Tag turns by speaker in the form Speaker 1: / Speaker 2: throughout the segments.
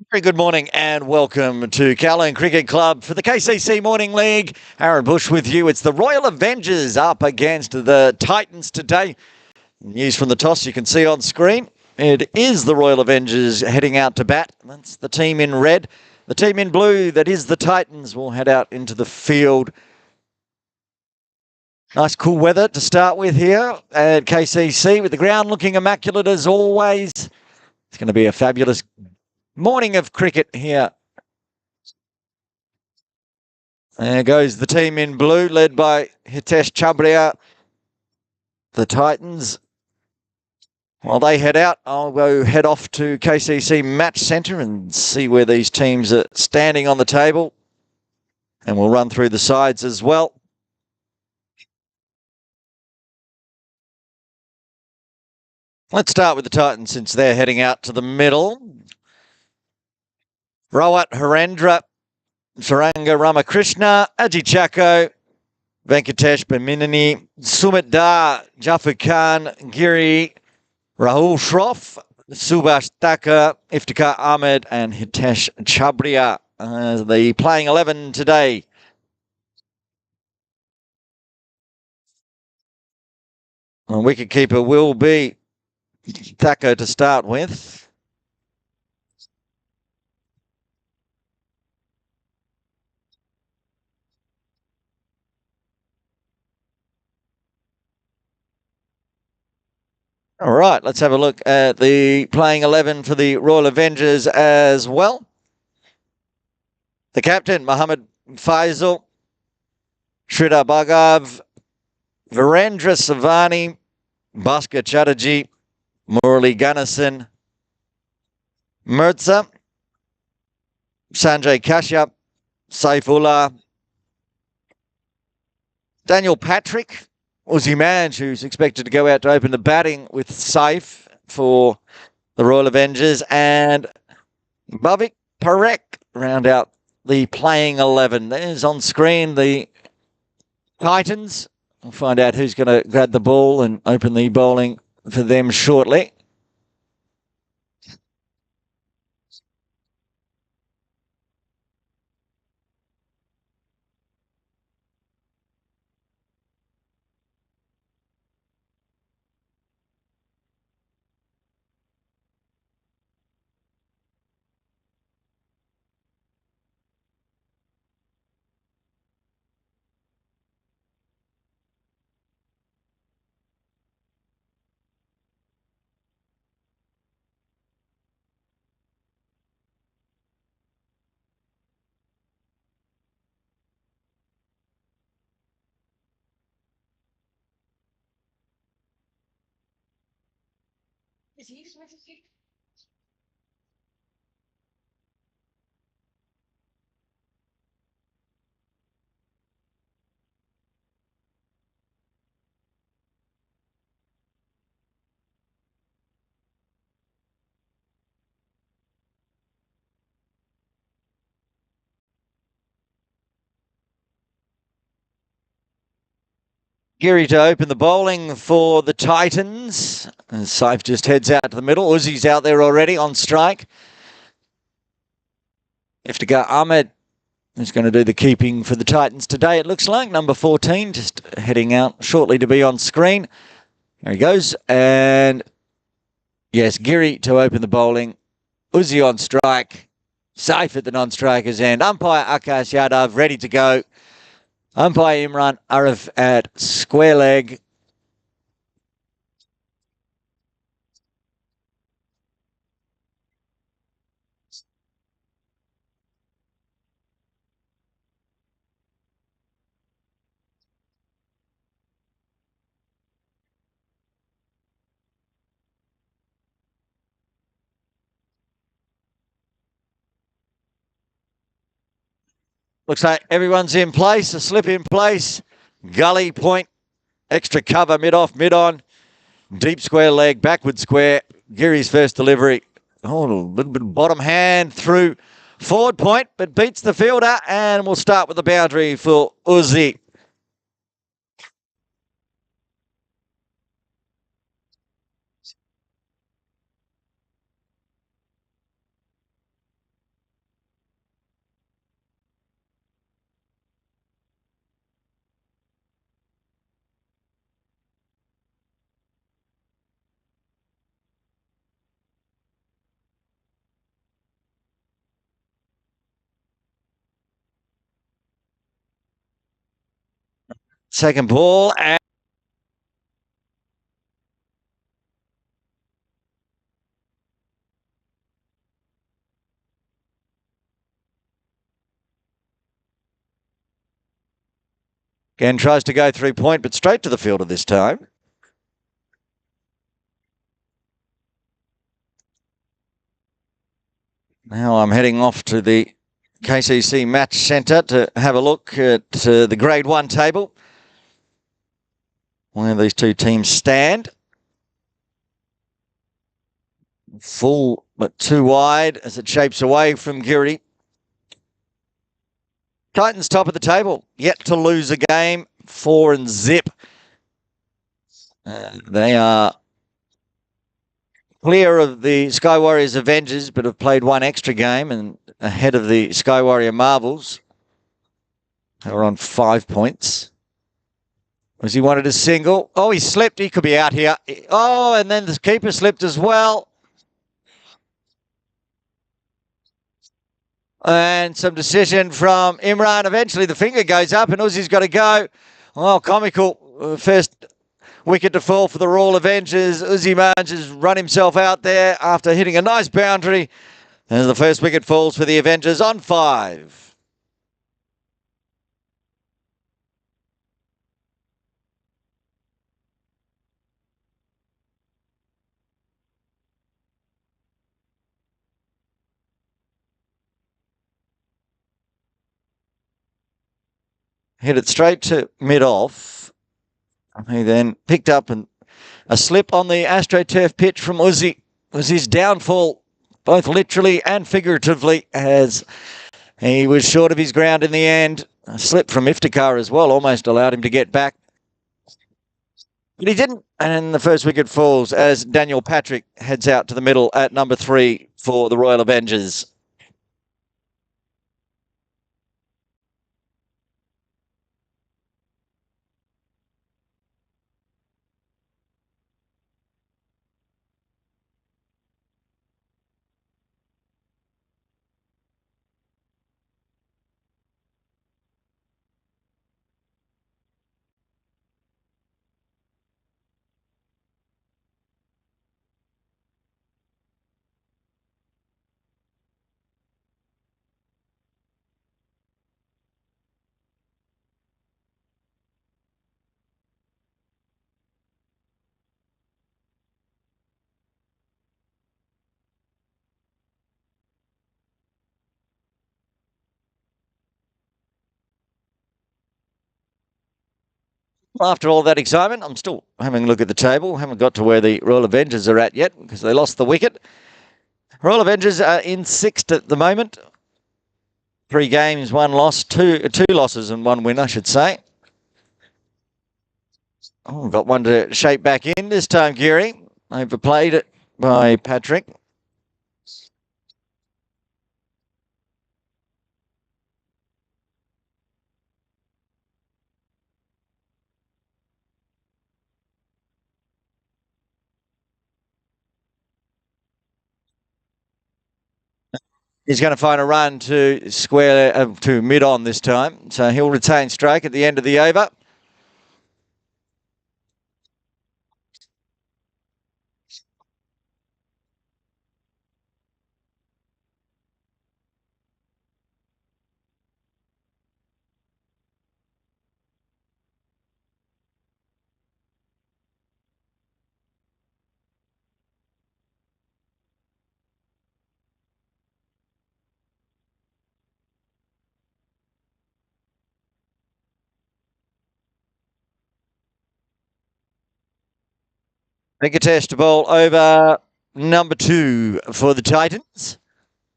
Speaker 1: Very good morning and welcome to Kowloon Cricket Club for the KCC Morning League. Aaron Bush with you. It's the Royal Avengers up against the Titans today. News from the toss you can see on screen. It is the Royal Avengers heading out to bat. That's the team in red. The team in blue, that is the Titans, will head out into the field. Nice cool weather to start with here at KCC, with the ground looking immaculate as always. It's going to be a fabulous morning of cricket here. There goes the team in blue, led by Hitesh Chabria. The Titans, while they head out, I'll go head off to KCC Match Centre and see where these teams are standing on the table. And we'll run through the sides as well. Let's start with the Titans since they're heading out to the middle. Rawat Harendra, Saranga Ramakrishna, Ajit Chako, Venkatesh Baminani, Sumit Dar, Jafar Khan, Giri, Rahul Shroff, Subhash Thakur, Iftikhar Ahmed and Hitesh Chabria. The playing 11 today. And wicketkeeper will be Thakur to start with. All right, let's have a look at the playing 11 for the Royal Avengers as well. The captain, Mohammad Faisal, Sridhar Bhargav, Virendra Savani, Bhaskar Chatterjee, Murali Ganesan, Mirza, Sanjay Kashyap, Saifullah, Daniel Patrick, Uzi Manj, who's expected to go out to open the batting with Saif for the Royal Avengers, and Bhavik Parekh round out the playing 11. There's on screen the Titans. We'll find out who's going to grab the ball and open the bowling for them shortly. Giri to open the bowling for the Titans. And Saif just heads out to the middle. Uzi's out there already on strike. Iftikhar Ahmed is going to do the keeping for the Titans today, it looks like. Number 14 just heading out shortly to be on screen. There he goes. And yes, Giri to open the bowling. Uzi on strike. Saif at the non-strikers end. Umpire Akash Yadav ready to go. Umpire Imran Arif at square leg. Looks like everyone's in place. A slip in place. Gully point. Extra cover mid-off, mid-on. Deep square leg, backward square. Giri's first delivery. Oh, a little bit bottom hand through forward point, but beats the fielder. And we'll start with the boundary for Uzi. Second ball. And again, tries to go 3-point, but straight to the fielder this time. Now I'm heading off to the KCC Match Centre to have a look at the Grade 1 table, where these two teams stand. Full but too wide as it shapes away from Geary. Titans top of the table, yet to lose a game, 4-0. They are clear of the Sky Warriors Avengers, but have played one extra game and ahead of the Sky Warrior Marvels. They were on 5 points. Was he wanted a single? Oh, he slipped. He could be out here. Oh, and then the keeper slipped as well. And some decision from Imran. Eventually the finger goes up and Uzi's got to go. Oh, comical. First wicket to fall for the Royal Avengers. Uzi Marge has run himself out there after hitting a nice boundary. As the first wicket falls for the Avengers on 5. Hit it straight to mid-off. He then picked up a slip on the AstroTurf pitch from Uzi. Was his downfall, both literally and figuratively, as he was short of his ground in the end. A slip from Iftikhar as well almost allowed him to get back. But he didn't. And the first wicket falls as Daniel Patrick heads out to the middle at number 3 for the Royal Avengers. After all that excitement, I'm still having a look at the table. Haven't got to where the Royal Avengers are at yet because they lost the wicket. Royal Avengers are in 6th at the moment. 3 games, 1 loss, two losses and 1 win, I should say. Oh, got one to shape back in this time, Geary. Overplayed it by Patrick. He's going to find a run to square to mid-on this time. So he'll retain stroke at the end of the over. Test ball over number 2 for the Titans.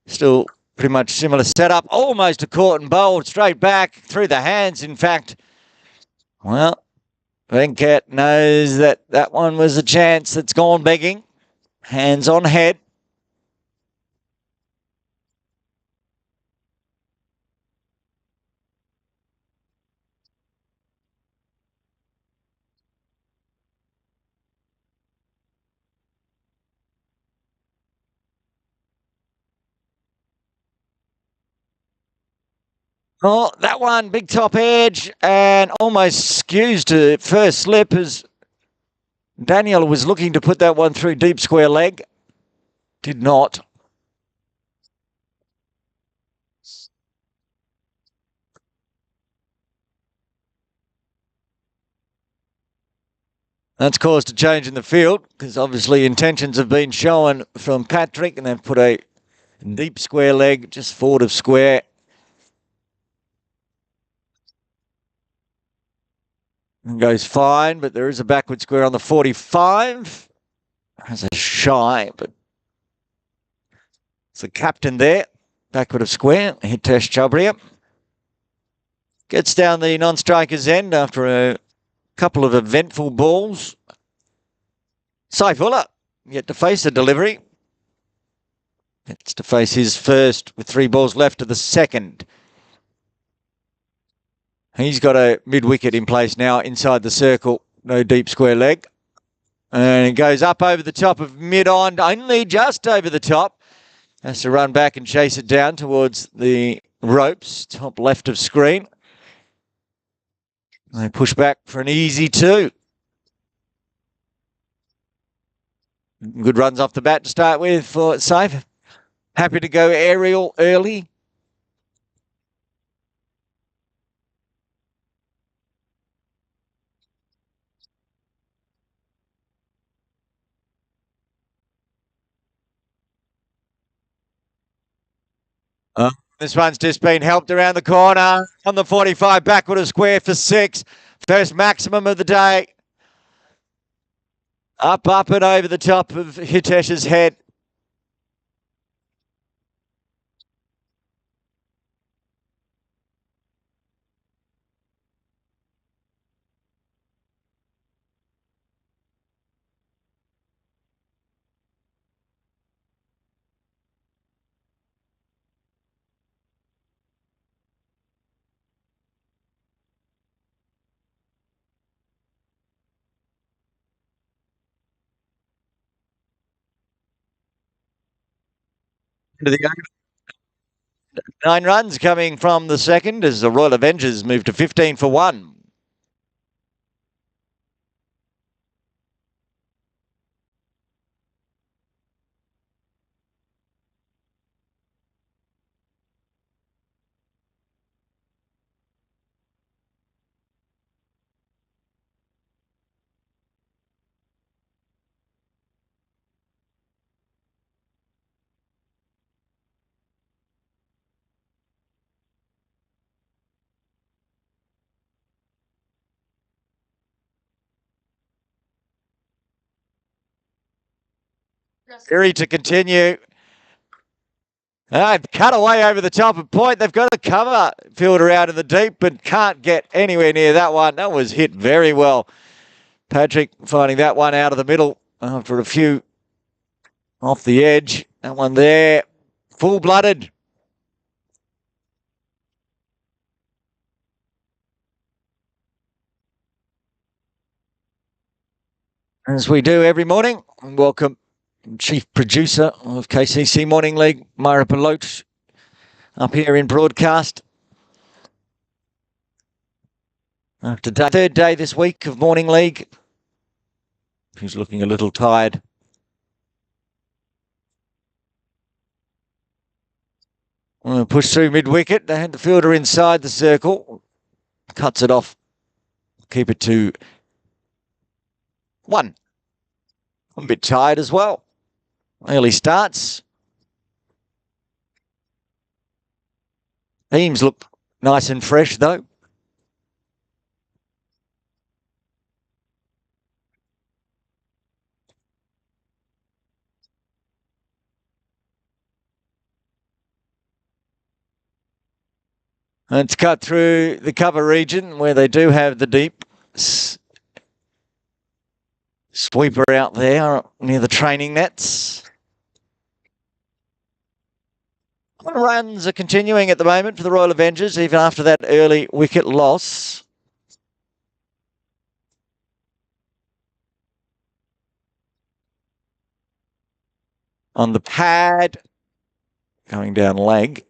Speaker 1: Still pretty much similar setup. Almost a caught and bowled straight back through the hands, in fact. Well, Venkat knows that that one was a chance that's gone begging. Hands on head. Oh, that one, big top edge, and almost skews to first slip as Daniel was looking to put that one through deep square leg. Did not. That's caused a change in the field because obviously intentions have been shown from Patrick and they've put a deep square leg just forward of square. And goes fine, but there is a backward square on the 45. Has a shy, but it's the captain there. Backward of square. Hitesh Chabria gets down the non-striker's end after a couple of eventful balls. Saifullah yet to face a delivery. Gets to face his first with 3 balls left to the second. He's got a mid-wicket in place now inside the circle. No deep square leg. And it goes up over the top of mid-on, only just over the top. Has to run back and chase it down towards the ropes, top left of screen. They push back for an easy 2. Good runs off the bat to start with for Saif. Happy to go aerial early. This one's just been helped around the corner on the 45, backward of square for 6. First maximum of the day. Up and over the top of Hitesh's head. To the 9 runs coming from the second as the Royal Avengers move to 15 for 1. Theory to continue. Cut away over the top of point. They've got a cover fielder out in the deep, but can't get anywhere near that one. That was hit very well. Patrick finding that one out of the middle after a few off the edge. That one there, full-blooded. As we do every morning, welcome Chief Producer of KCC Morning League, Myra Pelote, up here in broadcast. After the 3rd day this week of Morning League. He's looking a little tired. Push through mid-wicket. They had the fielder inside the circle. Cuts it off. Keep it to 1. I'm a bit tired as well. Early starts. Teams look nice and fresh, though. And it's cut through the cover region where they do have the deep sweeper out there near the training nets. Runs are continuing at the moment for the Royal Avengers, even after that early wicket loss. On the pad, going down leg.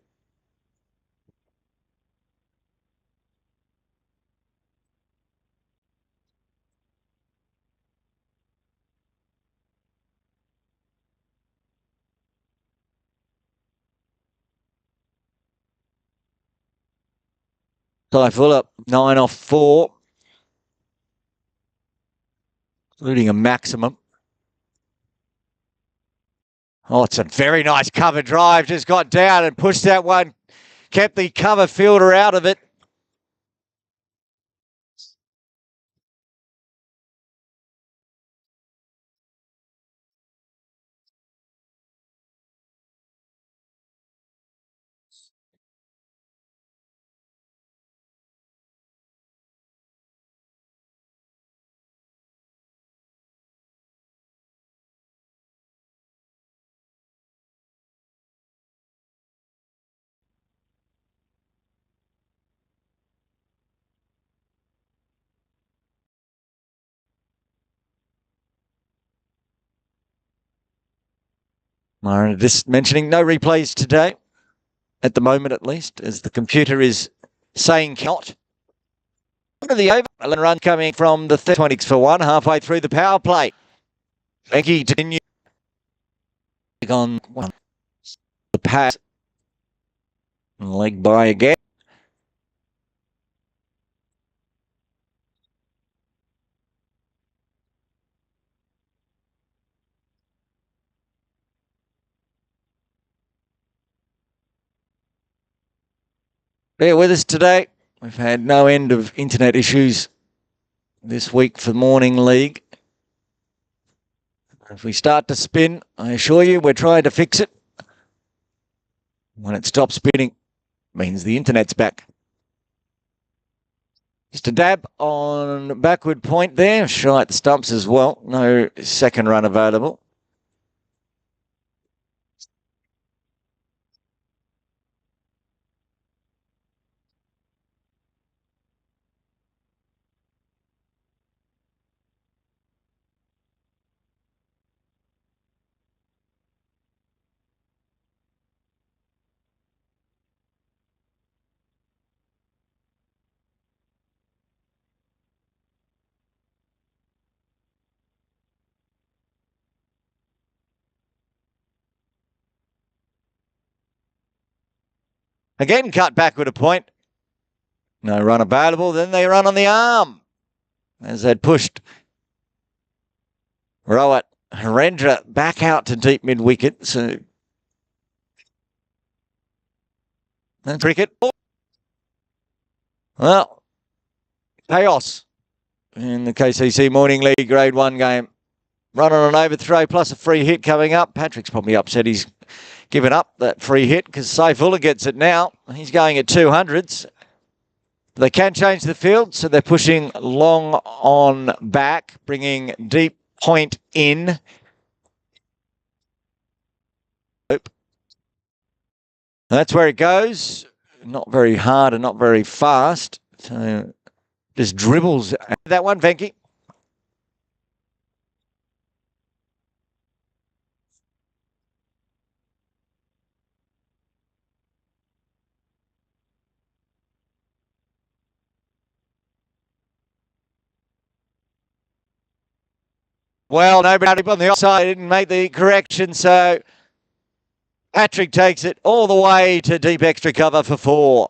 Speaker 1: Full up 9 off 4, including a maximum. Oh, it's a very nice cover drive. Just got down and pushed that one. Kept the cover fielder out of it. Just mentioning no replays today, at the moment at least, as the computer is saying cannot. Under the over, 11 run coming from the 20s for 1, halfway through the power play. Becky continue on one. The pass. Leg by again. Bear with us today. We've had no end of internet issues this week for morning league. If we start to spin, I assure you we're trying to fix it. When it stops spinning, means the internet's back. Just a dab on backward point there, shy at the stumps as well. No second run available. Again, cut backward a point. No run available. Then they run on the arm as they'd pushed Rowat Harendra back out to deep mid wicket. So and cricket. Well, chaos in the KCC Morning League Grade 1 game. Run on an overthrow plus a free hit coming up. Patrick's probably upset he's given up that free hit because Saifullah gets it now. He's going at 200s. They can change the field, so they're pushing long on back, bringing deep point in. That's where it goes. Not very hard and not very fast. So just dribbles that one, Venky. Well, nobody on the offside didn't make the correction, so Patrick takes it all the way to deep extra cover for 4.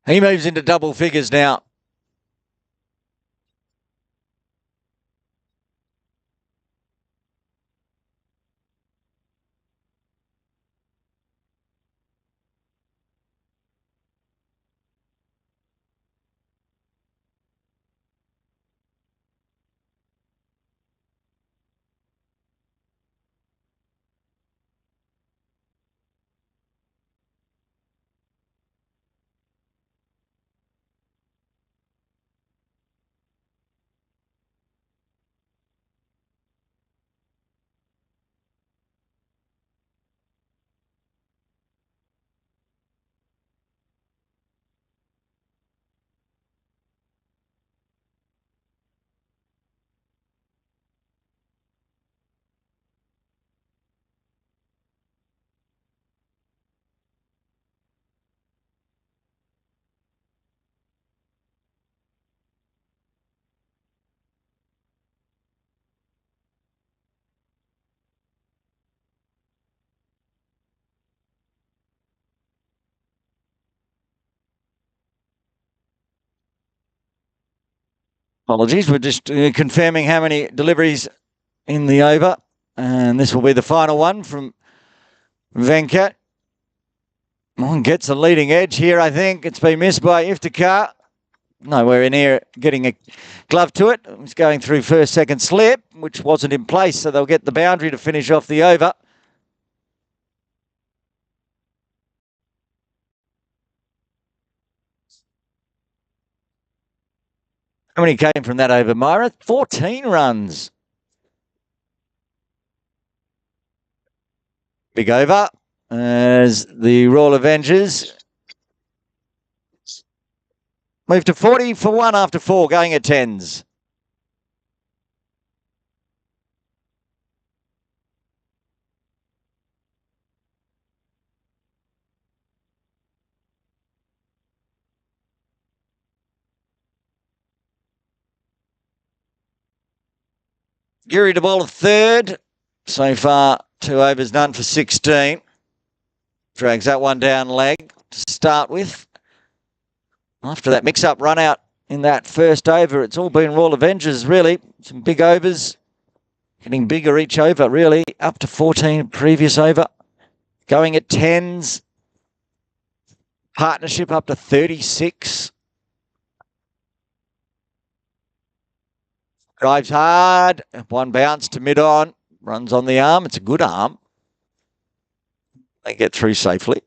Speaker 1: He moves into double figures now. Apologies, we're just confirming how many deliveries in the over. And this will be the final one from Venkat. Gets a leading edge here, I think. It's been missed by Iftikhar. Nowhere near getting a glove to it. It's going through first, second slip, which wasn't in place, so they'll get the boundary to finish off the over. How many came from that over, Myra? 14 runs. Big over as the Royal Avengers move to 40 for 1 after 4, going at 10s. Giri to bowl a third. So far, 2 overs, none for 16. Drags that one down leg to start with. After that mix-up run out in that first over, it's all been Royal Avengers, really. Some big overs, getting bigger each over, really. Up to 14 previous over. Going at 10s. Partnership up to 36. Drives hard. One bounce to mid-on. Runs on the arm. It's a good arm. They get through safely.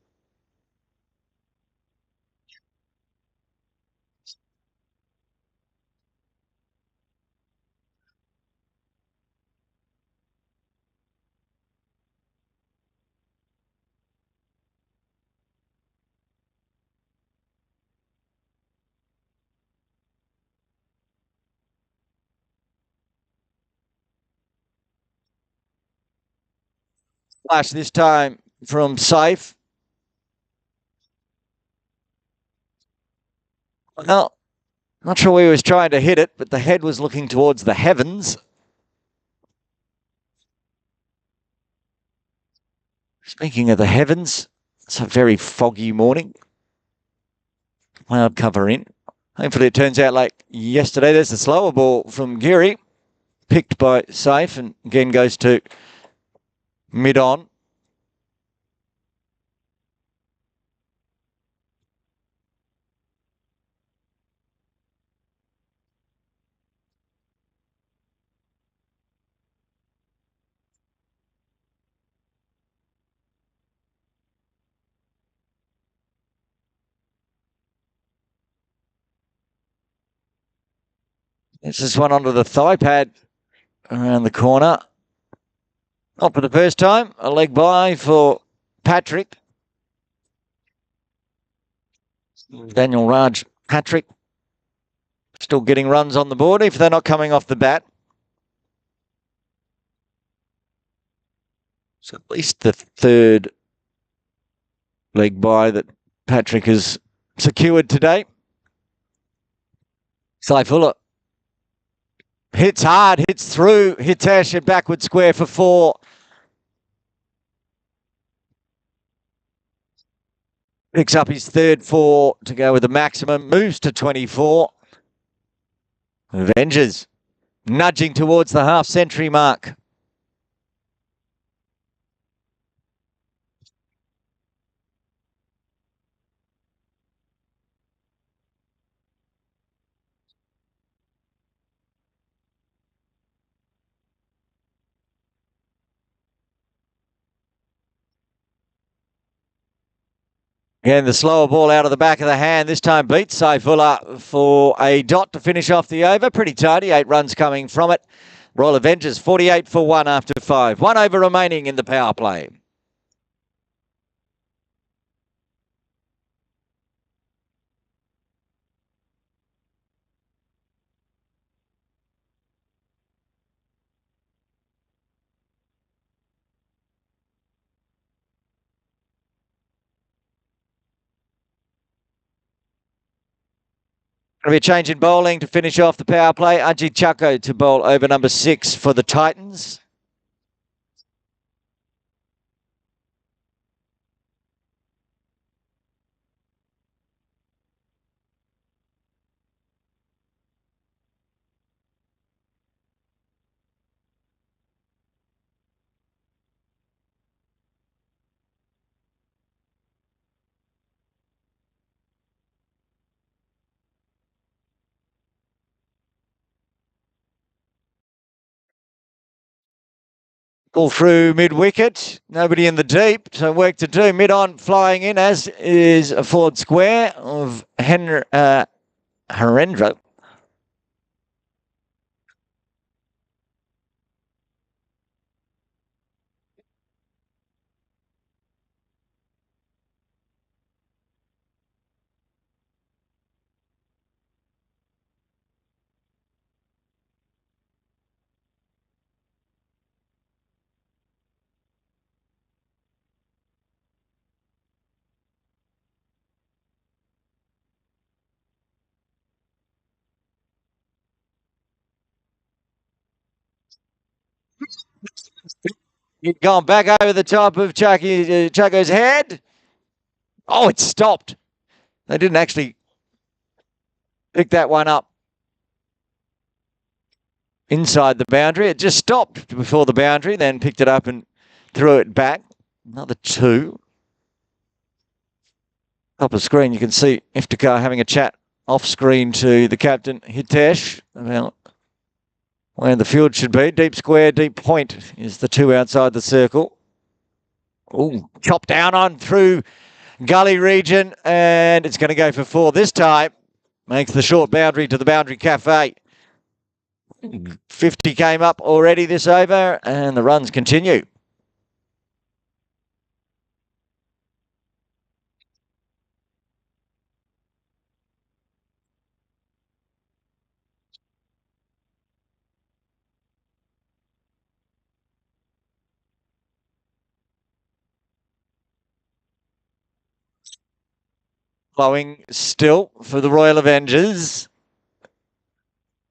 Speaker 1: Flash this time from safe. Well, not sure where he was trying to hit it, but the head was looking towards the heavens. Speaking of the heavens, it's a very foggy morning. Cloud cover in. Hopefully it turns out like yesterday. There's a slower ball from Giri, picked by safe, and again goes to mid-on. This is one onto the thigh pad around the corner. Not for the first time. A leg by for Patrick. Daniel Raj Patrick still getting runs on the board if they're not coming off the bat. So at least the third leg by that Patrick has secured today. Saifullah hits hard, hits through, Hitesh and backward square for 4. Picks up his third 4 to go with the maximum, moves to 24. Avengers nudging towards the half-century mark. Again, the slower ball out of the back of the hand. This time beats Saifullah for a dot to finish off the over. Pretty tidy, 8 runs coming from it. Royal Avengers 48 for 1 after 5. 1 over remaining in the power play. Going to be a change in bowling to finish off the power play. Ajit Chacko to bowl over number 6 for the Titans. Ball through mid-wicket. Nobody in the deep, so work to do. Mid-on flying in, as is a forward square of Harendra. He'd gone back over the top of Chaco's head. Oh, it stopped. They didn't actually pick that one up inside the boundary. It just stopped before the boundary, then picked it up and threw it back. Another two. Top of screen, you can see Iftikhar having a chat off screen to the captain, Hitesh, about where the field should be. Deep square, deep point is the two outside the circle. Oh, chopped down on through gully region, and it's going to go for four this time. Makes the short boundary to the boundary cafe. 50 came up already this over, and the runs continue. Flowing still for the Royal Avengers.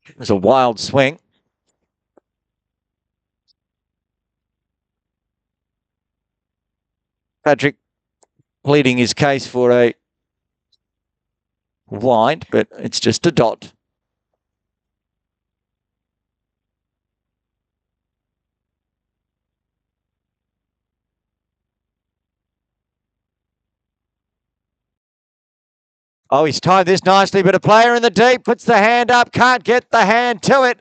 Speaker 1: It was a wild swing. Patrick pleading his case for a wide, but it's just a dot. Oh, he's timed this nicely, but a player in the deep puts the hand up, can't get the hand to it.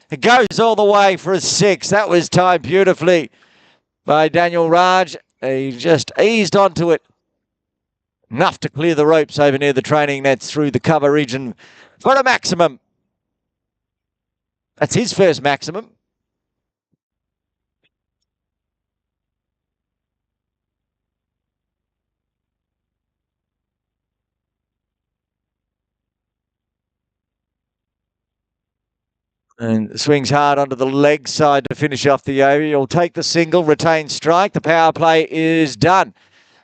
Speaker 1: It goes all the way for a six. That was timed beautifully by Daniel Raj. He just eased onto it. Enough to clear the ropes over near the training nets through the cover region for a maximum. That's his first maximum. And swings hard onto the leg side to finish off the over. He'll take the single, retain strike. The power play is done.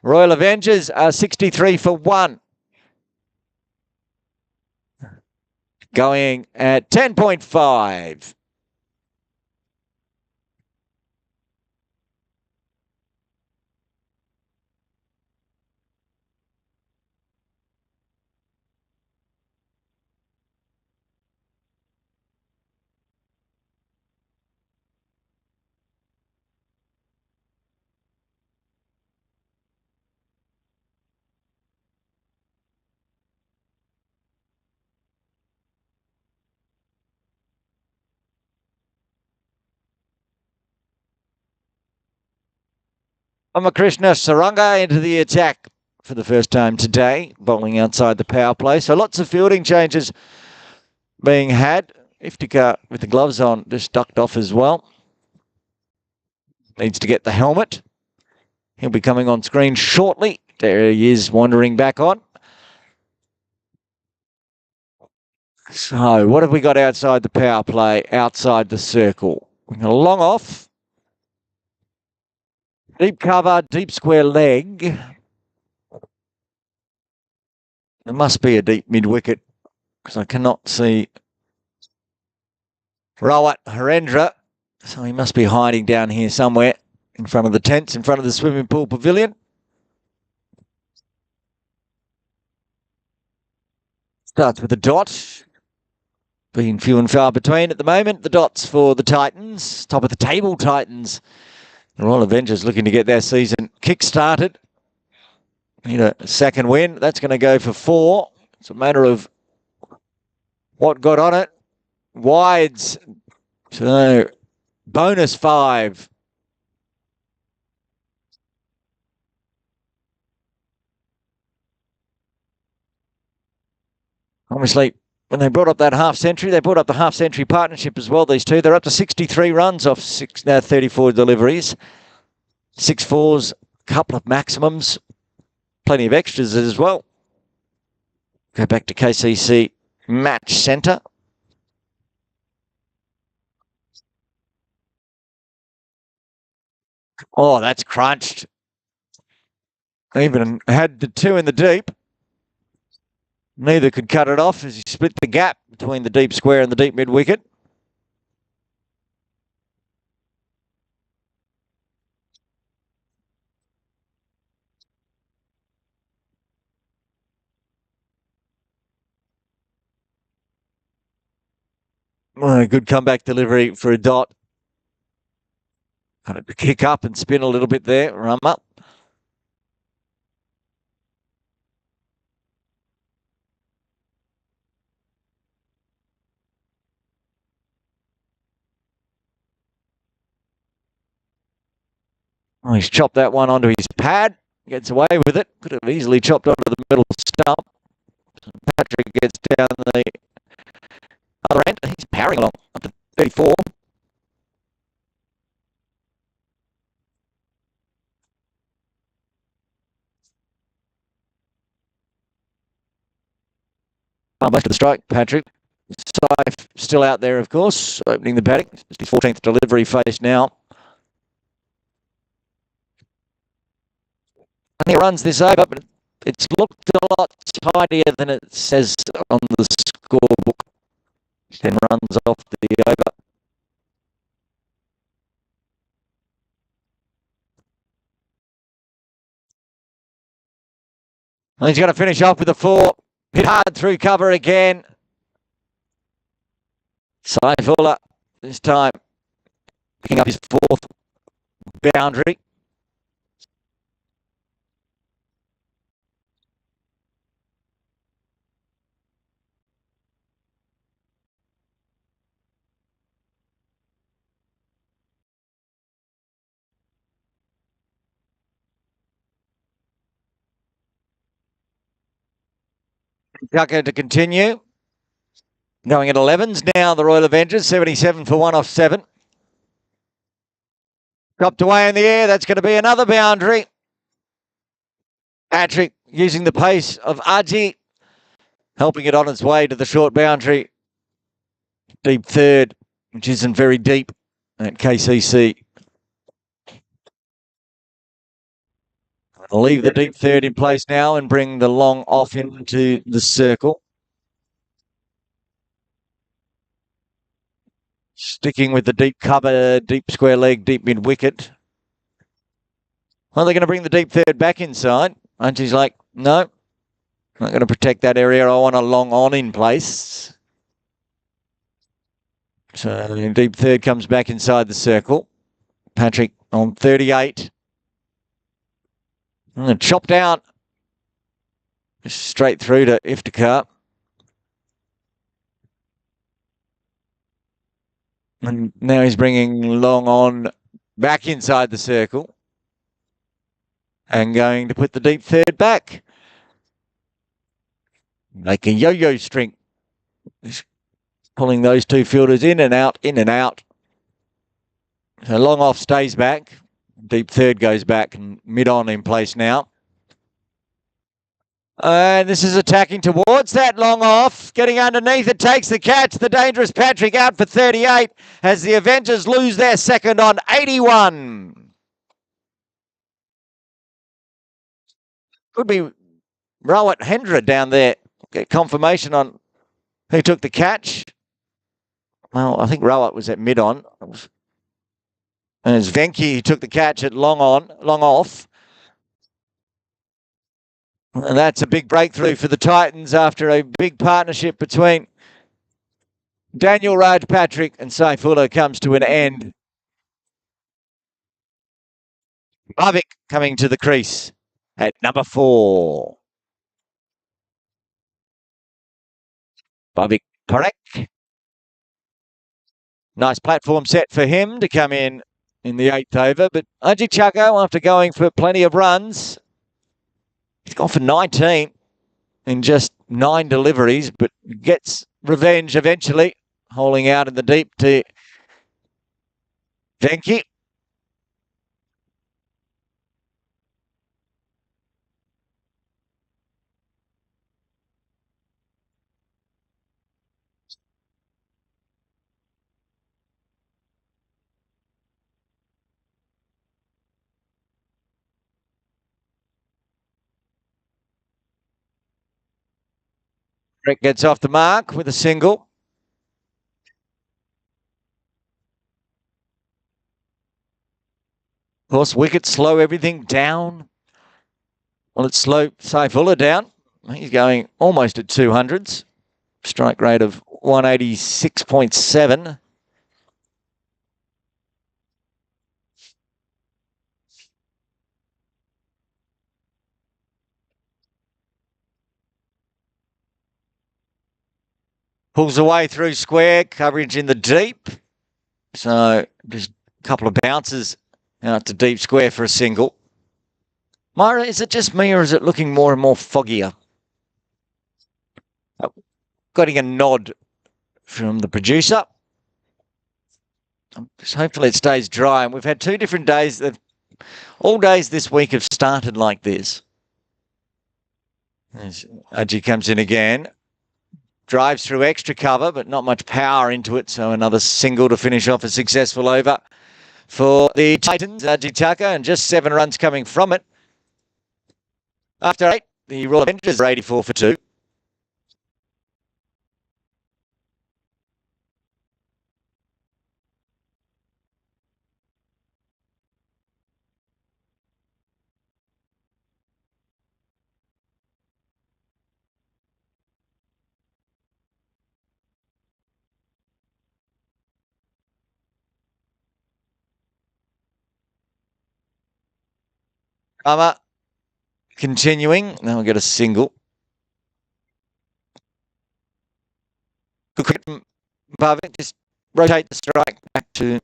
Speaker 1: Royal Avengers are 63 for 1. Going at 10.5. Amakrishna Saranga into the attack for the first time today, bowling outside the power play. So lots of fielding changes being had. Iftikhar with the gloves on just ducked off as well. Needs to get the helmet. He'll be coming on screen shortly. There he is wandering back on. So what have we got outside the power play, outside the circle? We've got a long off. Deep cover, deep square leg. There must be a deep mid-wicket because I cannot see Rawat Harendra. So he must be hiding down here somewhere in front of the tents, in front of the swimming pool pavilion. Starts with a dot. Being few and far between at the moment. The dots for the Titans. Top of the table Titans. The Royal Avengers looking to get their season kick-started. Need a second win. That's going to go for 4. It's a matter of what got on it. Wides. So bonus 5 Obviously, when they brought up that half century, they brought up the half century partnership as well, these two. They're up to 63 runs off 34 deliveries. 6 fours, a couple of maximums, plenty of extras as well. Go back to KCC match centre. Oh, that's crunched. Even had the 2 in the deep. Neither could cut it off as he split the gap between the deep square and the deep mid wicket. Oh, good comeback delivery for a dot. Got to kick up and spin a little bit there. Run up. Oh, he's chopped that one onto his pad. Gets away with it. Could have easily chopped onto the middle stump. Patrick gets down the other end. He's powering along up to 34. Back to the strike, Patrick. Saif still out there, of course, opening the batting. It's his 14th delivery face now. And he runs this over, but it's looked a lot tidier than it says on the scorebook. 10 runs off the over. And he's going to finish off with a 4. Hit hard through cover again. Saifullah this time picking up his 4th boundary. Tucker to continue. Going at 11s now, the Royal Avengers, 77 for 1 off 7. Dropped away in the air. That's going to be another boundary. Patrick using the pace of Aji, helping it on its way to the short boundary. Deep third, which isn't very deep at KCC. I'll leave the deep third in place now and bring the long off into the circle. Sticking with the deep cover, deep square leg, deep mid wicket. Well, they're going to bring the deep third back inside. Archie's like, no, I'm not going to protect that area. I want a long on in place. So deep third comes back inside the circle. Patrick on 38. And chopped out. Straight through to Iftikhar. And now he's bringing long on back inside the circle. And going to put the deep third back. Like a yo-yo string. Just pulling those 2 fielders in and out, in and out. So long off stays back. Deep third goes back and mid on in place now. And this is attacking towards that long off. Getting underneath it, takes the catch. The dangerous Patrick out for 38 as the Avengers lose their second on 81. Could be Rowat Hendra down there. Get confirmation on who took the catch. Well, I think Rowat was at mid on. And it's Venki who took the catch at long off. And that's a big breakthrough for the Titans after a big partnership between Daniel Rajpatrick and Saifullah comes to an end. Bhavik coming to the crease at number 4. Bhavik Parekh. Nice platform set for him to come in the 8th over. But Ajit Chacko, after going for plenty of runs, he's gone for 19. in just 9 deliveries, but gets revenge eventually, holding out in the deep to Venki. Rick gets off the mark with a single. Of course, wickets slow everything down. Well, it's slow Fuller down. He's going almost at 200s. Strike rate of 186.7. Pulls away through square, coverage in the deep. So just a couple of bounces out to deep square for a single. Myra, is it just me or is it looking more and more foggier? Getting a nod from the producer. Hopefully it stays dry. And we've had 2 different days. All days this week have started like this. As Aji comes in again. Drives through extra cover, but not much power into it. So another single to finish off a successful over for the Titans, Aji Tucker, and just 7 runs coming from it. After 8, the Royal Avengers are 84 for 2. Continuing. Now we'll get a single. Good cricket from Bhavik. Just rotate the strike back to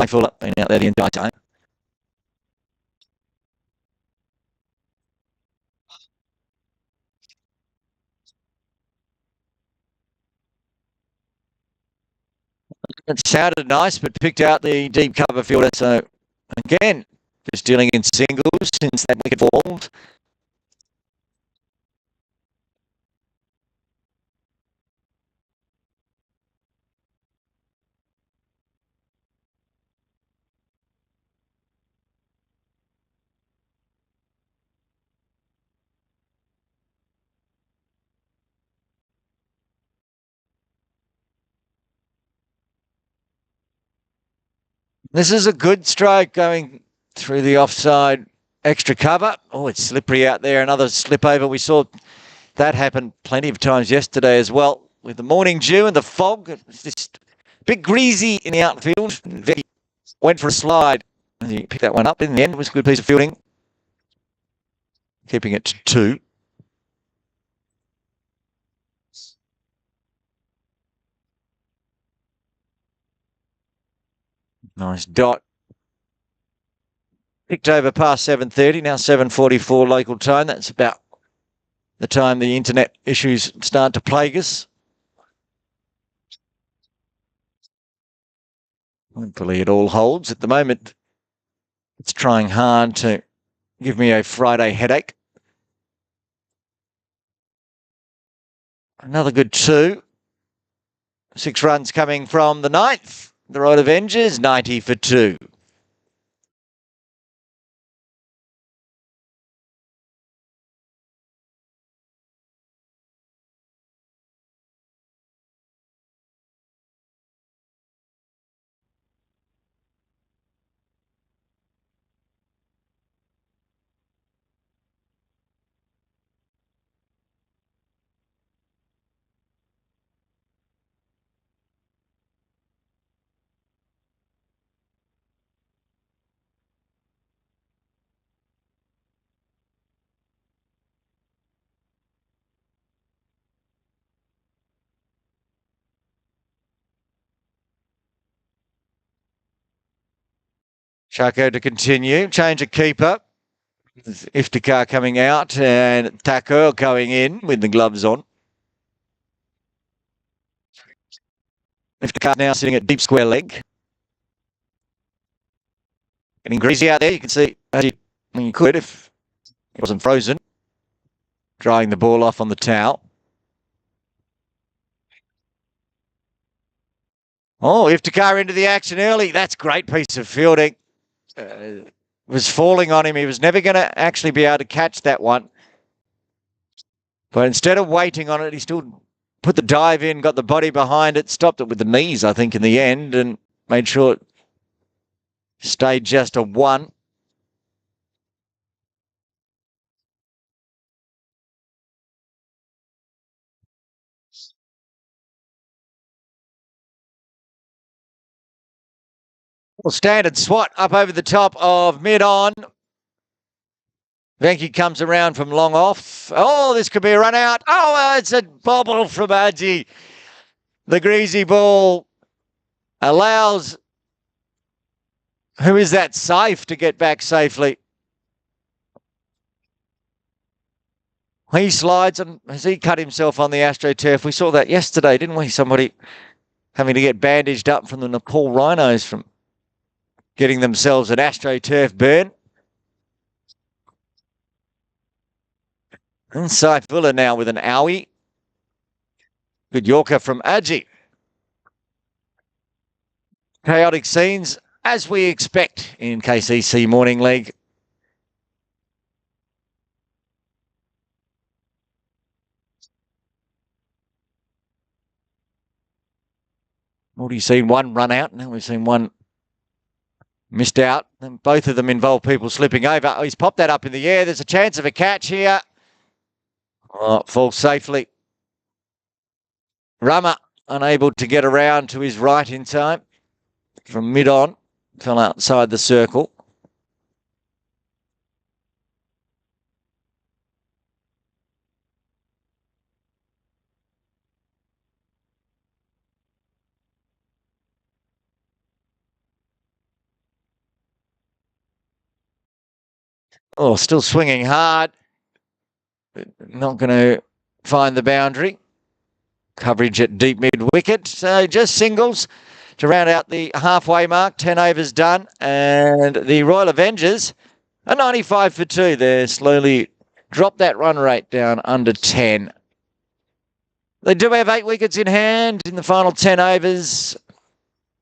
Speaker 1: Fuller. Been out there the entire time. It sounded nice, but picked out the deep cover fielder. So again, just dealing in singles since that wicket formed. This is a good strike going through the offside extra cover. Oh, it's slippery out there. Another slip over. We saw that happen plenty of times yesterday as well. With the morning dew and the fog, it's just a bit greasy in the outfield. Vicky went for a slide. He picked that one up in the end. It was a good piece of fielding. Keeping it to 2. Nice dot. Picked over past 7:30, now 7:44 local time. That's about the time the internet issues start to plague us. Hopefully it all holds. At the moment, it's trying hard to give me a Friday headache. Another good 2. 6 runs coming from the 9th. The Royal Avengers, 90 for 2. Chaco to continue. Change of keeper. Iftikhar coming out and Thakur going in with the gloves on. Iftikhar now sitting at deep square leg. Getting greasy out there. You can see, when you could, if it wasn't frozen, drying the ball off on the towel. Oh, Iftikhar into the action early. That's a great piece of fielding. Was falling on him. He was never going to actually be able to catch that one. But instead of waiting on it, he still put the dive in, got the body behind it, stopped it with the knees, I think, in the end, and made sure it stayed just a one. Well, standard swat up over the top of mid-on. Venky comes around from long off. Oh, this could be a run out. Oh, it's a bobble from Adji. The greasy ball allows, who is that, Safe, to get back safely. He slides, and has he cut himself on the AstroTurf? We saw that yesterday, didn't we? Somebody having to get bandaged up from the Nepal Rhinos from getting themselves an AstroTurf burn. And Saifullah now with an owie. Good Yorker from Adji. Chaotic scenes, as we expect in KCC Morning League. Already seen one run out. Now we've seen one missed out. And both of them involve people slipping over. Oh, he's popped that up in the air. There's a chance of a catch here. Oh, falls safely. Rama unable to get around to his right in time. From mid-on, fell outside the circle. Oh, still swinging hard. Not going to find the boundary. Coverage at deep mid-wicket. So just singles to round out the halfway mark. 10 overs done. And the Royal Avengers are 95 for 2. They're slowly dropped that run rate down under 10. They do have 8 wickets in hand in the final 10 overs.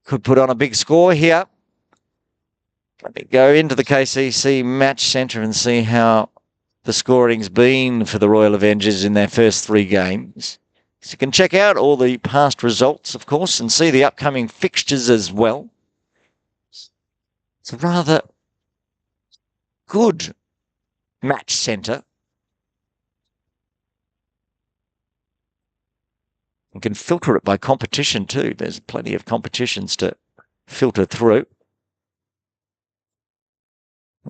Speaker 1: Could put on a big score here. Let me go into the KCC match centre and see how the scoring's been for the Royal Avengers in their first 3 games. So you can check out all the past results, of course, and see the upcoming fixtures as well. It's a rather good match centre. You can filter it by competition too. There's plenty of competitions to filter through.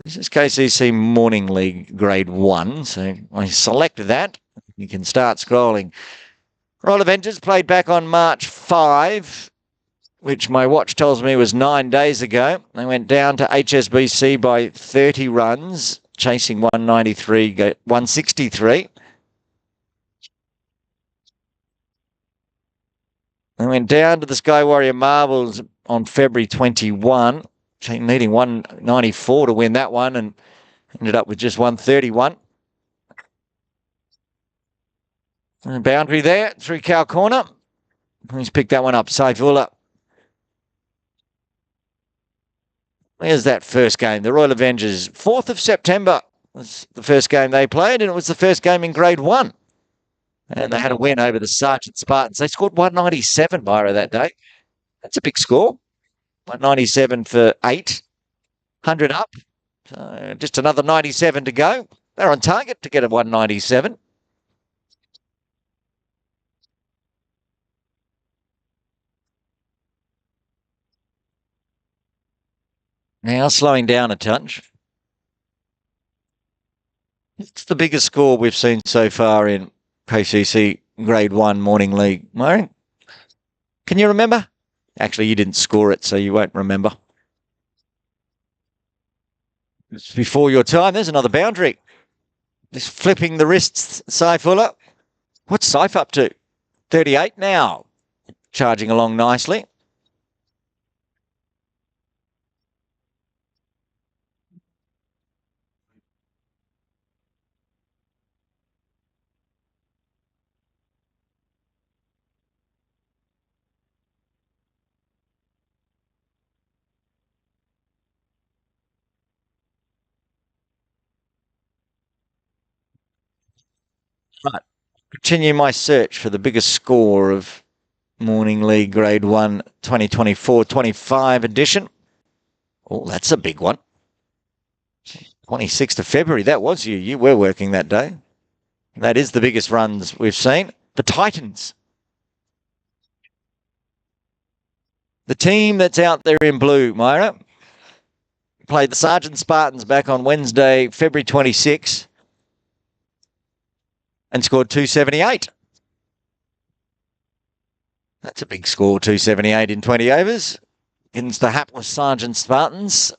Speaker 1: This is KCC Morning League Grade 1, so I select that. You can start scrolling. Royal Avengers played back on March 5, which my watch tells me was 9 days ago. They went down to HSBC by 30 runs, chasing 163. They went down to the Sky Warrior Marbles on February 21, needing 194 to win that one, and ended up with just 131. And a boundary there through cow corner. He's picked that one up, Saifullah. There's that first game. The Royal Avengers, 4th of September was the first game they played, and it was the first game in Grade 1. And they had a win over the Sergeant Spartans. They scored 197, Myra, that day. That's a big score. 197 for 8. 100 up. So just another 97 to go. They're on target to get a 197. Now slowing down a touch. It's the biggest score we've seen so far in KCC Grade 1 Morning League. Murray, can you remember? Actually, you didn't score it, so you won't remember. It's before your time. There's another boundary. Just flipping the wrists, Saifullah. What's Saif up to? 38 now. Charging along nicely. Right. Continue my search for the biggest score of Morning League Grade 1 2024-25 edition. Oh, that's a big one. 26th of February. That was you. You were working that day. That is the biggest runs we've seen. The Titans. The team that's out there in blue, Myra, played the Sergeant Spartans back on Wednesday, February 26, and scored 278. That's a big score, 278 in 20 overs against the hapless Sergeant Spartans.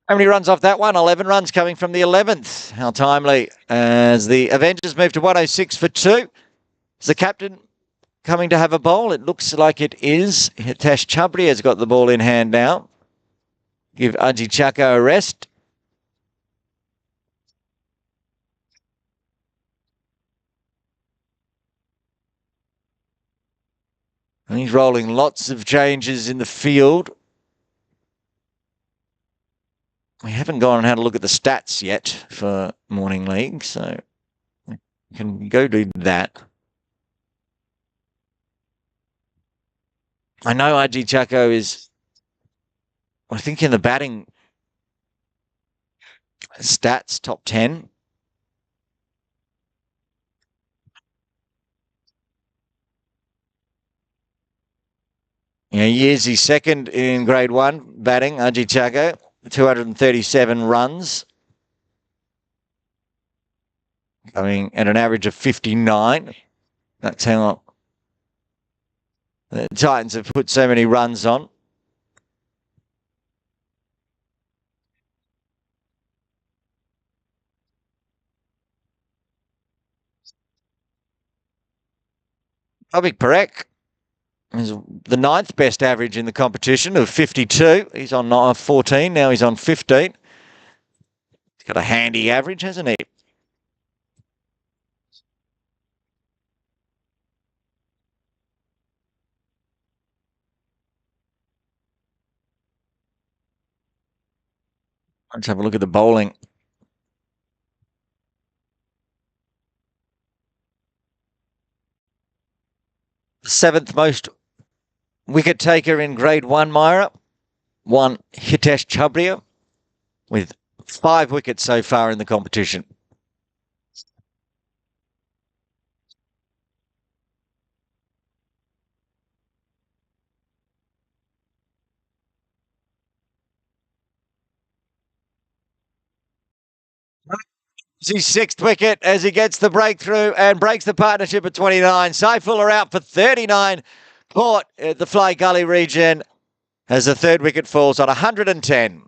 Speaker 1: How many runs off that one? 11 runs coming from the 11th. How timely. As the Avengers move to 106 for 2. Is the captain coming to have a bowl? It looks like it is. Hitesh Chabria has got the ball in hand now. Give Aji Chako a rest. And he's rolling lots of changes in the field. We haven't gone and had a look at the stats yet for Morning League, so we can go do that. I know Aji Chako is, I think, in the batting stats, top 10. Years he's second in Grade 1 batting, Aji Chako, 237 runs. Coming at an average of 59. That's how the Titans have put so many runs on. Avik Parekh is the 9th best average in the competition of 52. He's on 14, now he's on 15. He's got a handy average, hasn't he? Let's have a look at the bowling. The 7th most wicket taker in Grade 1, Myra. One Hitesh Chabria with 5 wickets so far in the competition. His 6th wicket as he gets the breakthrough and breaks the partnership at 29. Saifullah out for 39. Caught at the Fly Gully region as the 3rd wicket falls on 110.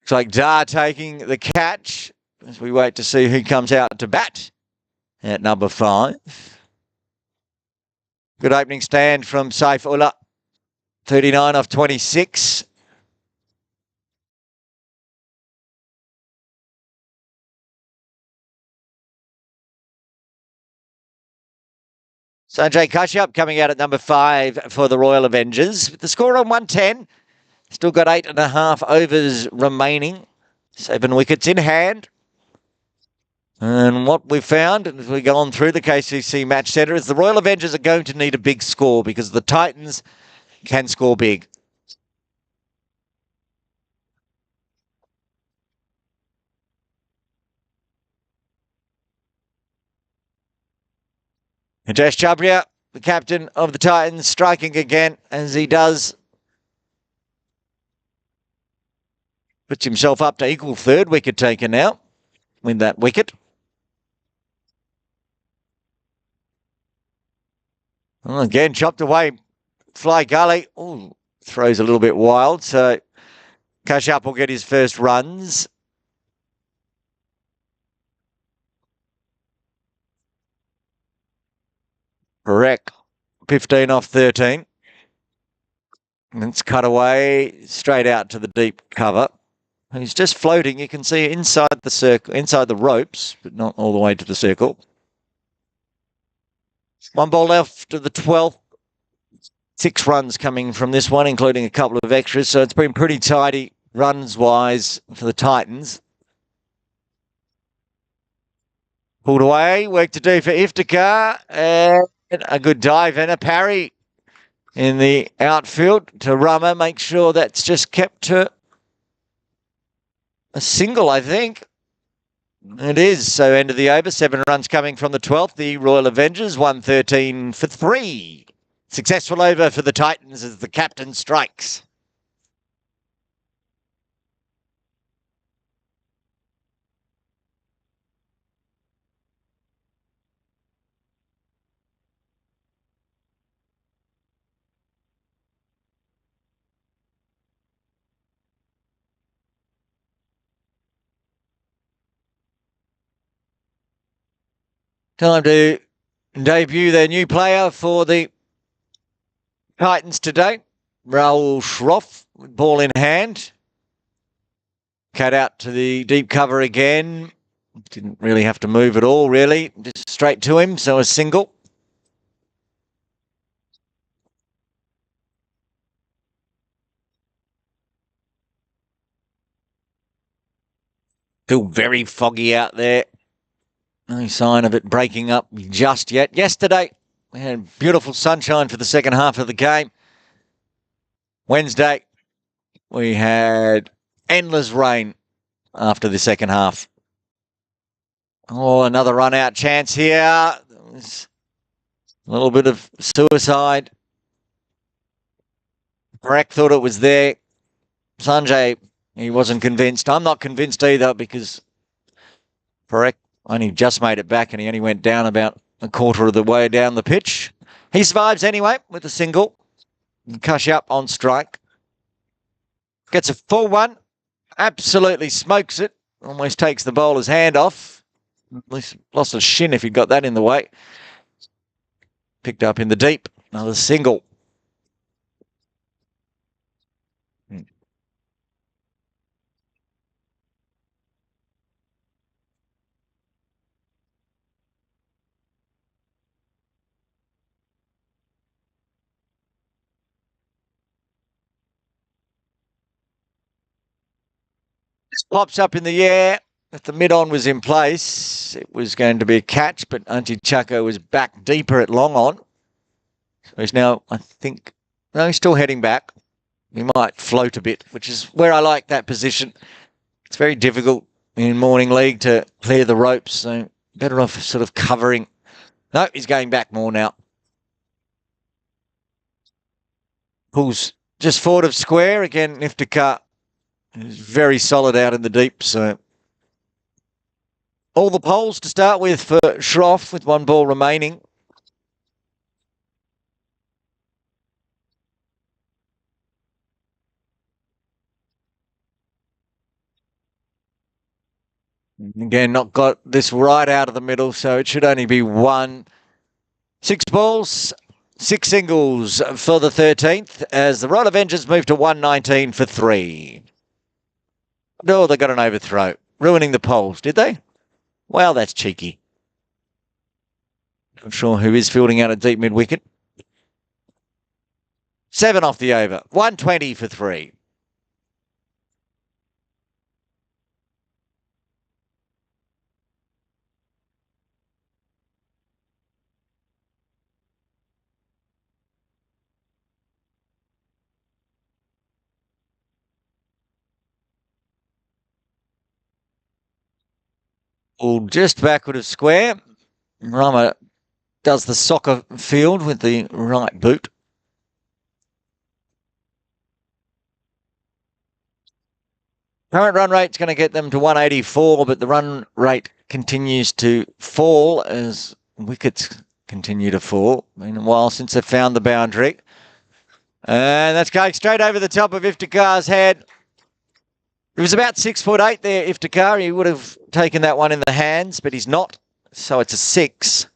Speaker 1: Looks like Dar taking the catch as we wait to see who comes out to bat at number 5. Good opening stand from Saifullah. 39 off 26. Sanjay Kashyap coming out at number 5 for the Royal Avengers. With the score on 110. Still got 8.5 overs remaining. 7 wickets in hand. And what we've found as we go on through the KCC match centre is the Royal Avengers are going to need a big score because the Titans can score big. Hitesh Chabria, the captain of the Titans, striking again as he does puts himself up to equal third wicket taker now with that wicket. Well, again, chopped away, fly gully. Ooh, throws a little bit wild, so Kashyap will get his first runs. Correct. 15 off 13. And it's cut away straight out to the deep cover. He's just floating. You can see inside the circle, inside the ropes, but not all the way to the circle. One ball left of the 12th. 6 runs coming from this one, including a couple of extras. So it's been pretty tidy runs-wise for the Titans. Pulled away. Work to do for Iftikhar. And a good dive and a parry in the outfield to Rama. Make sure that's just kept to a single, I think. It is. So end of the over. 7 runs coming from the 12th. The Royal Avengers, 113 for 3. Successful over for the Titans as the captain strikes. Time to debut their new player for the Titans today. Rahul Shroff, ball in hand. Cut out to the deep cover again. Didn't really have to move at all, really. Just straight to him, so a single. Still very foggy out there. No sign of it breaking up just yet. Yesterday, we had beautiful sunshine for the second half of the game. Wednesday, we had endless rain after the second half. Oh, another run-out chance here. A little bit of suicide. Parekh thought it was there. Sanjay, he wasn't convinced. I'm not convinced either because Parekh only just made it back and he only went down about a quarter of the way down the pitch. He survives anyway with a single. Kashyap on strike. Gets a full one. Absolutely smokes it. Almost takes the bowler's hand off. At least lost a shin if he got that in the way. Picked up in the deep. Another single. Pops up in the air. If the mid-on was in place, it was going to be a catch, but Anji Chako was back deeper at long on. So he's now, I think, no, he's still heading back. He might float a bit, which is where I like that position. It's very difficult in morning league to clear the ropes, so better off sort of covering. No, he's going back more now. Pulls just forward of square. Again, Iftikhar is very solid out in the deep, so all the poles to start with for Shroff with 1 ball remaining. Again, not got this right out of the middle, so it should only be 1. 6 balls, 6 singles for the 13th as the Royal Avengers move to 119 for 3. No, they got an overthrow, ruining the poles, did they? Well, that's cheeky. Not sure who is fielding out a deep mid-wicket. 7 off the over, 120 for 3. All just backward of square. Rama does the soccer field with the right boot. Current run rate's going to get them to 184, but the run rate continues to fall as wickets continue to fall. Been a while since they found the boundary. And that's going straight over the top of Iftikhar's head. It was about 6'8" there, Iftikhar. He would have taken that one in the hands, but he's not. So it's a 6.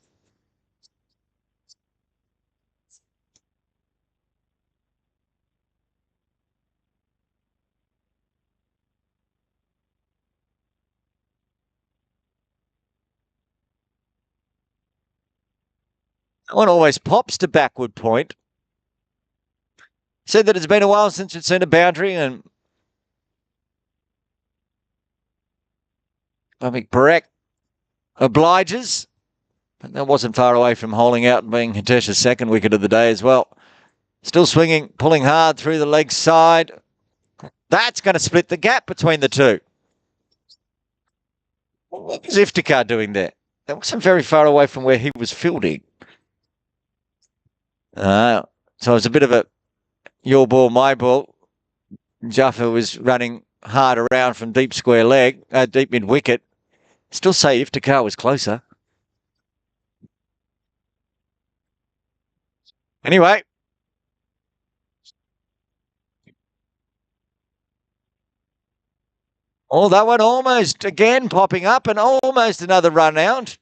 Speaker 1: That one always pops to backward point. Said that it's been a while since it's seen a boundary, and I think Parekh obliges, but that wasn't far away from holding out and being Hitesh's second wicket of the day as well. Still swinging, pulling hard through the leg side. That's going to split the gap between the two. What was Iftikhar doing there? That wasn't very far away from where he was fielding. So it was a bit of a your ball, my ball. Jaffa was running hard around from deep square leg, deep mid wicket. Still say Iftikhar was closer. Anyway. Oh, that one almost again popping up and almost another run out.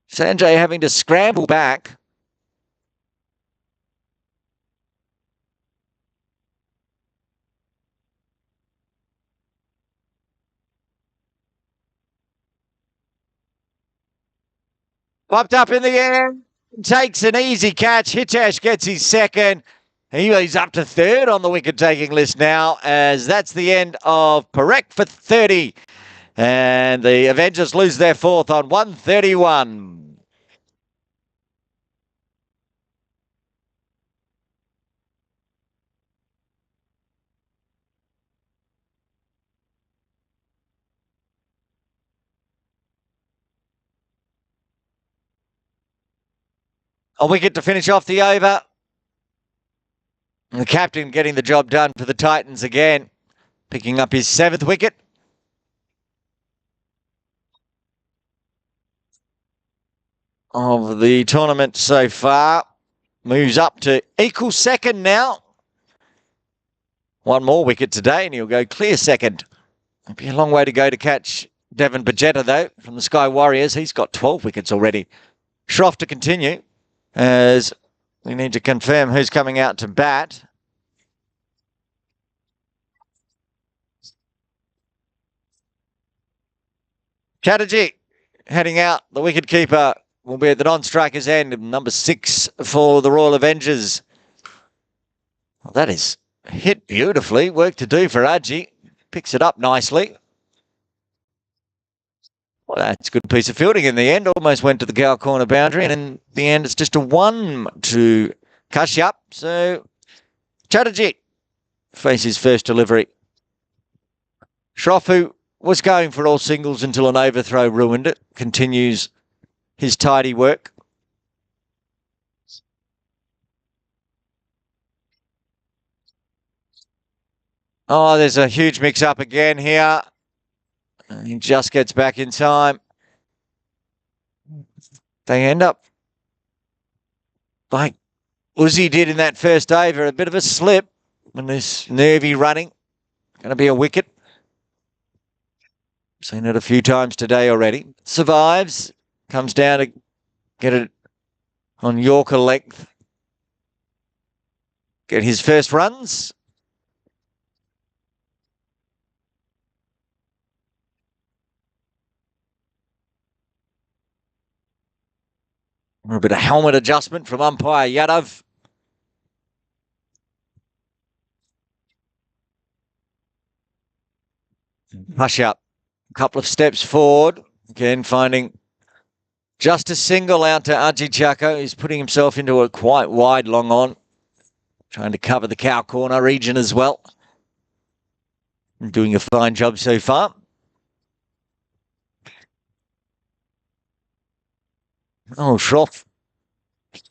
Speaker 1: Sanjay having to scramble back. Popped up in the air. Takes an easy catch. Hitesh gets his second. He's up to third on the wicket-taking list now, as that's the end of Parekh for 30. And the Avengers lose their fourth on 131. A wicket to finish off the over. The captain getting the job done for the Titans again, picking up his 7th wicket. Of the tournament so far. Moves up to equal second now. One more wicket today and he'll go clear second. It'll be a long way to go to catch Devon Bajeta though from the Sky Warriors. He's got 12 wickets already. Shroff to continue as we need to confirm who's coming out to bat. Chatterjee heading out. The wicketkeeper will be at the non-striker's end. Number 6 for the Royal Avengers. Well, that is hit beautifully. Work to do for Aji. Picks it up nicely. Well, that's a good piece of fielding in the end. Almost went to the goal corner boundary. And in the end, it's just a 1 to Kashyap. So Chatterjee faces first delivery. Shroff, who was going for all singles until an overthrow ruined it, continues his tidy work. Oh, there's a huge mix-up again here. He just gets back in time. They end up like Uzi did in that first over, a bit of a slip when this nervy running. Going to be a wicket. Seen it a few times today already. Survives. Comes down to get it on Yorker length. Get his first runs. A bit of helmet adjustment from umpire Yadav. Push up. A couple of steps forward. Again, finding just a single out to Aji Chako. He's putting himself into a quite wide long on. Trying to cover the cow corner region as well. Doing a fine job so far. Oh, Shroff.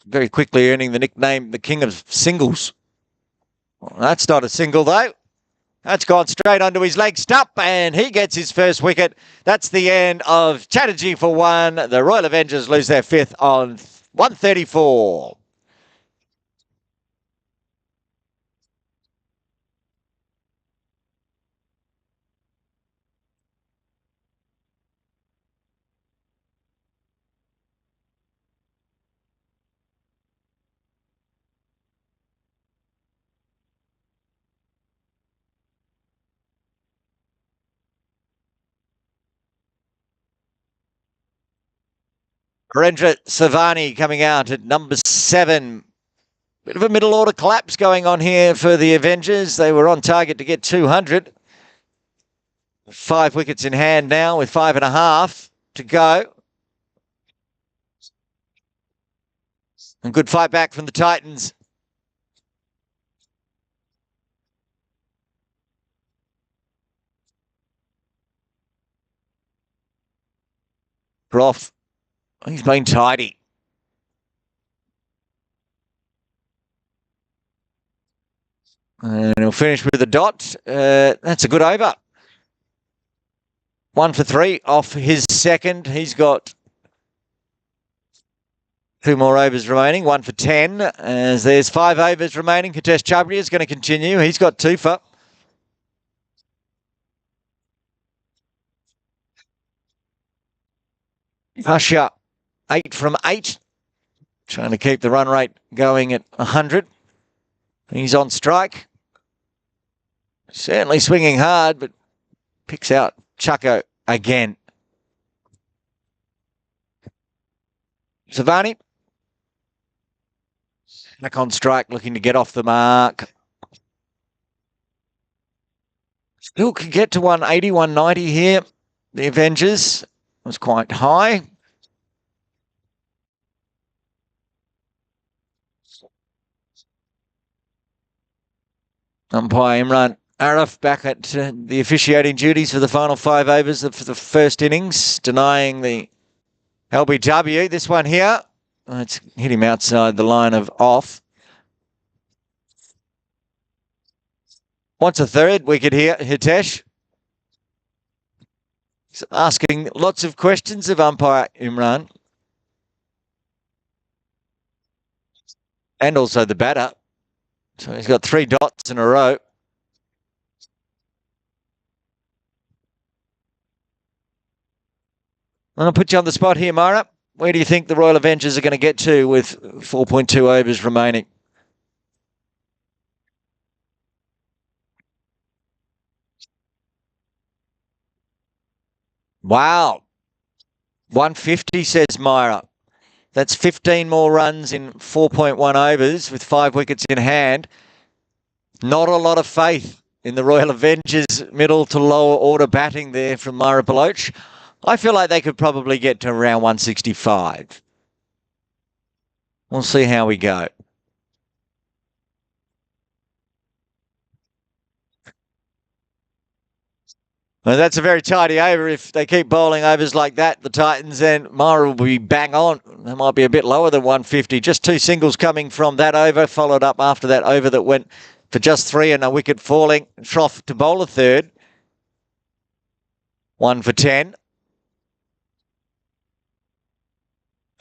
Speaker 1: Very quickly earning the nickname the King of Singles. Well, that's not a single, though. That's gone straight onto his leg stump, and he gets his first wicket. That's the end of Chatterjee for one. The Royal Avengers lose their fifth on 134. Narendra Savani coming out at number 7. Bit of a middle order collapse going on here for the Avengers. They were on target to get 200. 5 wickets in hand now with 5.5 to go. And good fight back from the Titans. Groff, he's been tidy. And he'll finish with a dot. That's a good over. 1 for 3 off his second. He's got 2 more overs remaining. 1 for 10. As there's 5 overs remaining. Hitesh Chabria is going to continue. He's got 2 for. Pasha, 8 from 8. Trying to keep the run rate going at 100. He's on strike. Certainly swinging hard, but picks out Chucko again. Savani. Back on strike, looking to get off the mark. Still can get to 180, 190 here. The Avengers was quite high. Umpire Imran Arif back at the officiating duties for the final 5 overs for the first innings, denying the LBW. This one here, it's hit him outside the line of off. Wants a third wicket here, Hitesh. He's asking lots of questions of umpire Imran. And also the batter. So he's got 3 dots in a row. I'll put you on the spot here, Mara. Where do you think the Royal Avengers are going to get to with 4.2 overs remaining? Wow. 150, says Myra. That's 15 more runs in 4.1 overs with 5 wickets in hand. Not a lot of faith in the Royal Avengers middle to lower order batting there from Myra Baloch. I feel like they could probably get to around 165. We'll see how we go. Well, that's a very tidy over. If they keep bowling overs like that, the Titans, then Myra will be bang on. They might be a bit lower than 150. Just 2 singles coming from that over, followed up after that over that went for just 3 and a wicket falling. Shroff to bowl a third. 1 for 10.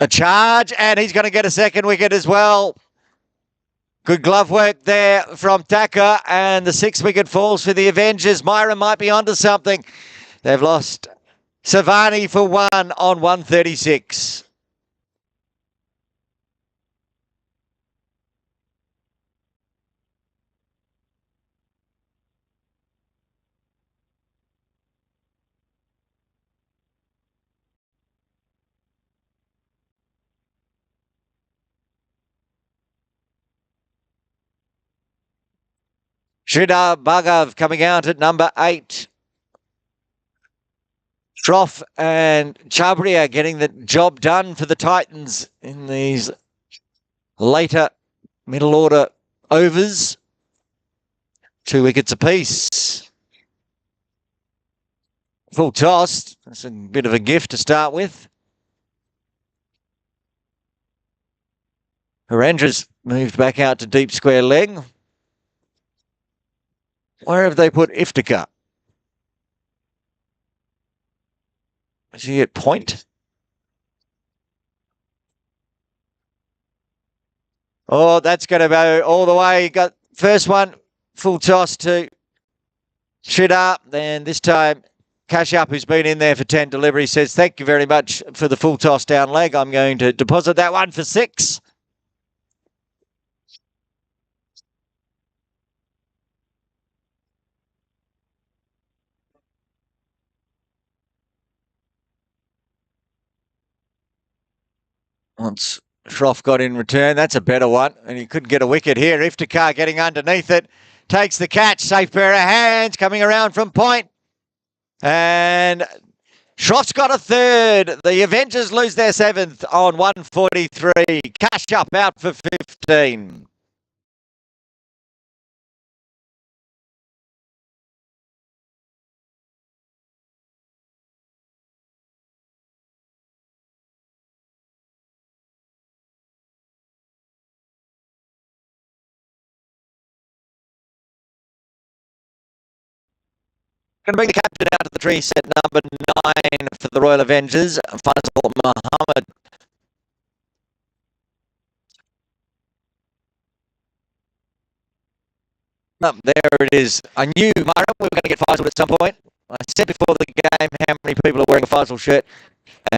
Speaker 1: A charge, and he's going to get a second wicket as well. Good glove work there from Thacker, and the 6th wicket falls for the Avengers. Myra might be onto something. They've lost Savani for 1 on 136. Sridhar Bhargav coming out at number 8. Shroff and Chabria getting the job done for the Titans in these later middle order overs. 2 wickets apiece. Full toss. That's a bit of a gift to start with. Harendra's moved back out to deep square leg. Where have they put Iftikhar? Is he at point? Oh, that's going to go all the way. Got first one, full toss to Shida. Then this time, Cash Up, who's been in there for 10 delivery, says, thank you very much for the full toss down leg. I'm going to deposit that one for 6. Once Shroff got in return, that's a better one. And he couldn't get a wicket here. Iftikhar getting underneath it. Takes the catch. Safe pair of hands coming around from point. And Shroff's got a third. The Avengers lose their 7th on 143. Cash Up out for 15. Going to bring the captain out of the tree, set number 9 for the Royal Avengers, Faisal Muhammad. There it is. I knew, Myra, we were going to get Faisal at some point. I said before the game how many people are wearing a Faisal shirt,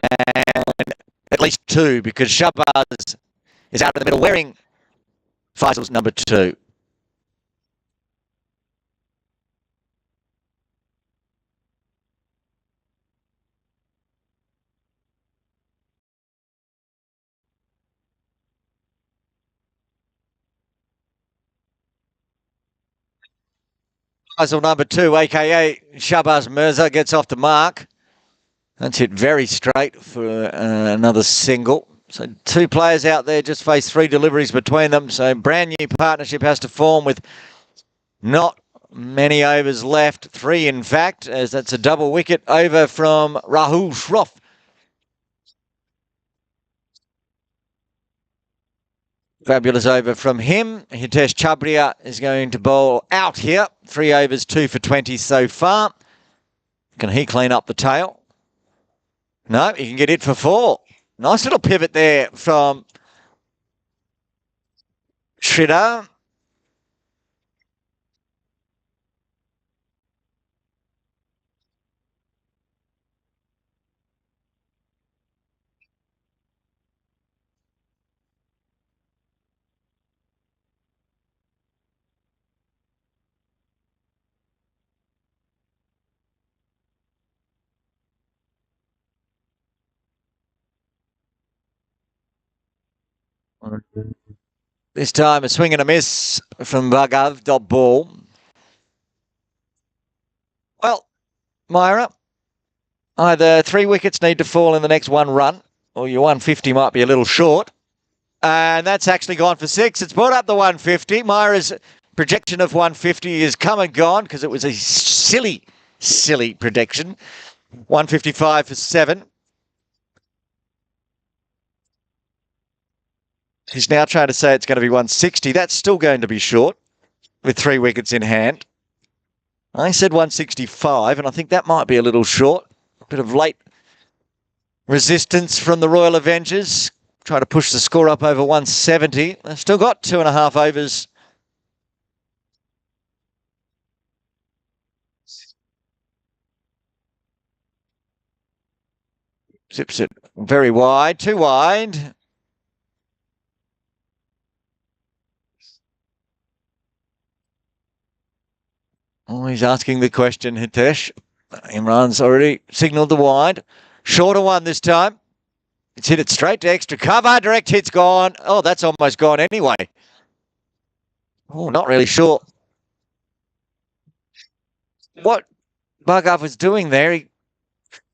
Speaker 1: and at least 2, because Shabazz is out in the middle wearing Faisal's number 2. Faisal number 2, a.k.a. Shabazz Mirza, gets off the mark. That's hit very straight for another single. So 2 players out there just face 3 deliveries between them. So brand new partnership has to form with not many overs left. 3, in fact, as that's a double wicket over from Rahul Shroff. Fabulous over from him. Hitesh Chabria is going to bowl out here. 3 overs, 2 for 20 so far. Can he clean up the tail? No, he can get it for 4. Nice little pivot there from Shida. This time a swing and a miss from Bhargav, dot ball. Well, Myra, either 3 wickets need to fall in the next 1 run, or your 150 might be a little short. And that's actually gone for 6. It's brought up the 150. Myra's projection of 150 is come and gone because it was a silly prediction. 155 for 7. He's now trying to say it's going to be 160. That's still going to be short with 3 wickets in hand. I said 165, and I think that might be a little short. A bit of late resistance from the Royal Avengers. Try to push the score up over 170. They've still got 2.5 overs. Zips it very wide, too wide. Oh, he's asking the question, Hitesh. Imran's already signalled the wide. Shorter one this time. It's hit it straight to extra cover. Direct hit's gone. Oh, that's almost gone anyway. Oh, not really sure what Bhargav was doing there. He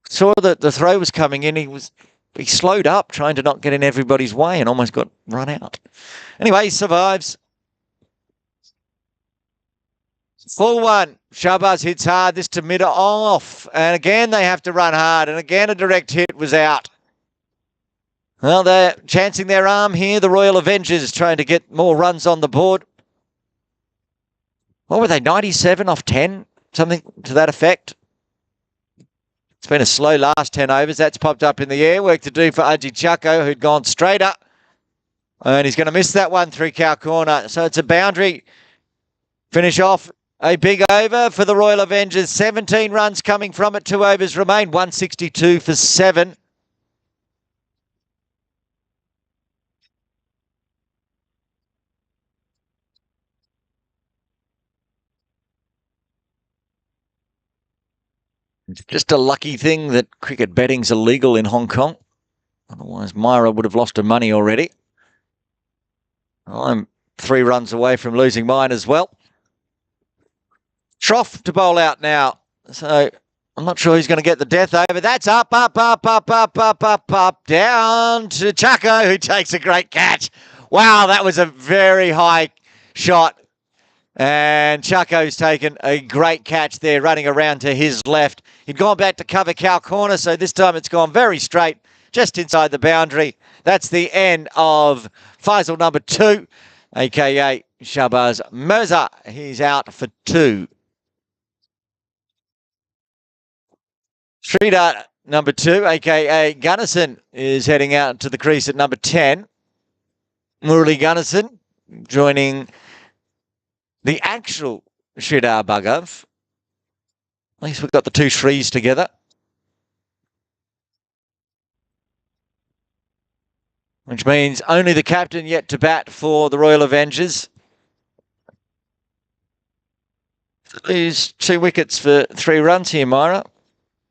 Speaker 1: saw that the throw was coming in. He slowed up, trying to not get in everybody's way, and almost got run out. Anyway, he survives. Full one. Shabazz hits hard. This to mid off. And again, they have to run hard. And again, a direct hit was out. Well, they're chancing their arm here. The Royal Avengers trying to get more runs on the board. what were they, 97 off 10? Something to that effect. It's been a slow last 10 overs. That's popped up in the air. Work to do for Aji Chaco, who'd gone straighter. And he's going to miss that one through cow corner. So it's a boundary. Finish off a big over for the Royal Avengers. 17 runs coming from it. 2 overs remain. 162 for 7. It's just a lucky thing that cricket betting's illegal in Hong Kong. Otherwise, Myra would have lost her money already. I'm 3 runs away from losing mine as well. Shroff to bowl out now. So I'm not sure who's going to get the death over. That's up, down to Chaco, who takes a great catch. Wow, that was a very high shot. And Chaco's taken a great catch there, running around to his left. He'd gone back to cover cow corner, so this time it's gone very straight, just inside the boundary. That's the end of Faisal number 2, a.k.a. Shahbaz Mirza. He's out for 2. Sridhar number 2, a.k.a. Gunnison, is heading out to the crease at number 10. Murali Gunnison joining the actual Sridhar Bhagav. At least we've got the 2 Shrees together. Which means only the captain yet to bat for the Royal Avengers. These 2 wickets for 3 runs here, Myra.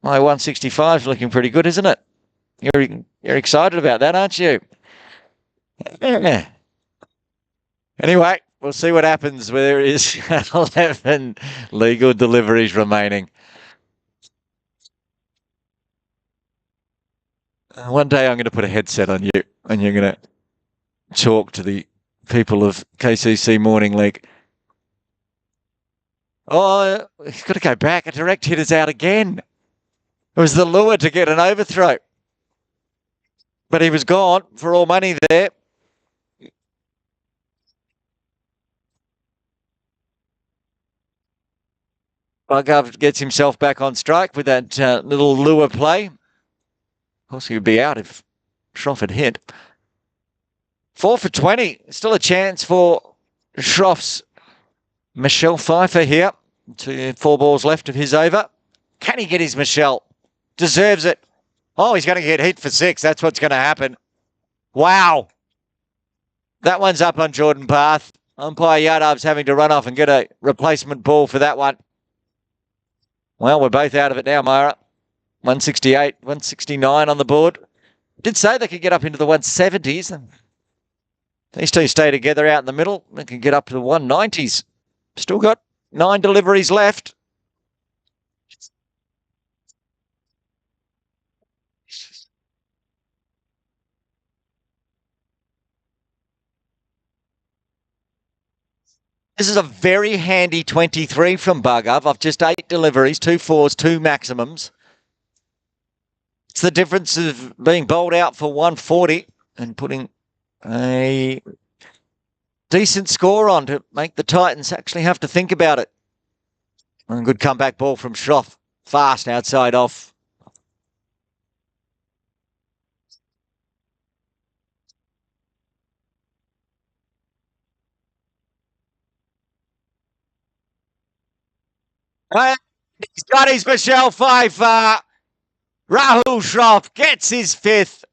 Speaker 1: My 165 is looking pretty good, isn't it? You're excited about that, aren't you? Yeah. Anyway, we'll see what happens where there is 11 legal deliveries remaining. One day I'm going to put a headset on you and you're going to talk to the people of KCC Morning League. Oh, he's got to go back. A direct hit is out again. It was the lure to get an overthrow. But he was gone for all money there. Bhagav gets himself back on strike with that little lure play. Of course, he would be out if Shroff had hit. 4 for 20. Still a chance for Shroff's Michelle Pfeiffer here. 4 balls left of his over. Can he get his Michelle? Deserves it. Oh, he's going to get hit for 6. That's what's going to happen. Wow. That one's up on Jordan Path. Umpire Yadav's having to run off and get a replacement ball for that one. Well, we're both out of it now, Myra. 168, 169 on the board. Did say they could get up into the 170s. These 2 stay together out in the middle. They can get up to the 190s. Still got 9 deliveries left. This is a very handy 23 from Bhagav of just 8 deliveries, 2 4s, 2 maximums. It's the difference of being bowled out for 140 and putting a decent score on to make the Titans actually have to think about it. And a good comeback ball from Shroff. Fast outside off. And he's got his Michelle Pfeiffer. Rahul Shroff gets his 5th.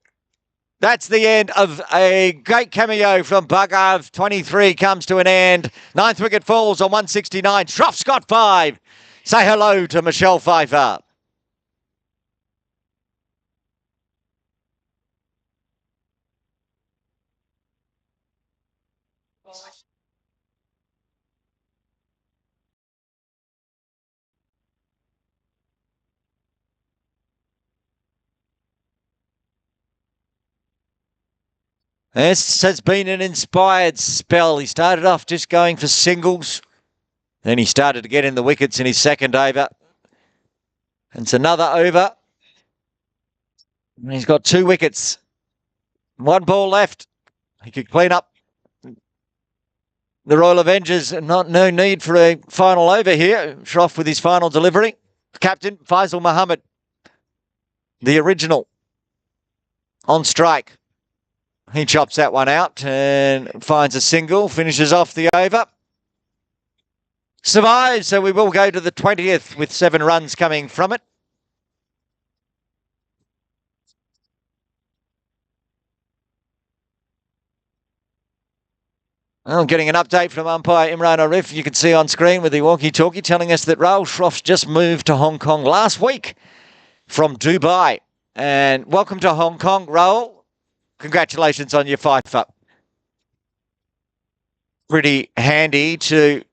Speaker 1: That's the end of a great cameo from Bhagav. 23 comes to an end. 9th wicket falls on 169. Shroff's got 5. Say hello to Michelle Pfeiffer. This has been an inspired spell. He started off just going for singles. Then he started to get in the wickets in his 2nd over. And it's another over. And he's got 2 wickets. 1 ball left. He could clean up The Royal Avengers, no need for a final over here. Shroff with his final delivery. Captain Faisal Muhammad, the original, on strike. He chops that one out and finds a single, finishes off the over. Survives, so we will go to the 20th with 7 runs coming from it. Well, getting an update from umpire Imran Arif, you can see on screen with the walkie-talkie telling us that Rahul Shroff just moved to Hong Kong last week from Dubai. And welcome to Hong Kong, Rahul. Congratulations on your FIFA. Pretty handy to,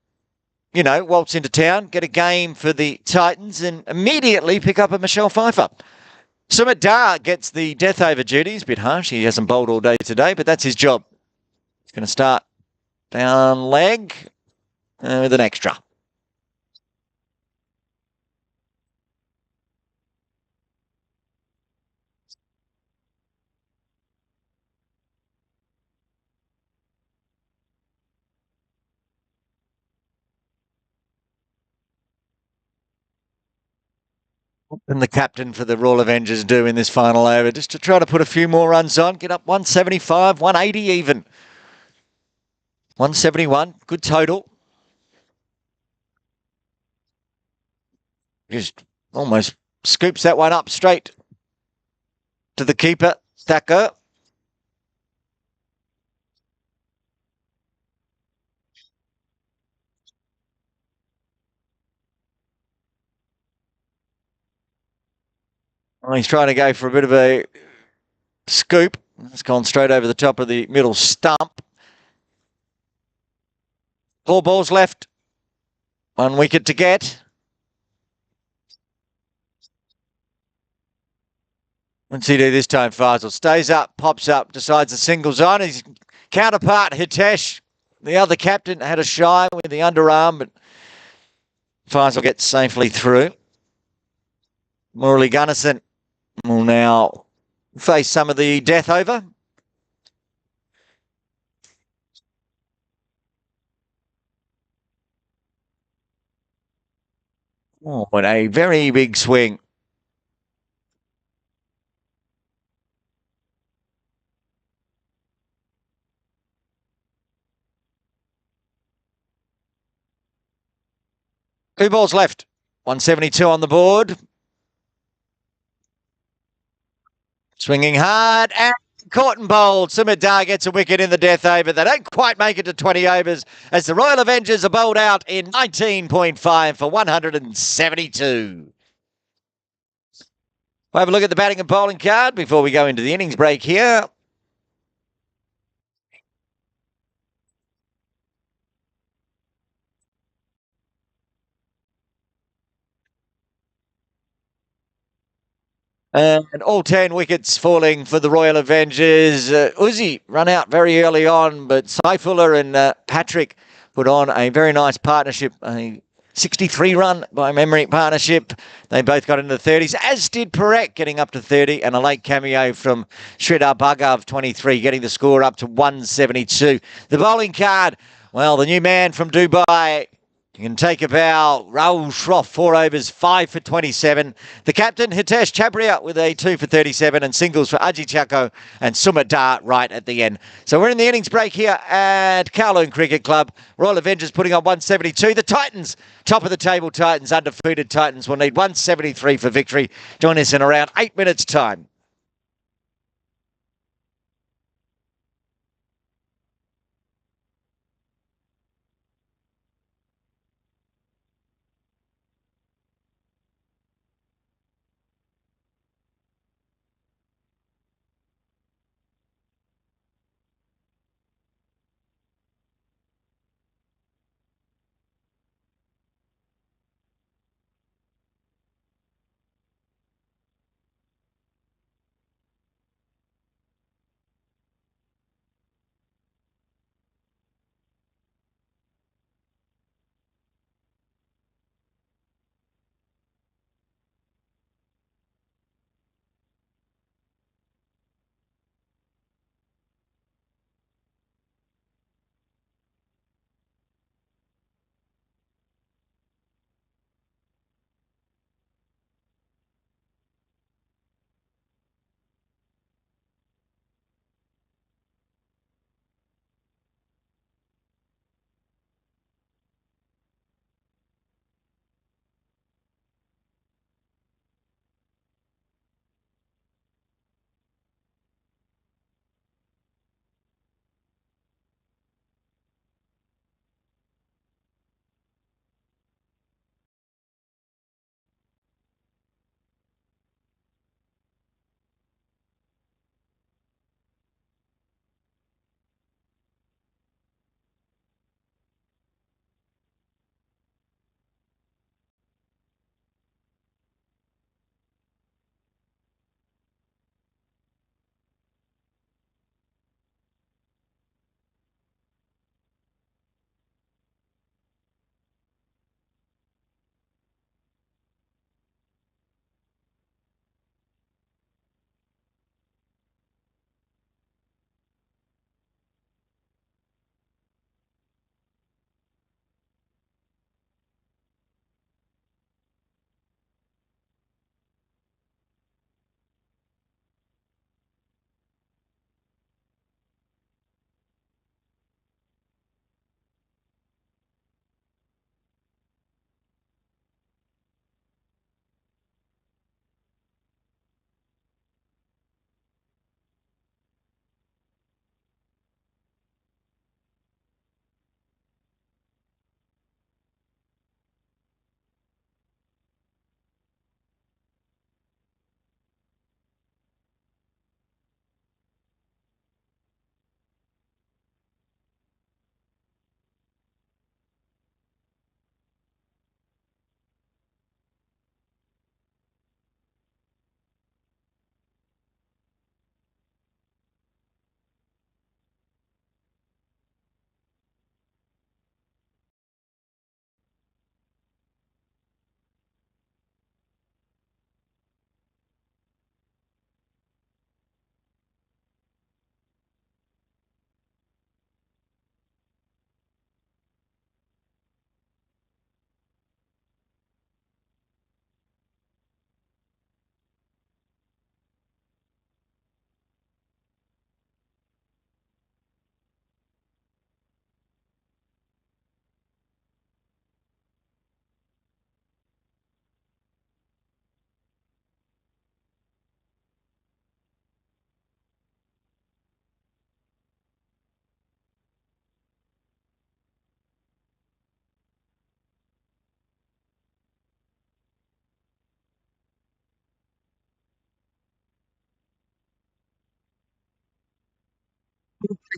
Speaker 1: waltz into town, get a game for the Titans and immediately pick up a Michelle Pfeiffer. Sumit Dar gets the death over duties. Bit harsh. He hasn't bowled all day today, but that's his job. He's going to start down leg with an extra. And the captain for the Royal Avengers do in this final over, just to try to put a few more runs on, get up 175, 180 even. 171, good total. Just almost scoops that one up straight to the keeper, Thacker. Oh, he's trying to go for a bit of a scoop. It's gone straight over the top of the middle stump. 4 balls left. 1 wicket to get. What's he do this time, Faisal? Stays up, pops up, decides the single's on. His counterpart, Hitesh, the other captain, had a shy with the underarm, but Faisal gets safely through. Murali Gunnison will now face some of the death over. Oh, but a very big swing. Two balls left. 172 on the board. Swinging hard and caught and bowled. Sumit Dar gets a wicket in the death over. They don't quite make it to 20 overs as the Royal Avengers are bowled out in 19.5 for 172. We'll have a look at the batting and bowling card before we go into the innings break here. And all 10 wickets falling for the Royal Avengers. Uzi run out very early on, but Saifullah and Patrick put on a very nice partnership, a 63-run by memory partnership. They both got into the 30s, as did Parekh getting up to 30, and a late cameo from Sridhar Bhargav, 23, getting the score up to 172. The bowling card, well, the new man from Dubai, you can take a bow. Rahul Shroff, 4 overs, 5 for 27. The captain, Hitesh Chabria, with a 2 for 37, and singles for Ajit Chako and Sumit Dar right at the end. So we're in the innings break here at Kowloon Cricket Club. Royal Avengers putting on 172. The Titans, top of the table Titans, undefeated Titans, will need 173 for victory. Join us in around 8 minutes' time.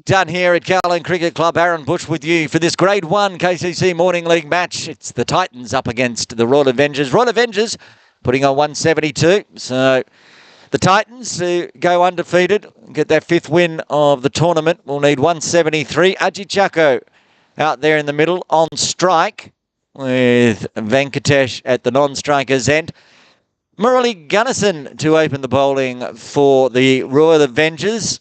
Speaker 1: Done here at Kowloon Cricket Club. Aaron Bush with you for this Grade 1 KCC Morning League match. It's the Titans up against the Royal Avengers. Royal Avengers putting on 172. So the Titans, to go undefeated, get their 5th win of the tournament, will need 173. Aji Chako out there in the middle on strike with Venkatesh at the non-strikers end. Murali Gunnison to open the bowling for the Royal Avengers.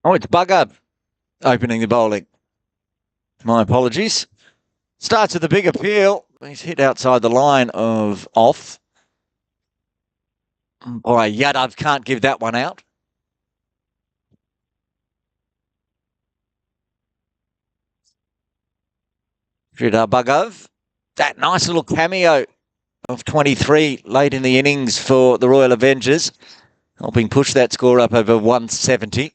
Speaker 1: Oh, it's Bugger opening the bowling. My apologies. Starts with a big appeal. He's hit outside the line of off. Boy, Yadav can't give that one out. Sridhar Bhagav. That nice little cameo of 23 late in the innings for the Royal Avengers, helping push that score up over 170.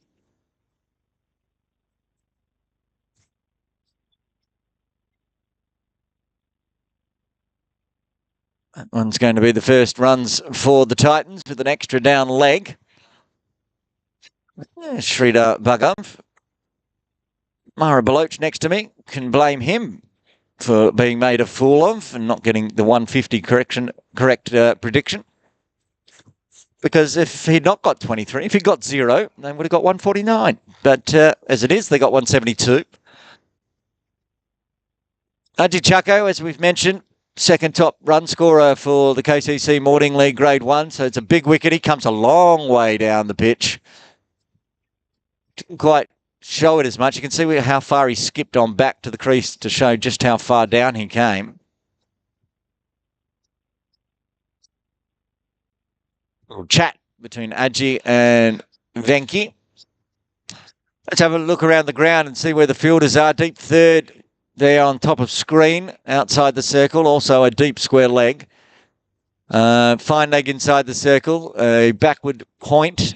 Speaker 1: That one's going to be the first runs for the Titans with an extra down leg. Sridhar Bhagav. Mara Baloch next to me. Can blame him for being made a fool of and not getting the 150 correct prediction. Because if he'd not got 23, if he'd got 0, they would have got 149. But as it is, they got 172. Aji Chako, as we've mentioned, second top run scorer for the KCC Morning League Grade 1. So it's a big wicket. He comes a long way down the pitch. Didn't quite show it as much. You can see how far he skipped on back to the crease to show just how far down he came. A little chat between Aji and Venki. Let's have a look around the ground and see where the fielders are. Deep third there on top of screen, outside the circle. Also a deep square leg. Fine leg inside the circle. A backward point.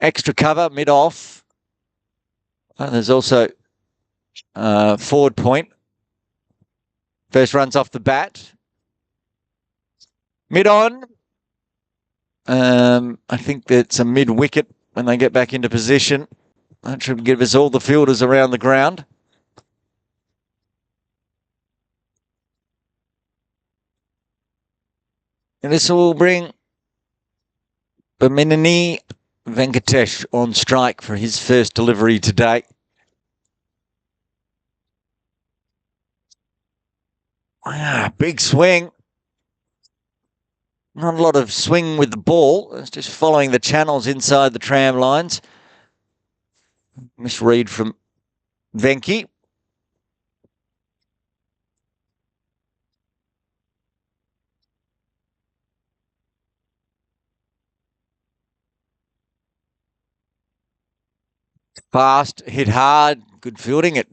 Speaker 1: Extra cover, mid-off. There's also forward point. First runs off the bat. Mid-on. I think that's a mid-wicket when they get back into position. That should give us all the fielders around the ground. And this will bring Baminini Venkatesh on strike for his first delivery today. Big swing. Not a lot of swing with the ball. It's just following the channels inside the tram lines. Misread from Venki. Fast, hit hard, good fielding at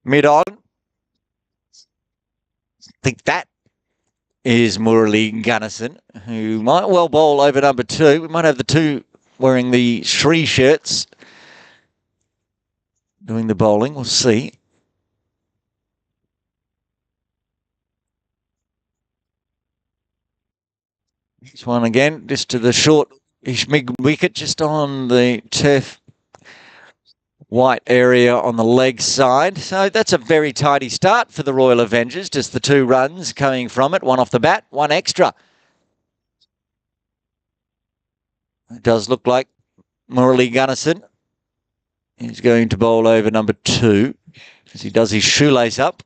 Speaker 1: mid-on. I think that is Murali Gunnison, who might well bowl over number 2. We might have the 2 wearing the Sri shirts doing the bowling. We'll see. This one again, just to the short-ish mid-wicket, just on the turf white area on the leg side. So that's a very tidy start for the Royal Avengers. Just the 2 runs coming from it. 1 off the bat, 1 extra. It does look like Murali Gunnison is going to bowl over number 2 as he does his shoelace up.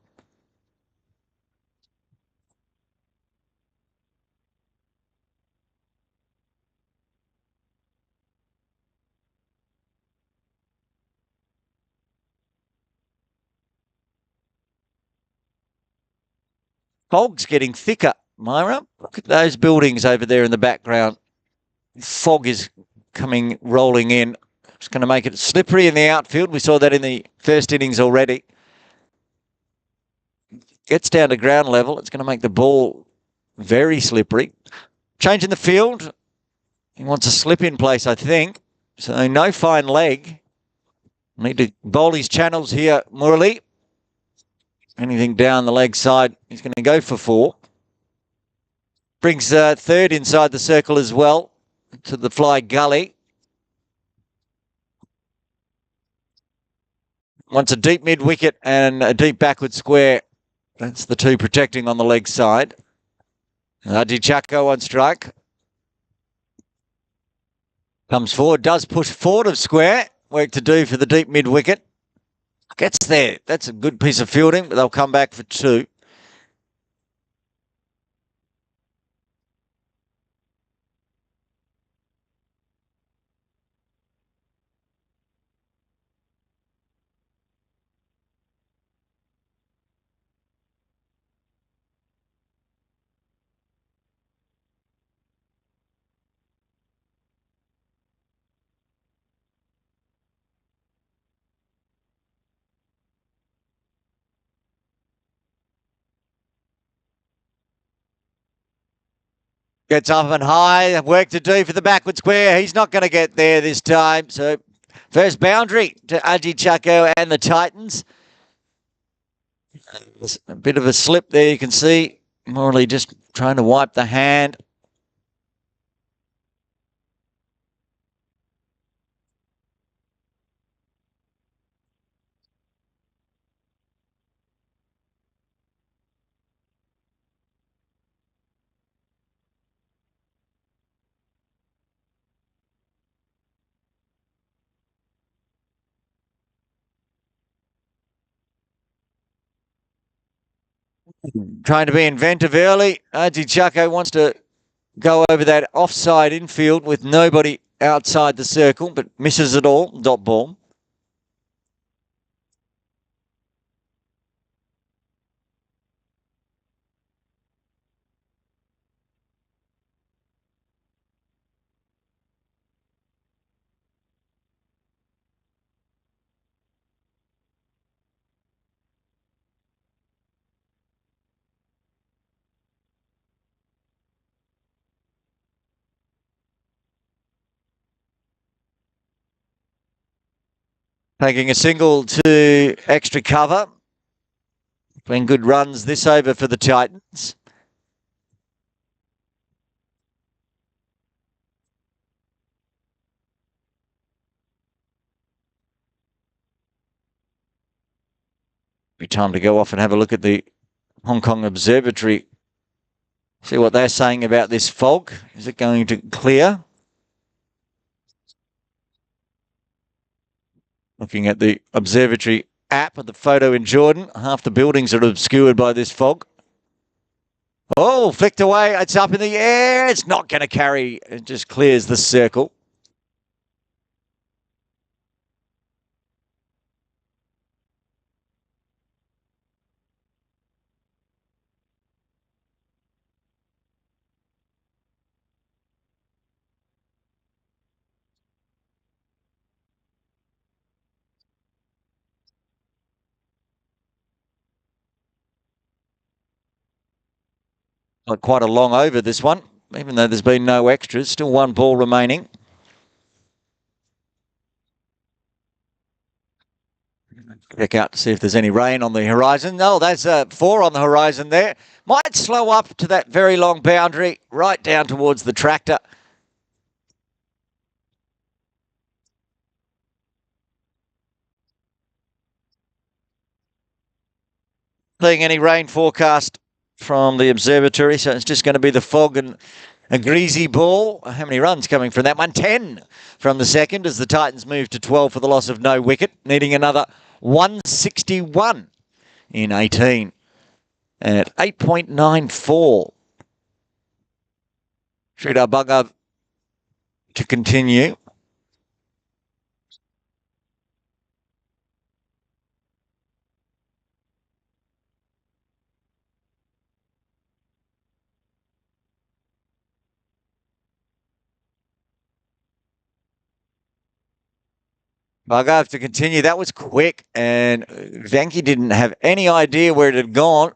Speaker 1: Fog's getting thicker, Myra. Look at those buildings over there in the background. Fog is rolling in. It's going to make it slippery in the outfield. We saw that in the first innings already. Gets down to ground level. It's going to make the ball very slippery. Change in the field. He wants a slip in place, I think. So no fine leg. Need to bowl his channels here, Murali. Anything down the leg side, he's going to go for 4. Brings third inside the circle as well to the fly gully. Wants a deep mid wicket and a deep backward square. That's the 2 protecting on the leg side. Chaco on strike. Comes forward, does push forward of square. Work to do for the deep mid wicket. Gets there. That's a good piece of fielding, but they'll come back for 2. Gets up and high. Work to do for the backward square. He's not going to get there this time. So first boundary to Chaco and the Titans. There's a bit of a slip there, you can see. Morley just trying to wipe the hand. Trying to be inventive early. Chaco wants to go over that offside infield with nobody outside the circle, but misses it all. Dot ball. Taking a single to extra cover. Been good runs this over for the Titans. Be time to go off and have a look at the Hong Kong Observatory. See what they're saying about this fog. Is it going to clear? Looking at the observatory app of the photo in Jordan, half the buildings are obscured by this fog. Oh, flicked away. It's up in the air. It's not going to carry. It just clears the circle. Quite a long over this one, even though there's been no extras. Still 1 ball remaining. Check out to see if there's any rain on the horizon. No, there's 4 on the horizon there. Might slow up to that very long boundary, right down towards the tractor. Seeing any rain forecast from the observatory, so it's just going to be the fog and a greasy ball. How many runs coming from that one? 10 from the second as the Titans move to 12 for the loss of no wicket, needing another 161 in 18 at 8.94. Sridhar Bhargav to continue. Bhargav to continue. That was quick, and Venki didn't have any idea where it had gone.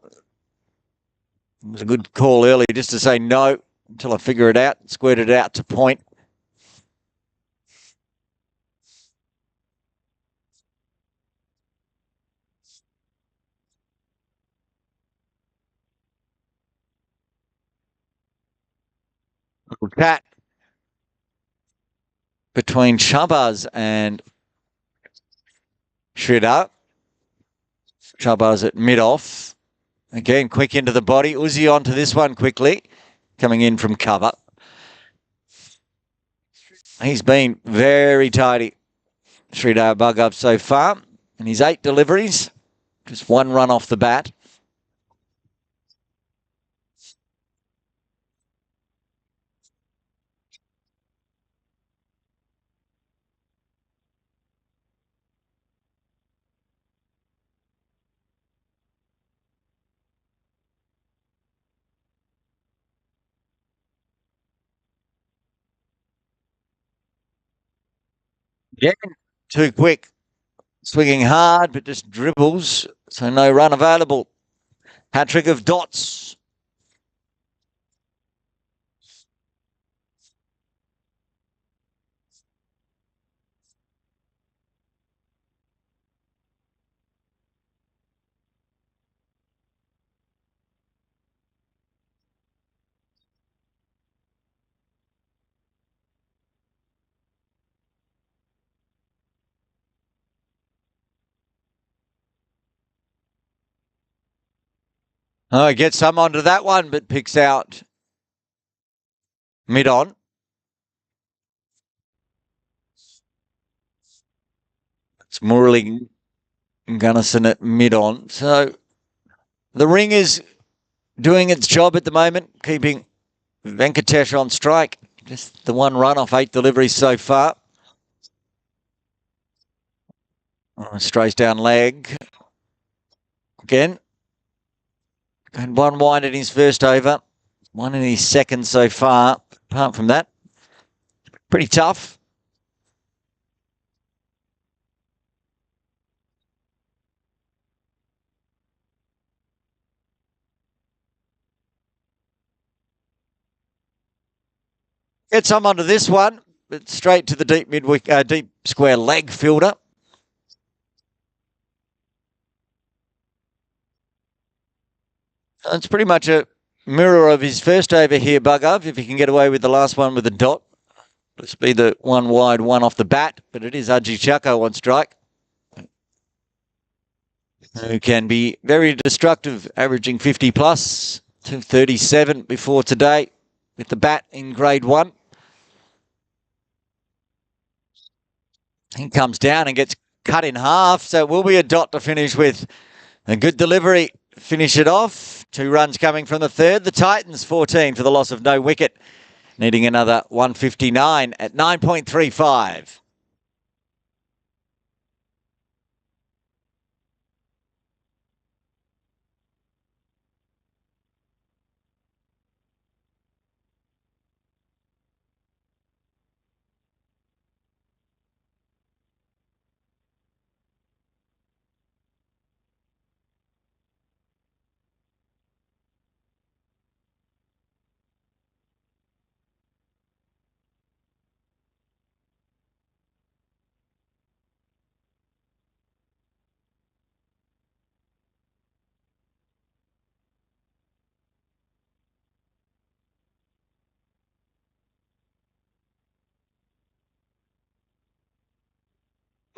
Speaker 1: It was a good call early just to say no until I figure it out. Squared it out to point. Cat between Chabaz and Sridhar. Chabaz at mid-off. Again, quick into the body. Uzi onto this one quickly, coming in from cover. He's been very tidy, Sridhar Bhargav so far. And his 8 deliveries, just 1 run off the bat. Yeah, too quick. Swinging hard, but just dribbles. So no run available. Hat-trick of dots. Oh, gets some onto that one, but picks out mid-on. It's Murali Gunnison at mid-on. So the ring is doing its job at the moment, keeping Venkatesh on strike. Just the 1 run off 8 deliveries so far. Oh, strays down leg. Again. And 1 wide in his first over. 1 in his second so far. Apart from that, pretty tough. Get some onto this one, but straight to the deep square leg fielder. It's pretty much a mirror of his first over here, Bhargav, if he can get away with the last one with a dot. Let's be the 1 wide, 1 off the bat, but it is Aji Chako on strike, who can be very destructive, averaging 50 plus, 237 before today with the bat in grade 1. He comes down and gets cut in half, so it will be a dot to finish with. A good delivery, finish it off. 2 runs coming from the third. The Titans 14 for the loss of no wicket, needing another 159 at 9.35.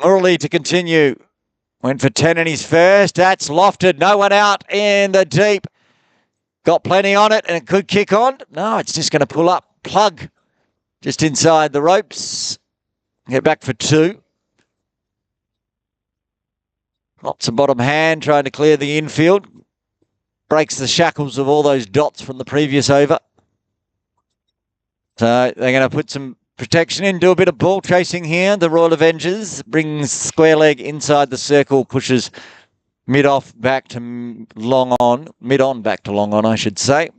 Speaker 1: Murali to continue. Went for 10 in his first. That's lofted. No one out in the deep. Got plenty on it and it could kick on. No, it's just going to pull up. Plug just inside the ropes. Get back for 2. Lots of bottom hand trying to clear the infield. Breaks the shackles of all those dots from the previous over. So they're going to put some protection in, do a bit of ball chasing here. The Royal Avengers brings square leg inside the circle, pushes mid-off back to long on. Mid-on back to long on, I should say.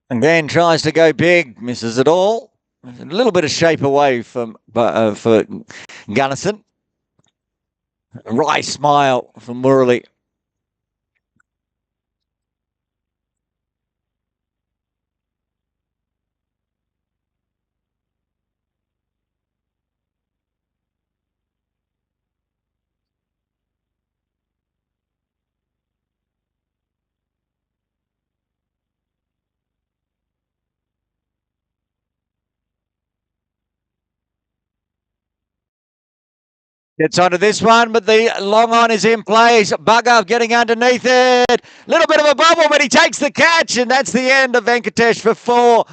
Speaker 1: Again, tries to go big, misses it all. A little bit of shape away from for Gunnison. Wry smile from Murali. Gets onto this one, but the long on is in place. Bugger getting underneath it. Little bit of a bubble, but he takes the catch, and that's the end of Venkatesh for 4.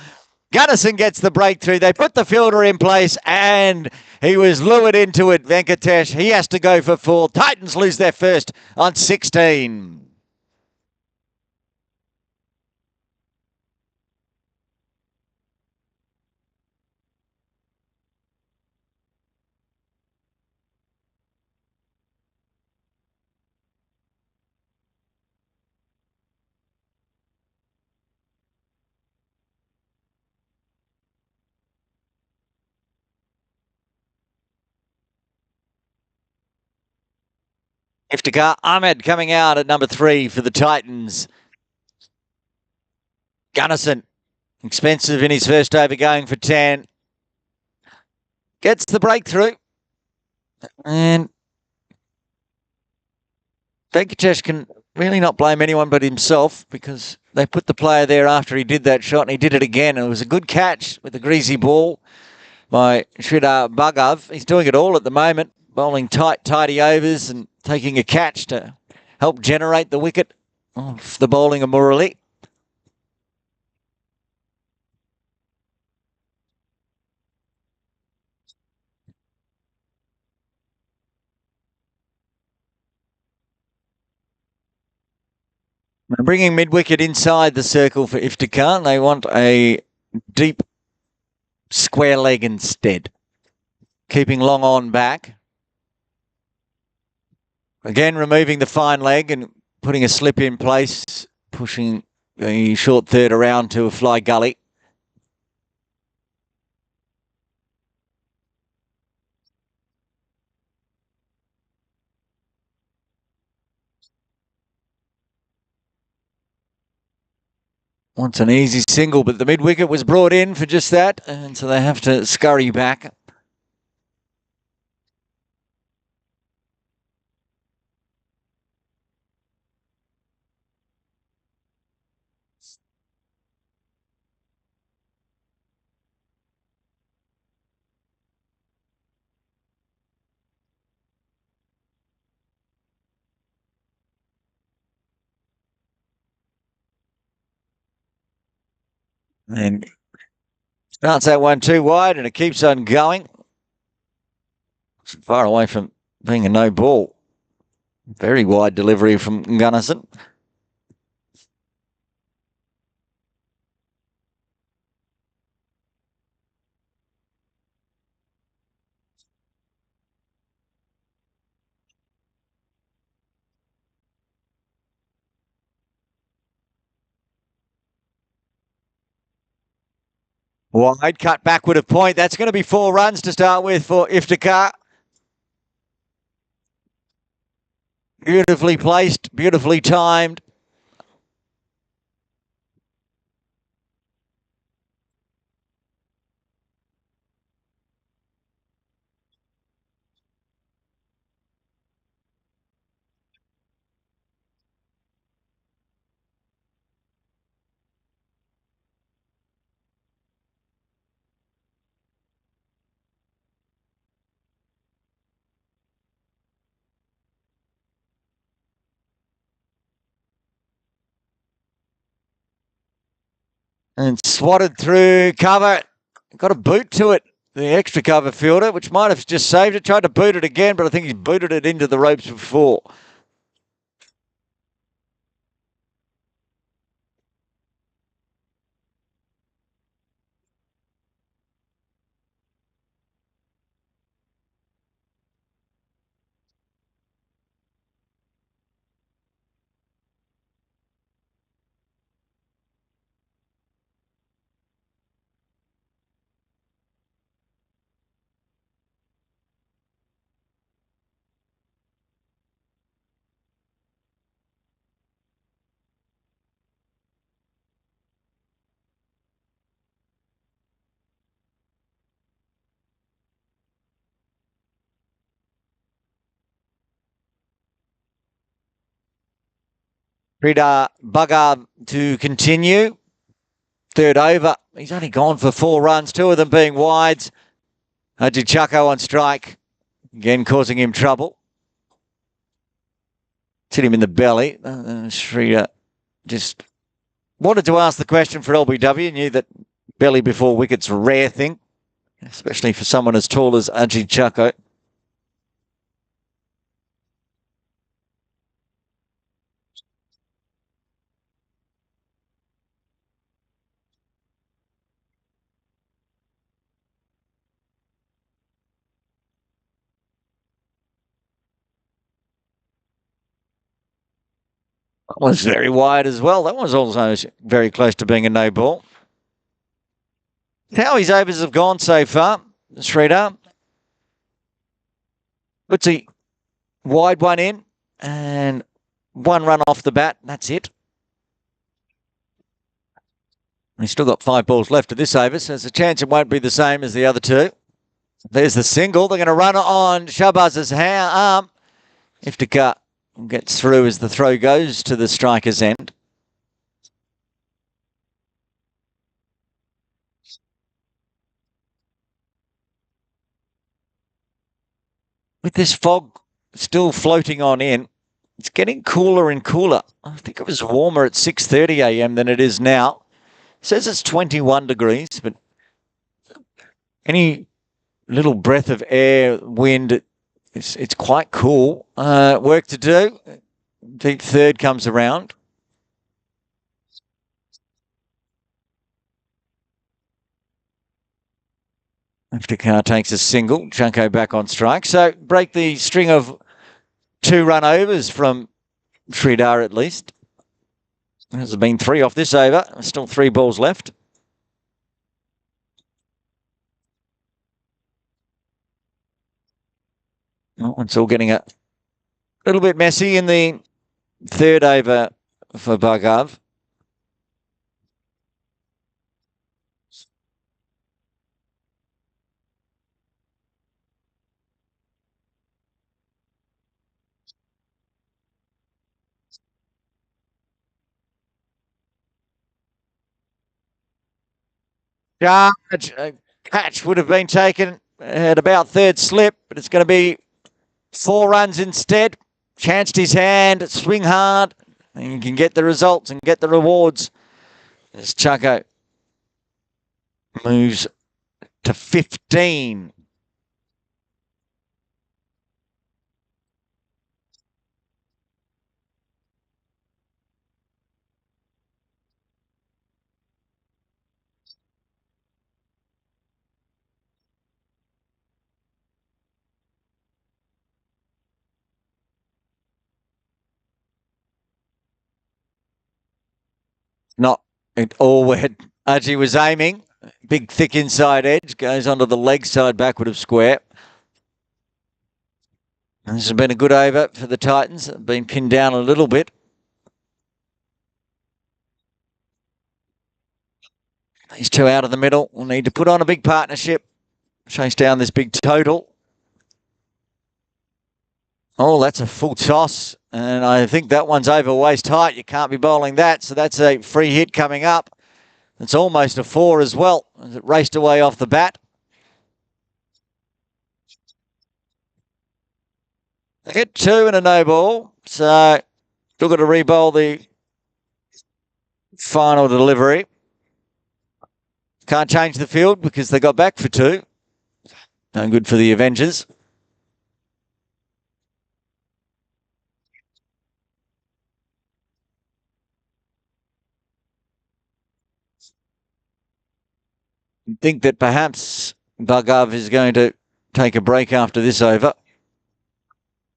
Speaker 1: Gunnison gets the breakthrough. They put the fielder in place, and he was lured into it, Venkatesh. He has to go for 4. Titans lose their first on 16. Iftikhar Ahmed coming out at number 3 for the Titans. Gunnison, expensive in his first over, going for 10. Gets the breakthrough. And Venkatesh can really not blame anyone but himself, because they put the player there after he did that shot, and he did it again. And it was a good catch with a greasy ball by Sridhar Bhagav. He's doing it all at the moment, bowling tight, tidy overs and taking a catch to help generate the wicket off the bowling of Murali. Bringing mid-wicket inside the circle for Iftikhar. They want a deep square leg instead. Keeping long on back. Again, removing the fine leg and putting a slip in place, pushing the short third around to a fly gully. Wants an easy single, but the mid-wicket was brought in for just that, and so they have to scurry back. And starts that one too wide, and it keeps on going. It's far away from being a no ball. Very wide delivery from Gunnison. Wide cut backward of point. That's going to be 4 runs to start with for Iftikhar. Beautifully placed, beautifully timed. And swatted through cover. Got a boot to it. The extra cover fielder, which might have just saved it. Tried to boot it again, but I think he's booted it into the ropes before. Sridhar Bhagav to continue. Third over. He's only gone for 4 runs, 2 of them being wides. Haji Chako on strike. again causing him trouble. Hit him in the belly. Shrita just wanted to ask the question for LBW, knew that belly before wicket's a rare thing, especially for someone as tall as Ajit Chako. That was very wide as well. That was also very close to being a no ball. How his overs have gone so far, Sridhar. Puts a wide one in and one run off the bat. That's it. He's still got 5 balls left of this over, so there's a chance it won't be the same as the other two. There's the single. They're going to run on Shahbaz's arm. Iftikhar gets through as the throw goes to the striker's end. With this fog still floating on in, it's getting cooler and cooler. I think it was warmer at 6:30 a.m. than it is now. It says it's 21 degrees, but any little breath of air, wind, it's quite cool. Work to do. Deep third comes around. Iftikhar takes a single. Junko back on strike. So break the string of 2 run overs from Sridhar at least. There's been 3 off this over. Still 3 balls left. Well, it's all getting a little bit messy in the 3rd over for Bhargav. Catch would have been taken at about 3rd slip, but it's going to be 4 runs instead. Chanced his hand, swing hard, and you can get the results and get the rewards. As Chako moves to 15. Not at all where Aji was aiming. Big, thick inside edge. Goes onto the leg side backward of square. This has been a good over for the Titans. Been pinned down a little bit. These 2 out of the middle will need to put on a big partnership. Chase down this big total. Oh, that's a full toss. And I think that one's over waist height. You can't be bowling that. So that's a free hit coming up. It's almost a 4 as well, as it raced away off the bat. They hit 2 and a no ball. So still got to re-bowl the final delivery. Can't change the field because they got back for 2. No good for the Avengers. Think that perhaps Bhargav is going to take a break after this over.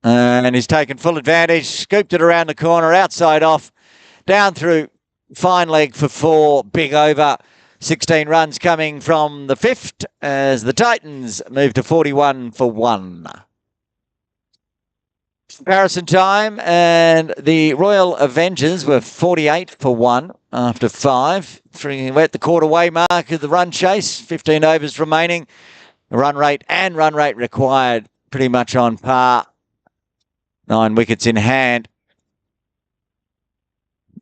Speaker 1: And he's taken full advantage, scooped it around the corner, outside off, down through fine leg for 4, big over. 16 runs coming from the 5th as the Titans move to 41 for 1. Comparison time, and the Royal Avengers were 48 for 1 after 5. 3 at the quarter-way mark of the run chase, 15 overs remaining. The run rate and run rate required pretty much on par. 9 wickets in hand.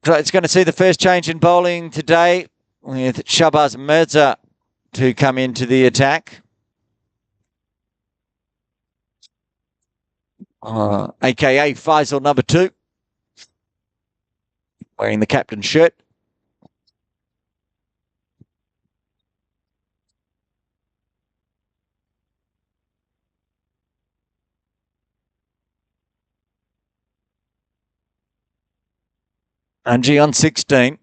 Speaker 1: So it's going to see the first change in bowling today with Shahbaz Mirza to come into the attack. AKA Faisal number 2, wearing the captain's shirt. Angie on 16.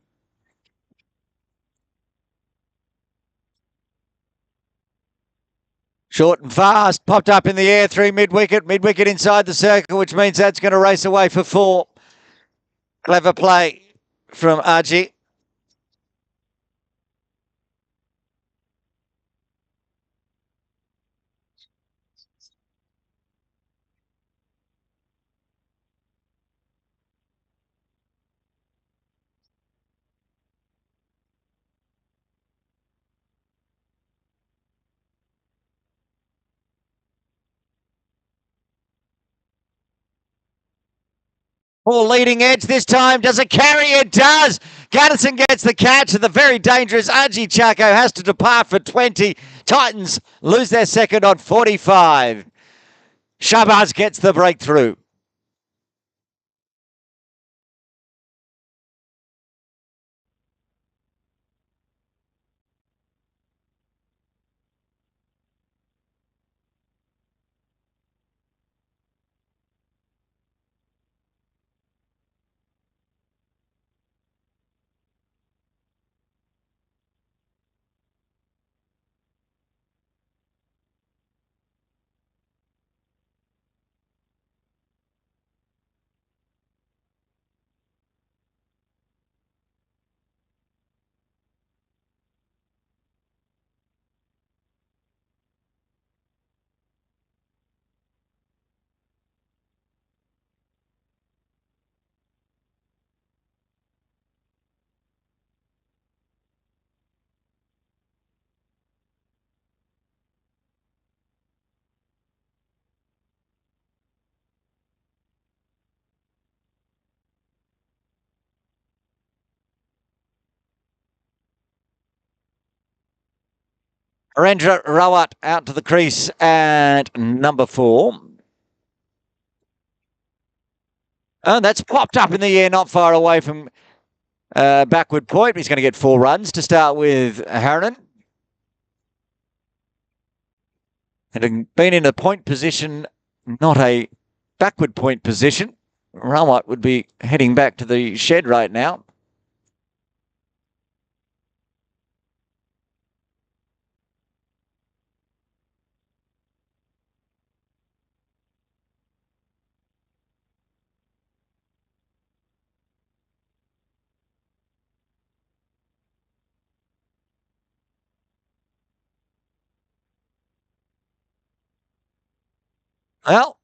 Speaker 1: Short and fast, popped up in the air through mid-wicket inside the circle, which means that's going to race away for 4. Clever play from Archie. Ball leading edge this time. Does it carry? It does. Gaddison gets the catch, and the very dangerous Archie Chaco has to depart for 20. Titans lose their second on 45. Shabazz gets the breakthrough. Narendra Rawat out to the crease at number 4. And that's popped up in the air, not far away from backward point. He's going to get 4 runs to start with Harrinan. Had been in a point position, not a backward point position, Rawat would be heading back to the shed right now. Well,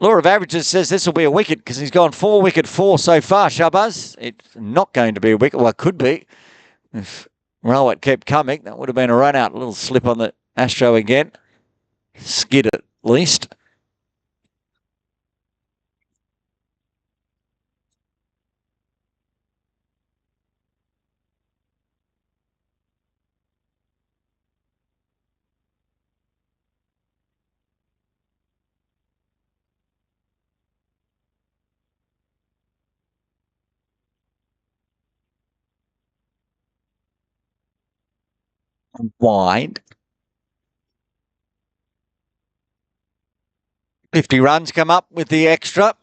Speaker 1: law of averages says this will be a wicket because he's gone 4 wicket 4 so far, Shabazz. It's not going to be a wicket. Well, it could be. If Rawat kept coming, that would have been a run out. A little slip on the Astro again. Skid at least. Wide. 50 runs come up with the extra.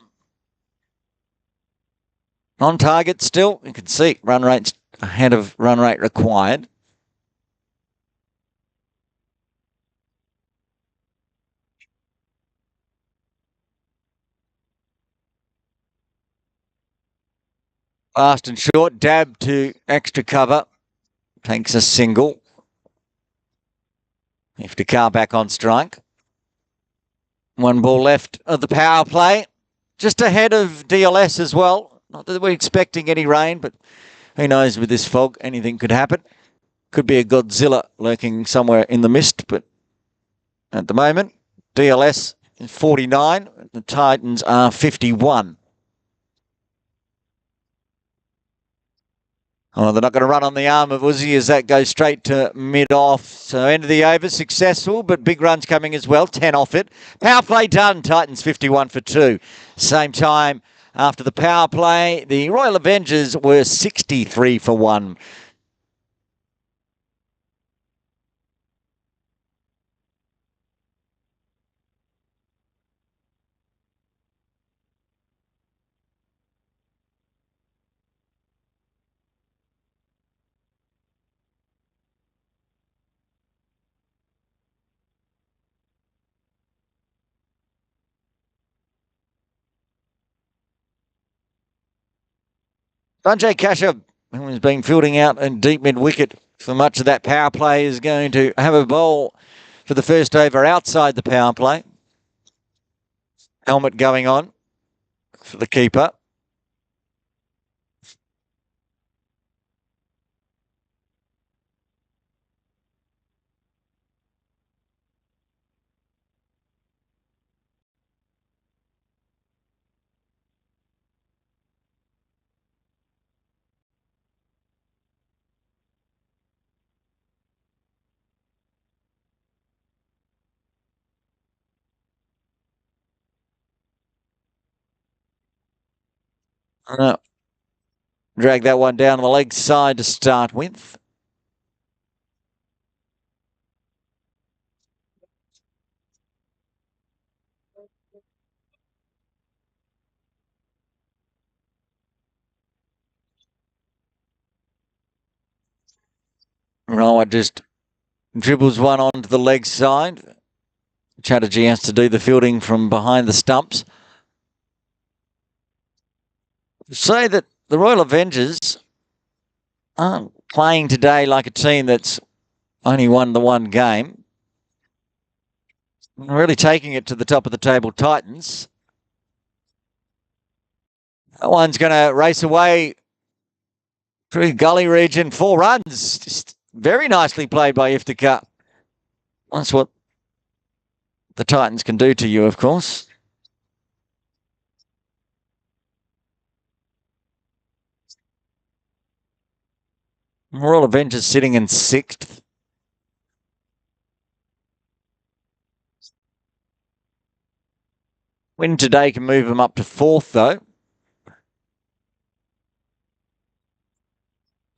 Speaker 1: On target still. You can see run rates ahead of run rate required. Fast and short. Dab to extra cover. Takes a single. Iftikhar back on strike. 1 ball left of the power play. Just ahead of DLS as well. Not that we're expecting any rain, but who knows with this fog, anything could happen. Could be a Godzilla lurking somewhere in the mist, but at the moment, DLS is 49. The Titans are 51. Oh, they're not going to run on the arm of Uzi as that goes straight to mid-off. So end of the over, successful, but big runs coming as well, 10 off it. Power play done, Titans 51 for 2. Same time after the power play, the Royal Avengers were 63 for 1. Sanjay Kashyap, who has been fielding out in deep mid-wicket for much of that power play, is going to have a bowl for the first over outside the power play. Helmet going on for the keeper. Drag that one down the leg side to start with. Rowan just dribbles one onto the leg side. Chatterjee has to do the fielding from behind the stumps. Say that the Royal Avengers aren't playing today like a team that's only won the one game. Really taking it to the top of the table, Titans. That one's going to race away through gully region. 4 runs. Just very nicely played by Iftikhar. That's what the Titans can do to you, of course. Royal Avengers sitting in 6th. Win today can move them up to 4th, though.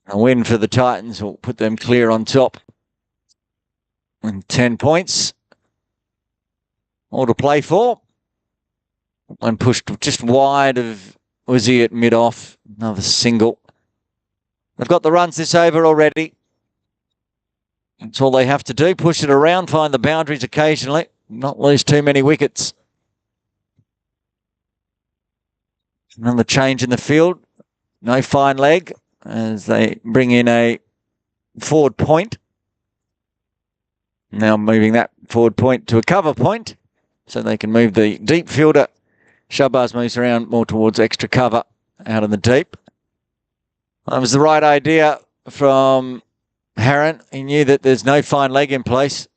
Speaker 1: A win for the Titans will put them clear on top. And 10 points. All to play for. One pushed just wide of Uzi at mid-off. Another single. They've got the runs this over already. That's all they have to do. Push it around, find the boundaries occasionally. Not lose too many wickets. Another change in the field. No fine leg as they bring in a forward point. Now moving that forward point to a cover point so they can move the deep fielder. Shahbaz moves around more towards extra cover out in the deep. That was the right idea from Harron. He knew that there's no fine leg in place.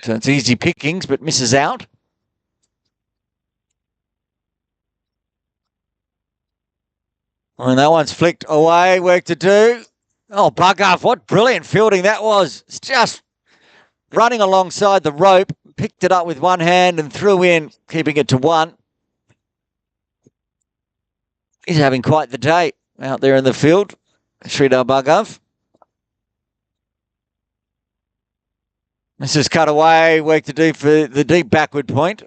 Speaker 1: So it's easy pickings, but misses out. And that one's flicked away. Work to do. Oh, bugger. What brilliant fielding that was. It's just running alongside the rope. Picked it up with one hand and threw in, keeping it to 1. He's having quite the day out there in the field, Sridhar Bhargav. This is cut away. Work to do for the deep backward point.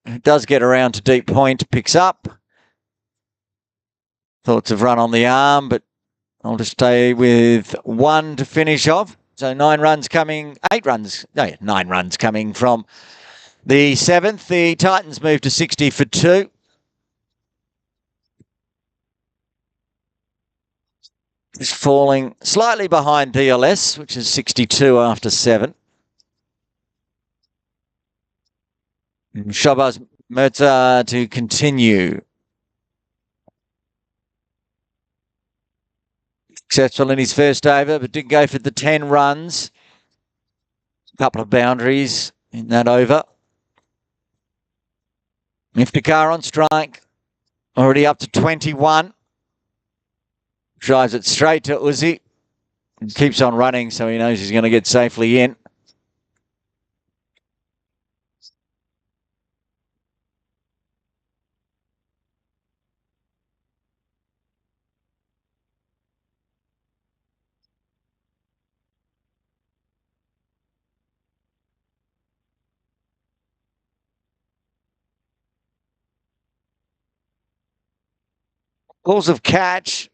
Speaker 1: It does get around to deep point. Picks up. Thoughts of run on the arm, but I'll just stay with 1 to finish off. So 9 runs coming, 8 runs, no, 9 runs coming from the 7th. The Titans move to 60 for 2. Is falling slightly behind DLS, which is 62 after 7. Shahbaz Mirza to continue. Successful in his first over, but did go for the 10 runs. A couple of boundaries in that over. Iftikhar on strike. Already up to 21. Drives it straight to Uzi. And keeps on running, so he knows he's going to get safely in. Balls of catch.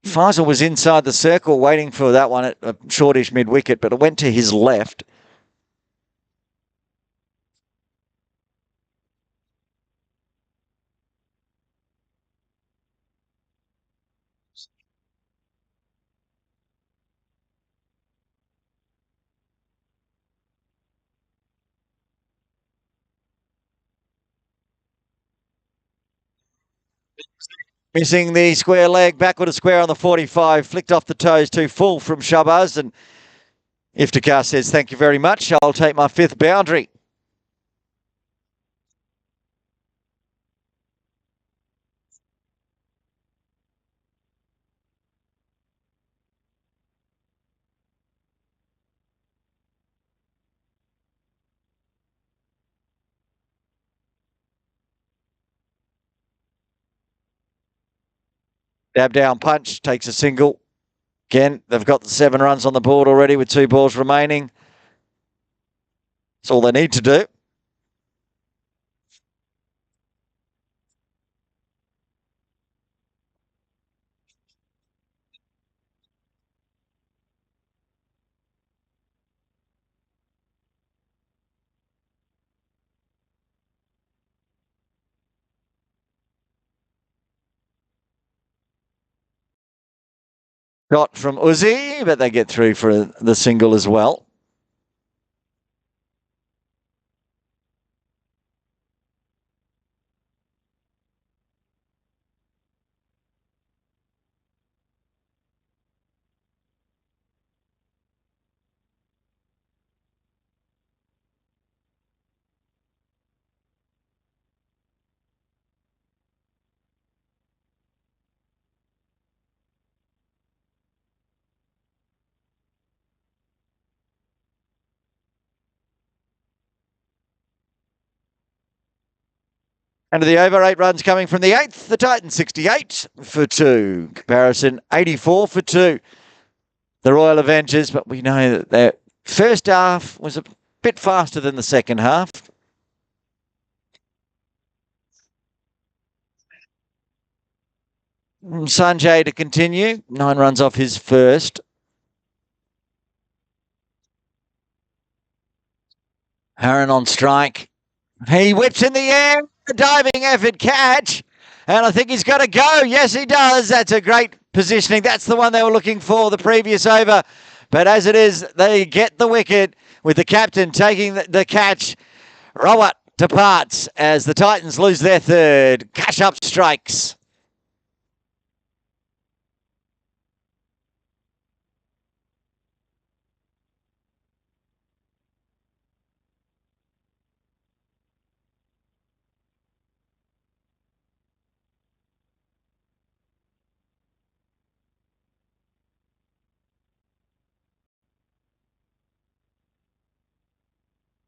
Speaker 1: Faisal was inside the circle waiting for that one at a shortish mid-wicket, but it went to his left. Missing the square leg, backward a square on the 45, flicked off the toes too full from Shabazz, and Iftikhar says, thank you very much. I'll take my 5th boundary. Dab down punch, takes a single. Again, they've got the 7 runs on the board already with 2 balls remaining. That's all they need to do. Got from Uzi, but they get through for the single as well. And to the over, 8 runs coming from the 8th. The Titans 68 for 2. Comparison 84 for 2. The Royal Avengers, but we know that their first half was a bit faster than the second half. Sanjay to continue. 9 runs off his first. Harron on strike. He whips in the air. A diving effort catch. And I think he's got to go. Yes, he does. That's a great positioning. That's the one they were looking for the previous over. But as it is, they get the wicket with the captain taking the catch. Rawat departs as the Titans lose their 3rd. Kashyap strikes.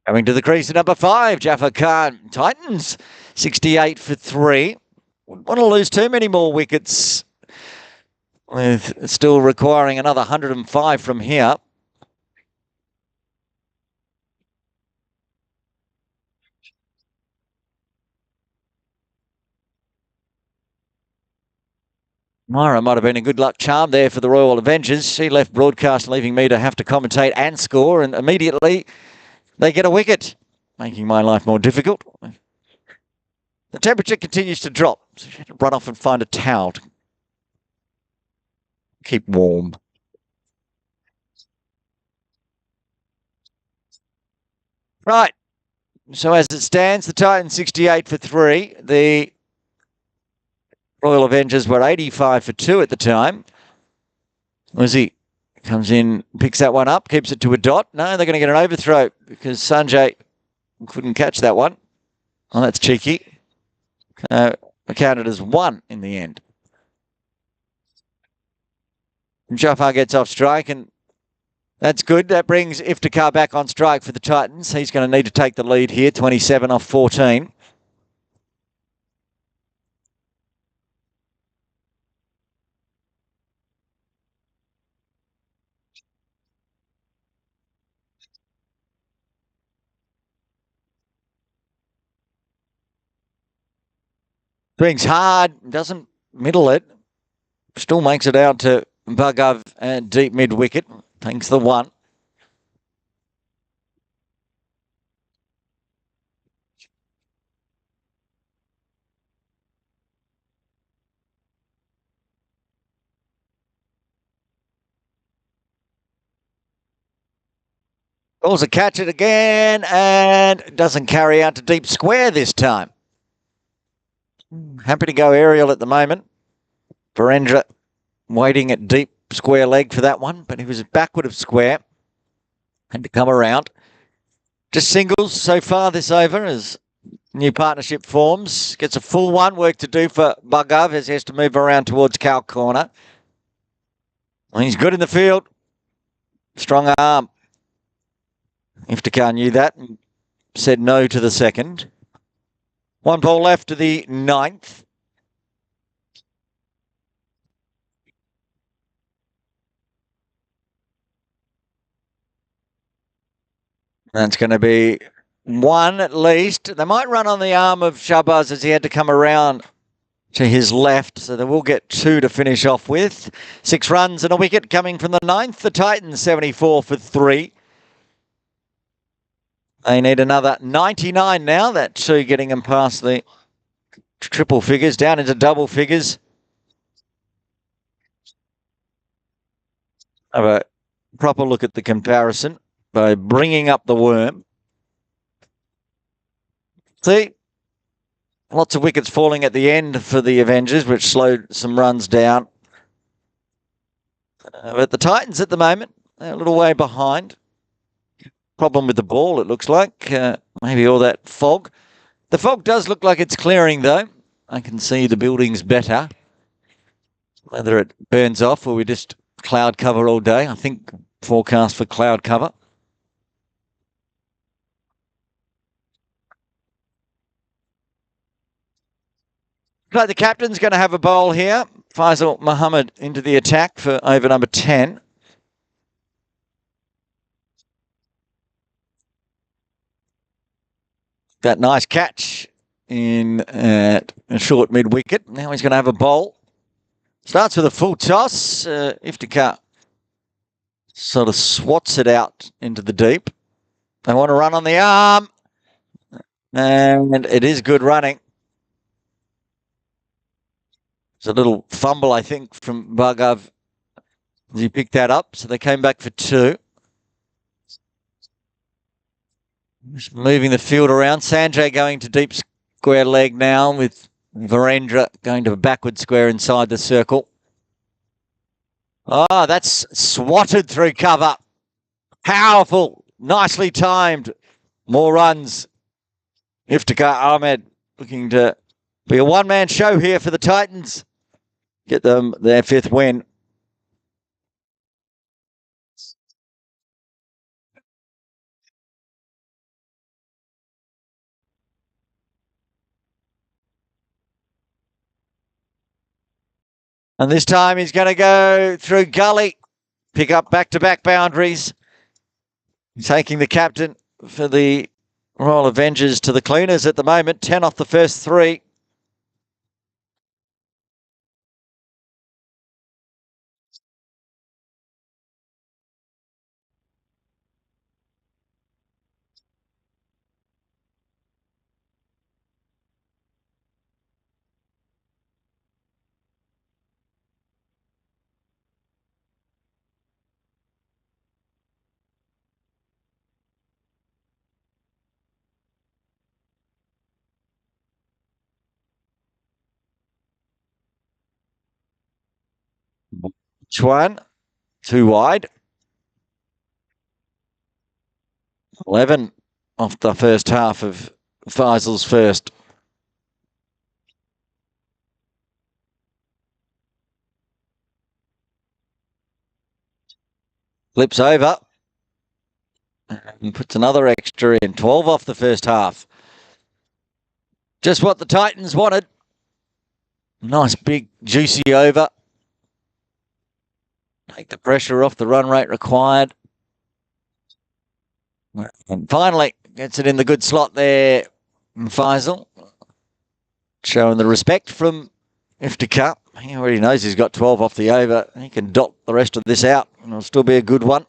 Speaker 1: Coming to the crease at number 5, Jafar Khan. Titans 68 for 3. Wouldn't want to lose too many more wickets, with still requiring another 105 from here. Myra might have been a good luck charm there for the Royal Avengers. She left broadcast, leaving me to have to commentate and score, and immediately they get a wicket, making my life more difficult. The temperature continues to drop, so she had to run off and find a towel to keep warm. Right, so as it stands, the Titans 68 for 3. The Royal Avengers were 85 for 2 at the time. Uzi comes in, picks that one up, keeps it to a dot. No, they're going to get an overthrow because Sanjay couldn't catch that one. Oh, that's cheeky. Counted as 1 in the end. Jafar gets off strike, and that's good. That brings Iftikhar back on strike for the Titans. He's going to need to take the lead here, 27 off 14. Brings hard, doesn't middle it. Still makes it out to Bugov and deep mid wicket. Takes the one. Calls a catch it again and doesn't carry out to deep square this time. Happy to go aerial at the moment. Virendra waiting at deep square leg for that one, but he was backward of square. Had to come around. Just singles so far this over as new partnership forms. Gets a full one. Work to do for Bugov as he has to move around towards cow corner. Well, he's good in the field. Strong arm. Iftikhar knew that and said no to the second. One ball left to the ninth. That's going to be one at least. They might run on the arm of Shahbaz as he had to come around to his left. So they will get two to finish off with. 6 runs and a wicket coming from the ninth. The Titans 74 for 3. They need another 99 now. That two getting them past the triple figures, down into double figures. Have a proper look at the comparison by bringing up the worm. See, lots of wickets falling at the end for the Avengers, which slowed some runs down. But the Titans at the moment, they're a little way behind. Problem with the ball, it looks like. Maybe all that fog. The fog does look like it's clearing, though. I can see the buildings better. Whether it burns off or we just cloud cover all day. I think forecast for cloud cover. So the captain's going to have a bowl here. Faisal Muhammad into the attack for over number 10. That nice catch in at a short mid wicket. Now he's going to have a bowl. Starts with a full toss. Iftikhar sort of swats it out into the deep. They want to run on the arm. And it is good running. It's a little fumble, I think, from Bugov as he picked that up. So they came back for 2. Just moving the field around. Sanjay going to deep square leg now with Virendra going to a backward square inside the circle. Oh, that's swatted through cover. Powerful. Nicely timed. More runs. Iftikhar Ahmed looking to be a one-man show here for the Titans. Get them their 5th win. And this time he's going to go through gully, pick up back-to-back boundaries. Taking the captain for the Royal Avengers to the cleaners at the moment. 10 off the first 3. Chuan, 2 wide. 11 off the first half of Faisal's first. Flips over and puts another extra in. 12 off the first half. Just what the Titans wanted. Nice big juicy over. Take the pressure off the run rate required. And finally gets it in the good slot there. Faisal showing the respect from Iftikhar. He already knows he's got 12 off the over. He can dot the rest of this out and it'll still be a good one.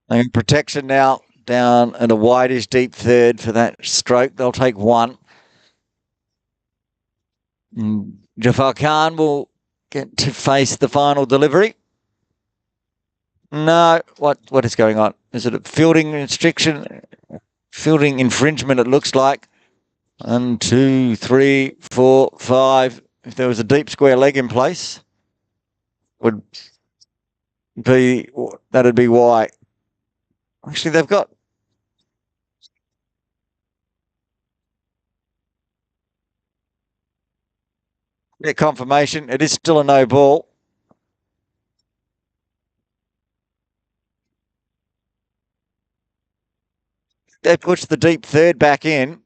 Speaker 1: And protection now down at a wideish deep third for that stroke. They'll take one. Jafar Khan will get to face the final delivery. No, what is going on? Is it a fielding restriction? Fielding infringement, it looks like. 1, 2, 3, 4, 5. If there was a deep square leg in place, that'd be why. Actually, they've got their confirmation. It is still a no ball. They pushed the deep third back in,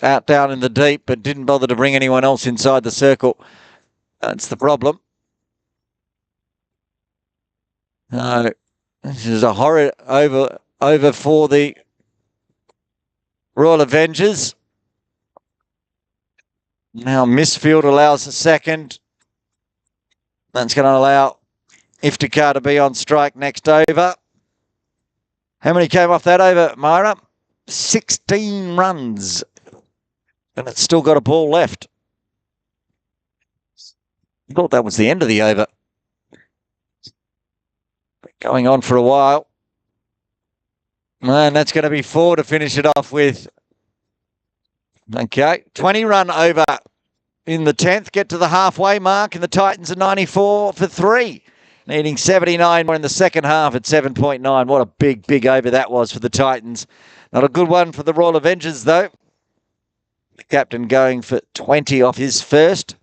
Speaker 1: out down in the deep, but didn't bother to bring anyone else inside the circle. That's the problem. No, this is a horrid over for the Royal Avengers. Now Misfield allows a second. That's going to allow Iftikhar to be on strike next over. How many came off that over, Myra? 16 runs. And it's still got a ball left. I thought that was the end of the over. Going on for a while. And that's going to be 4 to finish it off with. Okay, 20 run over in the 10th. Get to the halfway mark, and the Titans are 94 for 3. Needing 79 more in the second half at 7.9. What a big over that was for the Titans. Not a good one for the Royal Avengers, though. The captain going for 20 off his first.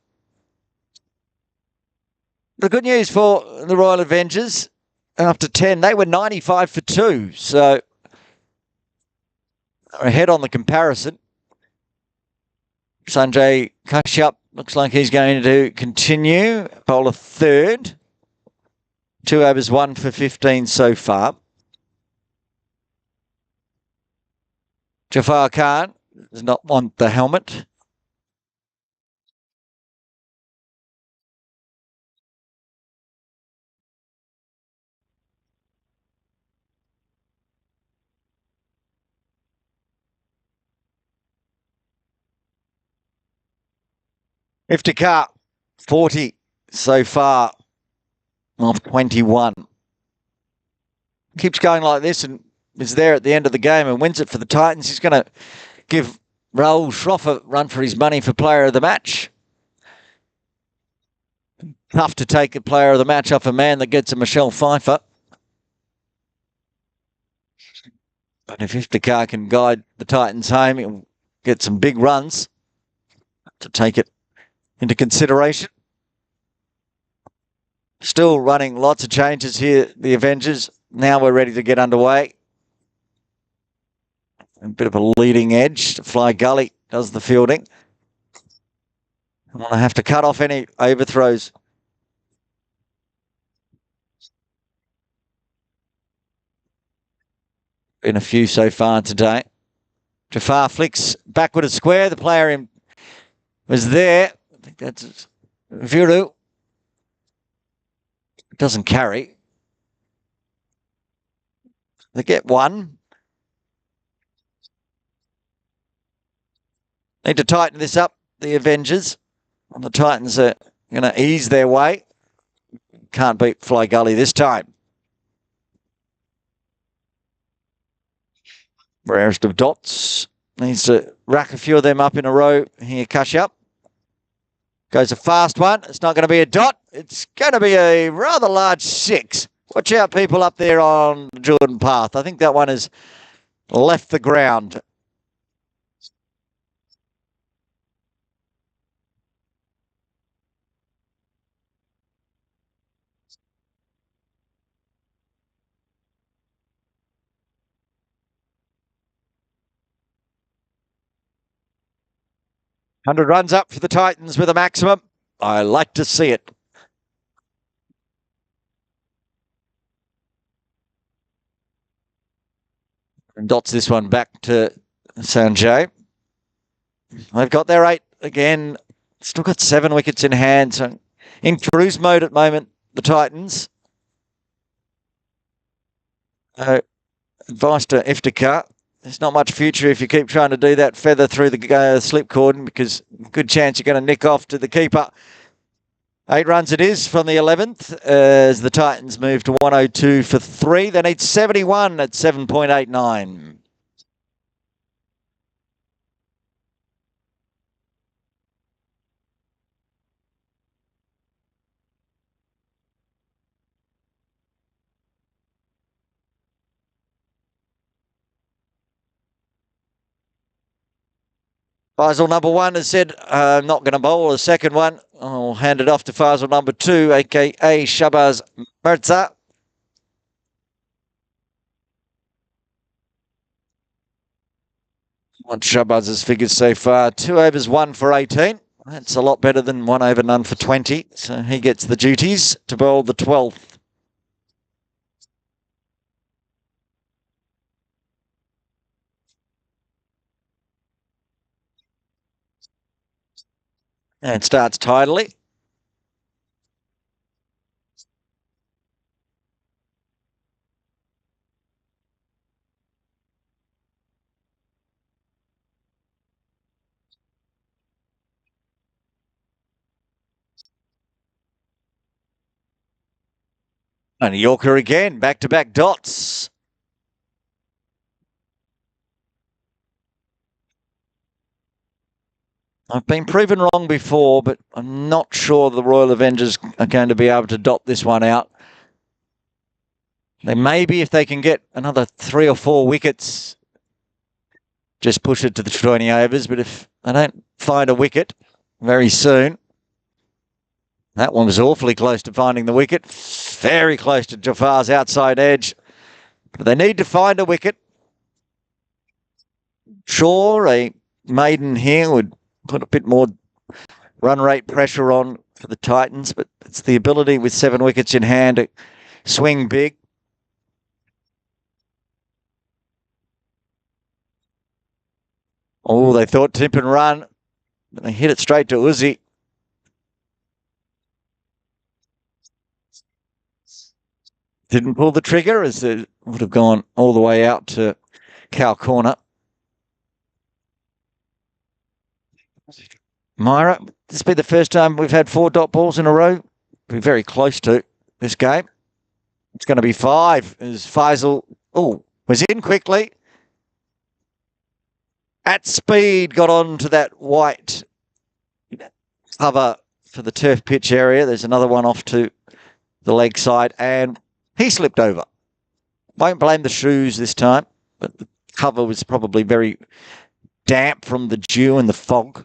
Speaker 1: The good news for the Royal Avengers, after 10, they were 95 for 2. So ahead on the comparison. Sanjay Kashyap looks like he's going to continue. Bowler third. 2 overs, 1 for 15 so far. Jafar Khan does not want the helmet. Iftikhar, 40 so far off 21. Keeps going like this and is there at the end of the game and wins it for the Titans. He's going to give Rahul Shroff a run for his money for player of the match. Tough to take a player of the match off a man that gets a Michelle Pfeiffer. But if Iftikhar can guide the Titans home, he'll get some big runs to take it into consideration. Still running lots of changes here, the Avengers. Now we're ready to get underway. A bit of a leading edge. Fly Gully does the fielding. I want to have to cut off any overthrows. Been a few so far today. Jafar flicks backward a square. The player was there. I think that's Viru. Doesn't carry. They get one. Need to tighten this up, the Avengers. And the Titans are going to ease their way. Can't beat Fly Gully this time. Rarest of dots. Needs to rack a few of them up in a row here, Kashyap. Goes a fast one. It's not going to be a dot. It's going to be a rather large 6. Watch out, people up there on the Jordan Path. I think that one has left the ground. $100 runs up for the Titans with a maximum. I like to see it. And dots this one back to Sanjay. They've got their 8 again. Still got 7 wickets in hand. So in cruise mode at the moment, the Titans. Advice to Iftikhar. There's not much future if you keep trying to do that feather through the slip cordon, because good chance you're going to nick off to the keeper. 8 runs it is from the 11th as the Titans move to 102 for 3. They need 71 at 7.89. Faisal number 1 has said, I'm not going to bowl a second one. I'll hand it off to Faisal number 2, a.k.a. Shahbaz Mirza. What Shahbaz's figures so far, 2 overs, 1 for 18. That's a lot better than 1 over, none for 20. So he gets the duties to bowl the 12th. And starts tidily. And a Yorker again, back-to-back dots. I've been proven wrong before, but I'm not sure the Royal Avengers are going to be able to dot this one out. They may be, if they can get another 3 or 4 wickets, just push it to the 20 overs. But if they don't find a wicket very soon, that one was awfully close to finding the wicket. Very close to Jafar's outside edge. But they need to find a wicket. Sure, a maiden here would put a bit more run rate pressure on for the Titans, but it's the ability with 7 wickets in hand to swing big. Oh, they thought tip and run, but they hit it straight to Uzi. Didn't pull the trigger, as it would have gone all the way out to cow corner. Myra, this will be the first time we've had 4 dot balls in a row. We're very close to this game. It's going to be 5 as Faisal, was in quickly. At speed, got on to that white cover for the turf pitch area. There's another one off to the leg side, and he slipped over. Won't blame the shoes this time, but the cover was probably very damp from the dew and the fog.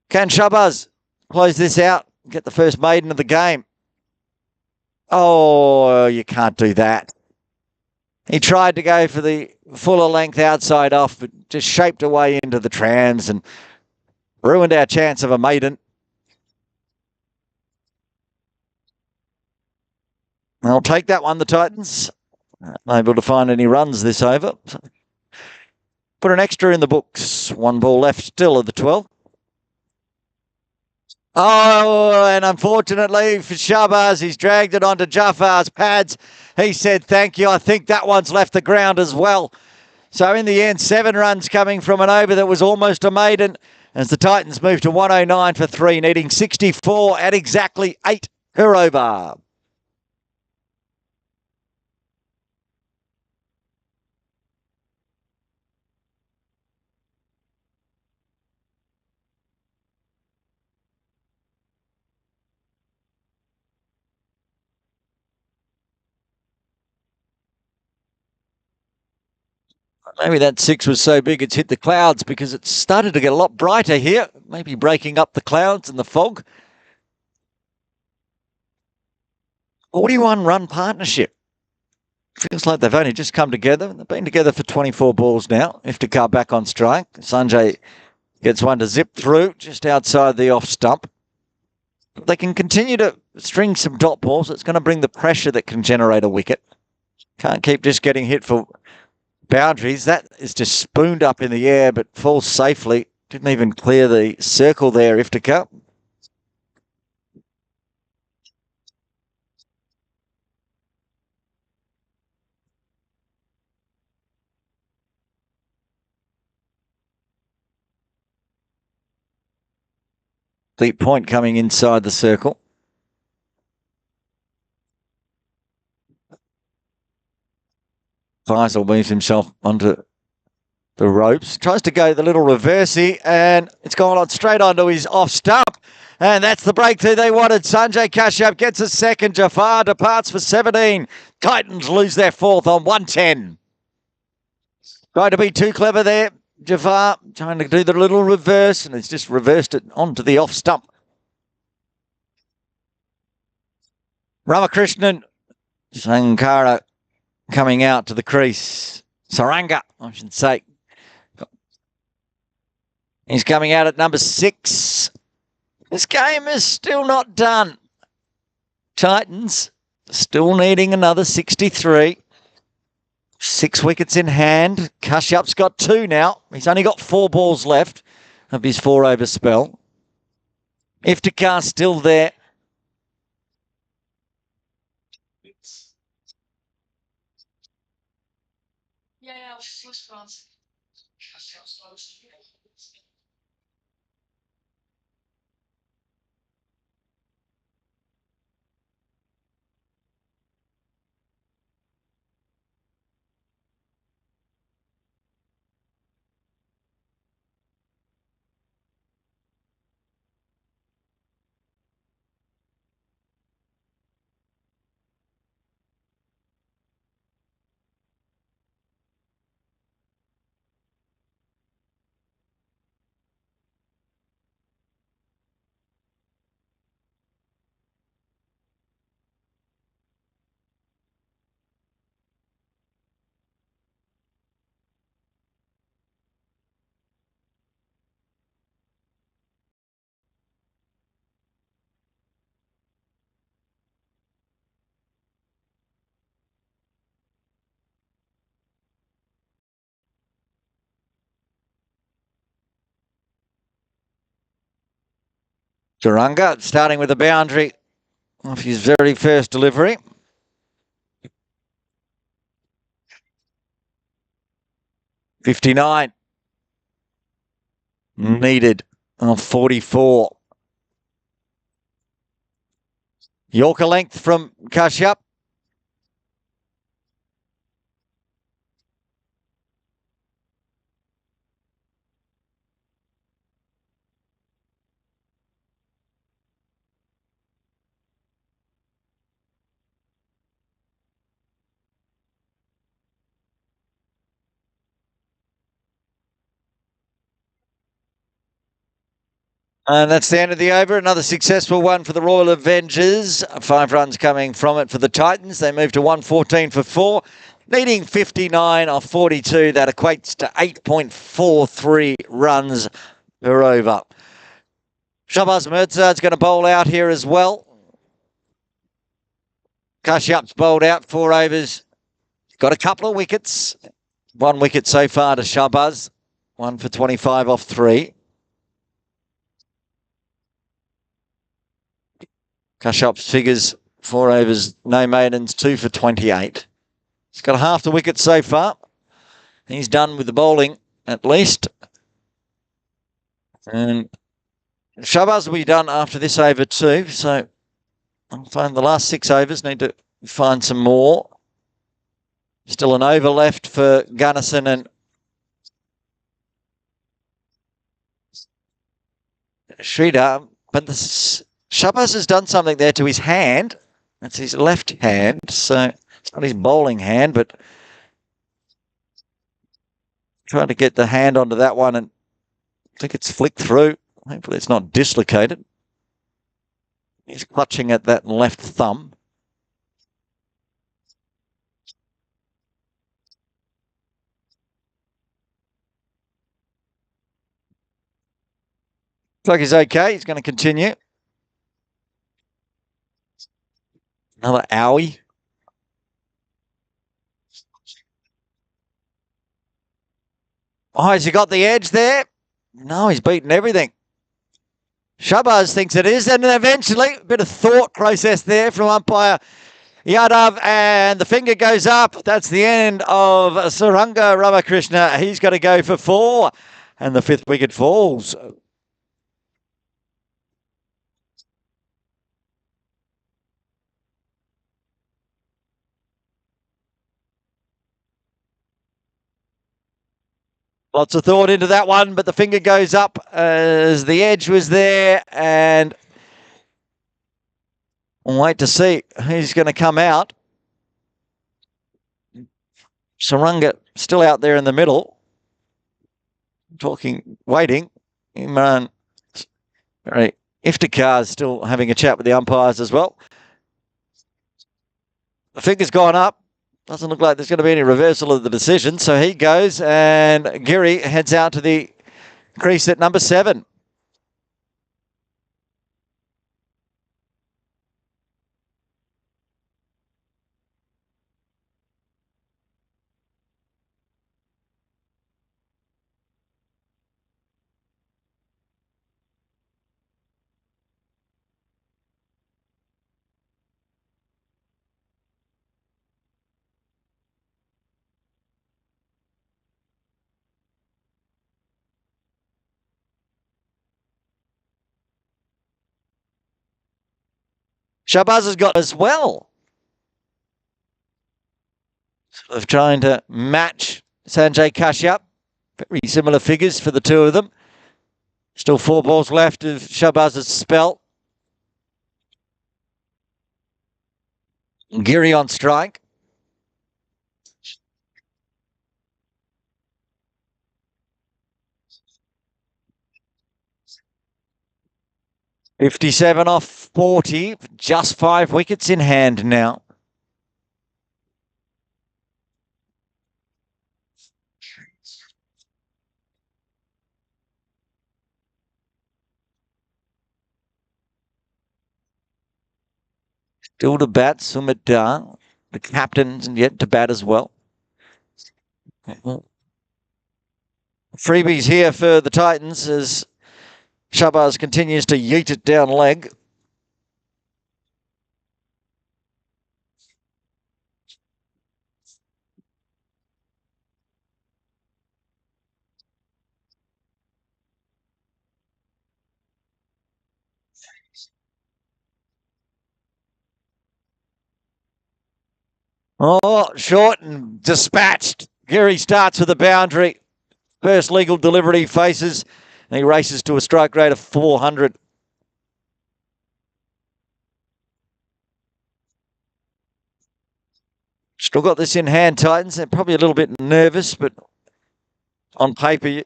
Speaker 1: Can Shahbaz close this out and get the first maiden of the game? Oh, you can't do that. He tried to go for the fuller length outside off, but just shaped away into the trams and ruined our chance of a maiden. They'll take that one, the Titans. Unable to find any runs this over. Put an extra in the books. 1 ball left still of the 12. Oh, and unfortunately for Shahbaz, he's dragged it onto Jafar's pads. He said, thank you. I think that one's left the ground as well. So in the end, 7 runs coming from an over that was almost a maiden as the Titans move to 109 for 3, needing 64 at exactly 8 per over. Maybe that 6 was so big it's hit the clouds because it's started to get a lot brighter here, maybe breaking up the clouds and the fog. 41-run partnership. Feels like they've only just come together. They've been together for 24 balls now. Iftikhar back on strike. Sanjay gets one to zip through just outside the off stump. They can continue to string some dot balls. It's going to bring the pressure that can generate a wicket. Can't keep just getting hit for boundaries. That is just spooned up in the air but falls safely. Didn't even clear the circle there, Iftikhar. Deep point coming inside the circle. Faisal moves himself onto the ropes. Tries to go the little reversey, and it's gone on straight onto his off stump. And that's the breakthrough they wanted. Sanjay Kashyap gets a second. Jafar departs for 17. Titans lose their fourth on 110. Trying to be too clever there. Jafar trying to do the little reverse, and it's just reversed it onto the off stump. Ramakrishnan Sankara coming out to the crease. Saranga, I should say. He's coming out at number 6. This game is still not done. Titans still needing another 63. 6 wickets in hand. Kashyap's got 2 now. He's only got 4 balls left of his 4-over spell. Iftikhar still there. Duranga starting with a boundary off his very first delivery. $59 needed on 44. Yorker length from Kashyap. And that's the end of the over. Another successful one for the Royal Avengers. 5 runs coming from it for the Titans. They move to 114 for 4, needing 59 off 42. That equates to 8.43 runs per over. Shahbaz Mirza's going to bowl out here as well. Kashyap's bowled out 4 overs. Got a couple of wickets. 1 wicket so far to Shahbaz. 1 for 25 off 3. Kashyap's figures 4 overs, no maidens, 2 for 28. He's got half the wicket so far. He's done with the bowling, at least. And Shahbaz will be done after this over too. So I'll find the last 6 overs. Need to find some more. Still an over left for Gunnison and Sridhar. But Shahbaz has done something there to his hand. That's his left hand. So it's not his bowling hand, but Trying to get the hand onto that one, and I think it's flicked through. Hopefully it's not dislocated. He's clutching at that left thumb. Looks like he's okay. He's going to continue. Another owie. Oh, has he got the edge there? No, he's beaten everything. Shabazz thinks it is, and eventually, a bit of thought process there from umpire Yadav, and the finger goes up. That's the end of Saranga Ramakrishna. He's got to go for 4, and the 5th wicket falls. Lots of thought into that one, but the finger goes up as the edge was there, and we'll wait to see who's going to come out. Saranga still out there in the middle, waiting. Imran, right. Iftikhar's still having a chat with the umpires as well. The finger's gone up. Doesn't look like there's going to be any reversal of the decision. So he goes, and Giri heads out to the crease at number 7. Shahbaz has got as well. Sort of trying to match Sanjay Kashyap. Very similar figures for the two of them. Still 4 balls left of Shahbaz's spell. Giri on strike. $57 off 40. Just 5 wickets in hand now. Still to bat, Sumit Dar. The captain's yet to bat as well. Freebies here for the Titans as Shahbaz continues to yeet it down leg. Oh, short and dispatched. Giri starts with a boundary. First legal delivery he faces, and he races to a strike rate of 400. Still got this in hand, Titans. They're probably a little bit nervous, but on paper, they're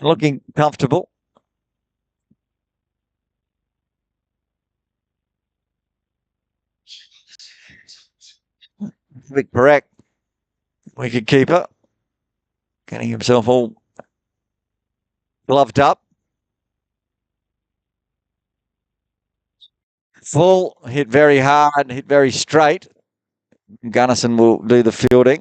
Speaker 1: looking comfortable. Vic Barak, wicket keeper, getting himself all gloved up. Full, hit very hard, hit very straight. Gunnison will do the fielding.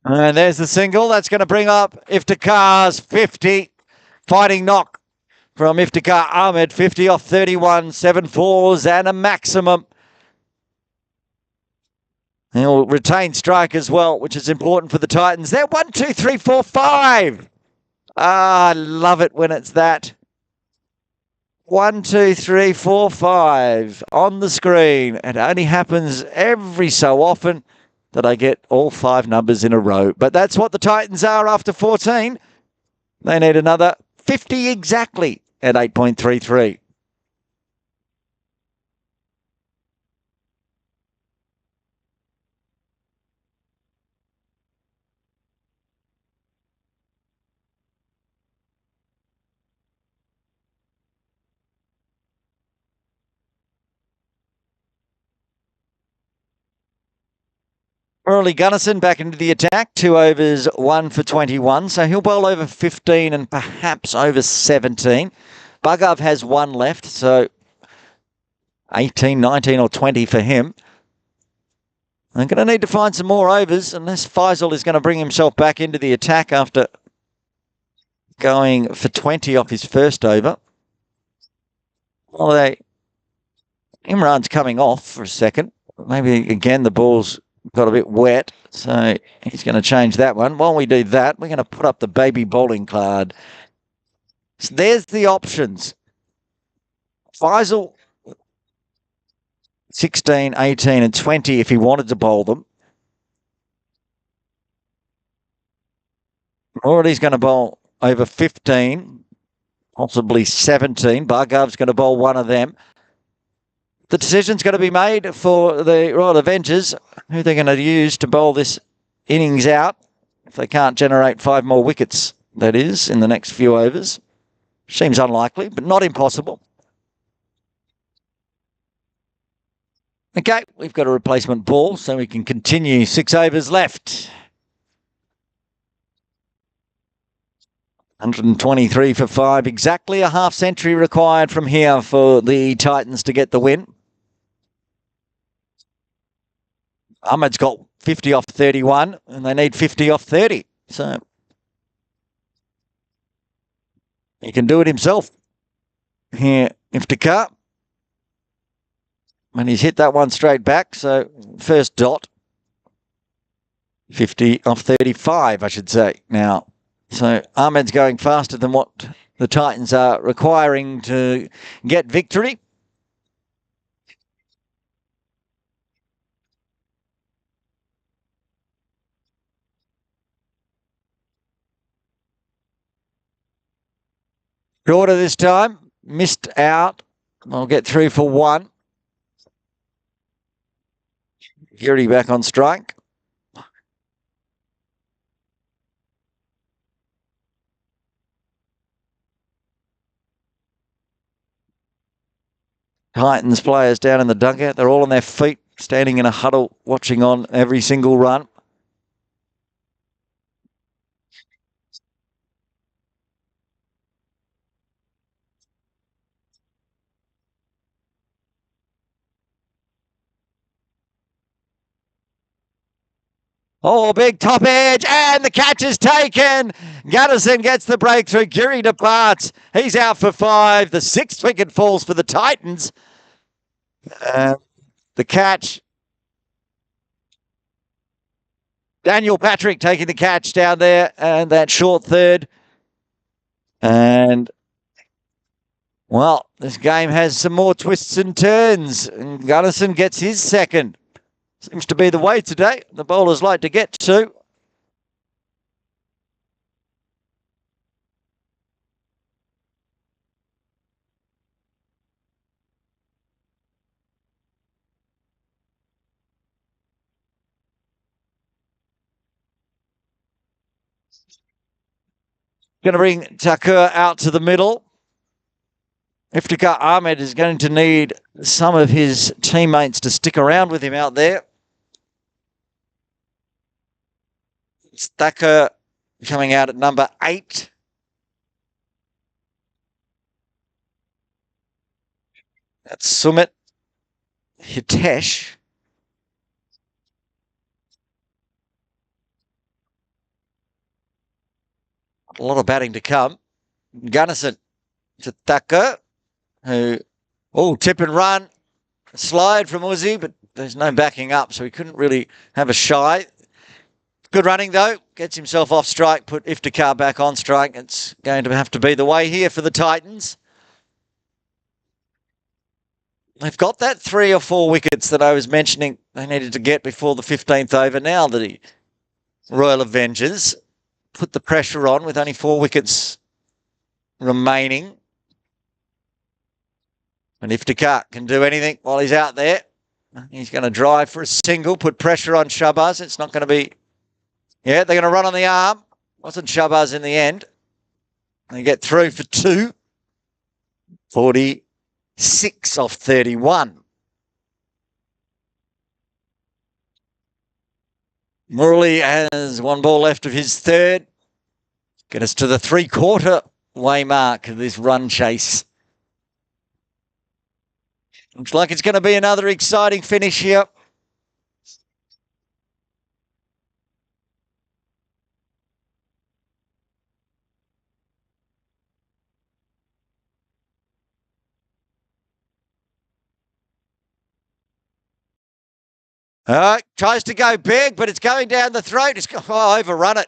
Speaker 1: And there's the single. That's going to bring up Iftikhar's 50. Fighting knock from Iftikhar Ahmed. 50 off 31. 7 fours and a maximum. He'll retain strike as well, which is important for the Titans. They're 1, 2, 3, 4, 5. Ah, I love it when it's that. 1, 2, 3, 4, 5 on the screen. It only happens every so often that I get all 5 numbers in a row. But that's what the Titans are after 14. They need another 50 exactly at 8.33. Early Gunnison back into the attack. 2 overs, 1 for 21. So he'll bowl over 15 and perhaps over 17. Bugov has 1 left, so 18, 19 or 20 for him. I'm going to need to find some more overs unless Faisal is going to bring himself back into the attack after going for 20 off his first over. Well, Imran's coming off for a second. Maybe, again, the ball's got a bit wet, so he's going to change that one. While we do that, we're going to put up the baby bowling card. So there's the options. Faisal, 16, 18 and 20 if he wanted to bowl them. Already's going to bowl over 15, possibly 17. Bhargav's going to bowl one of them. The decision's going to be made for the Royal Avengers, who they're going to use to bowl this innings out if they can't generate 5 more wickets, that is, in the next few overs. Seems unlikely, but not impossible. Okay, we've got a replacement ball, so we can continue. 6 overs left. 123 for 5. Exactly a half century required from here for the Titans to get the win. Ahmed's got 50 off 31, and they need 50 off 30. So he can do it himself. Here, Iftikhar. And he's hit that one straight back. So first dot. 50 off 35, I should say, now. So Ahmed's going faster than what the Titans are requiring to get victory. Shorter this time. Missed out. I'll get through for 1. Giri back on strike. Titans players down in the dugout. They're all on their feet, standing in a huddle, watching on every single run. Oh, big top edge, and the catch is taken. Gunnison gets the breakthrough. Giri departs. He's out for 5. The 6th wicket falls for the Titans. The catch. Daniel Patrick taking the catch down there, and that short third. And, well, this game has some more twists and turns. And Gunnison gets his 2nd. Seems to be the way today. The bowlers like to get 2. Going to bring Thakur out to the middle. Iftikhar Ahmed is going to need some of his teammates to stick around with him out there. Thakur coming out at number 8. That's Sumit Hitesh. A lot of batting to come. Gunnison to Thacker, who, tip and run. Slide from Uzi, but there's no backing up, so he couldn't really have a shy. Good running, though. Gets himself off strike, put Iftikhar back on strike. It's going to have to be the way here for the Titans. They've got that 3 or 4 wickets that I was mentioning they needed to get before the 15th over. Now the Royal Avengers put the pressure on with only 4 wickets remaining. And Iftikhar can do anything while he's out there. He's going to drive for a single, put pressure on Shahbaz. It's not going to be... Yeah, they're going to run on the arm. Wasn't Shahbaz in the end. They get through for 2. 46 off 31. Murali has 1 ball left of his third. Get us to the 3/4 way mark of this run chase. Looks like it's going to be another exciting finish here. All right, tries to go big, but it's going down the throat. It's overrun it.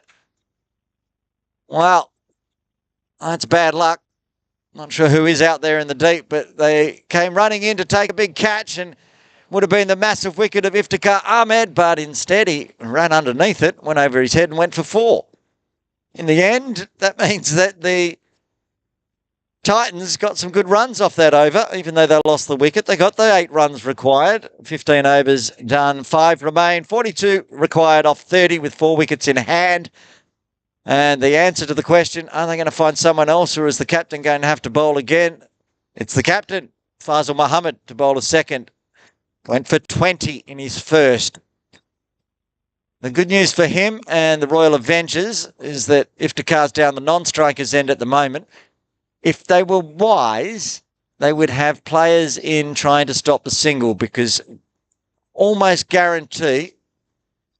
Speaker 1: Wow, that's bad luck. Not sure who is out there in the deep, but they came running in to take a big catch and would have been the massive wicket of Iftikhar Ahmed, but instead he ran underneath it, went over his head and went for 4. In the end, that means that the Titans got some good runs off that over, even though they lost the wicket. They got the 8 runs required. 15 overs done, 5 remain. 42 required off 30 with 4 wickets in hand. And the answer to the question, are they going to find someone else, or is the captain going to have to bowl again? It's the captain, Fazil Muhammad, to bowl a second. Went for 20 in his first. The good news for him and the Royal Avengers is that Iftikhar's down the non-strikers end at the moment. If they were wise, they would have players in trying to stop the single, because almost guarantee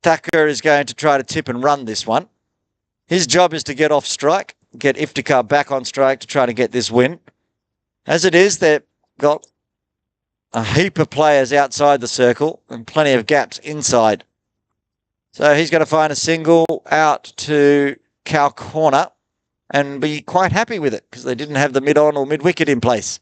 Speaker 1: Thacker is going to try to tip and run this one. His job is to get off strike, get Iftikhar back on strike to try to get this win. As it is, they've got a heap of players outside the circle and plenty of gaps inside. So he's going to find a single out to Cow Corner and be quite happy with it, because they didn't have the mid-on or mid-wicket in place.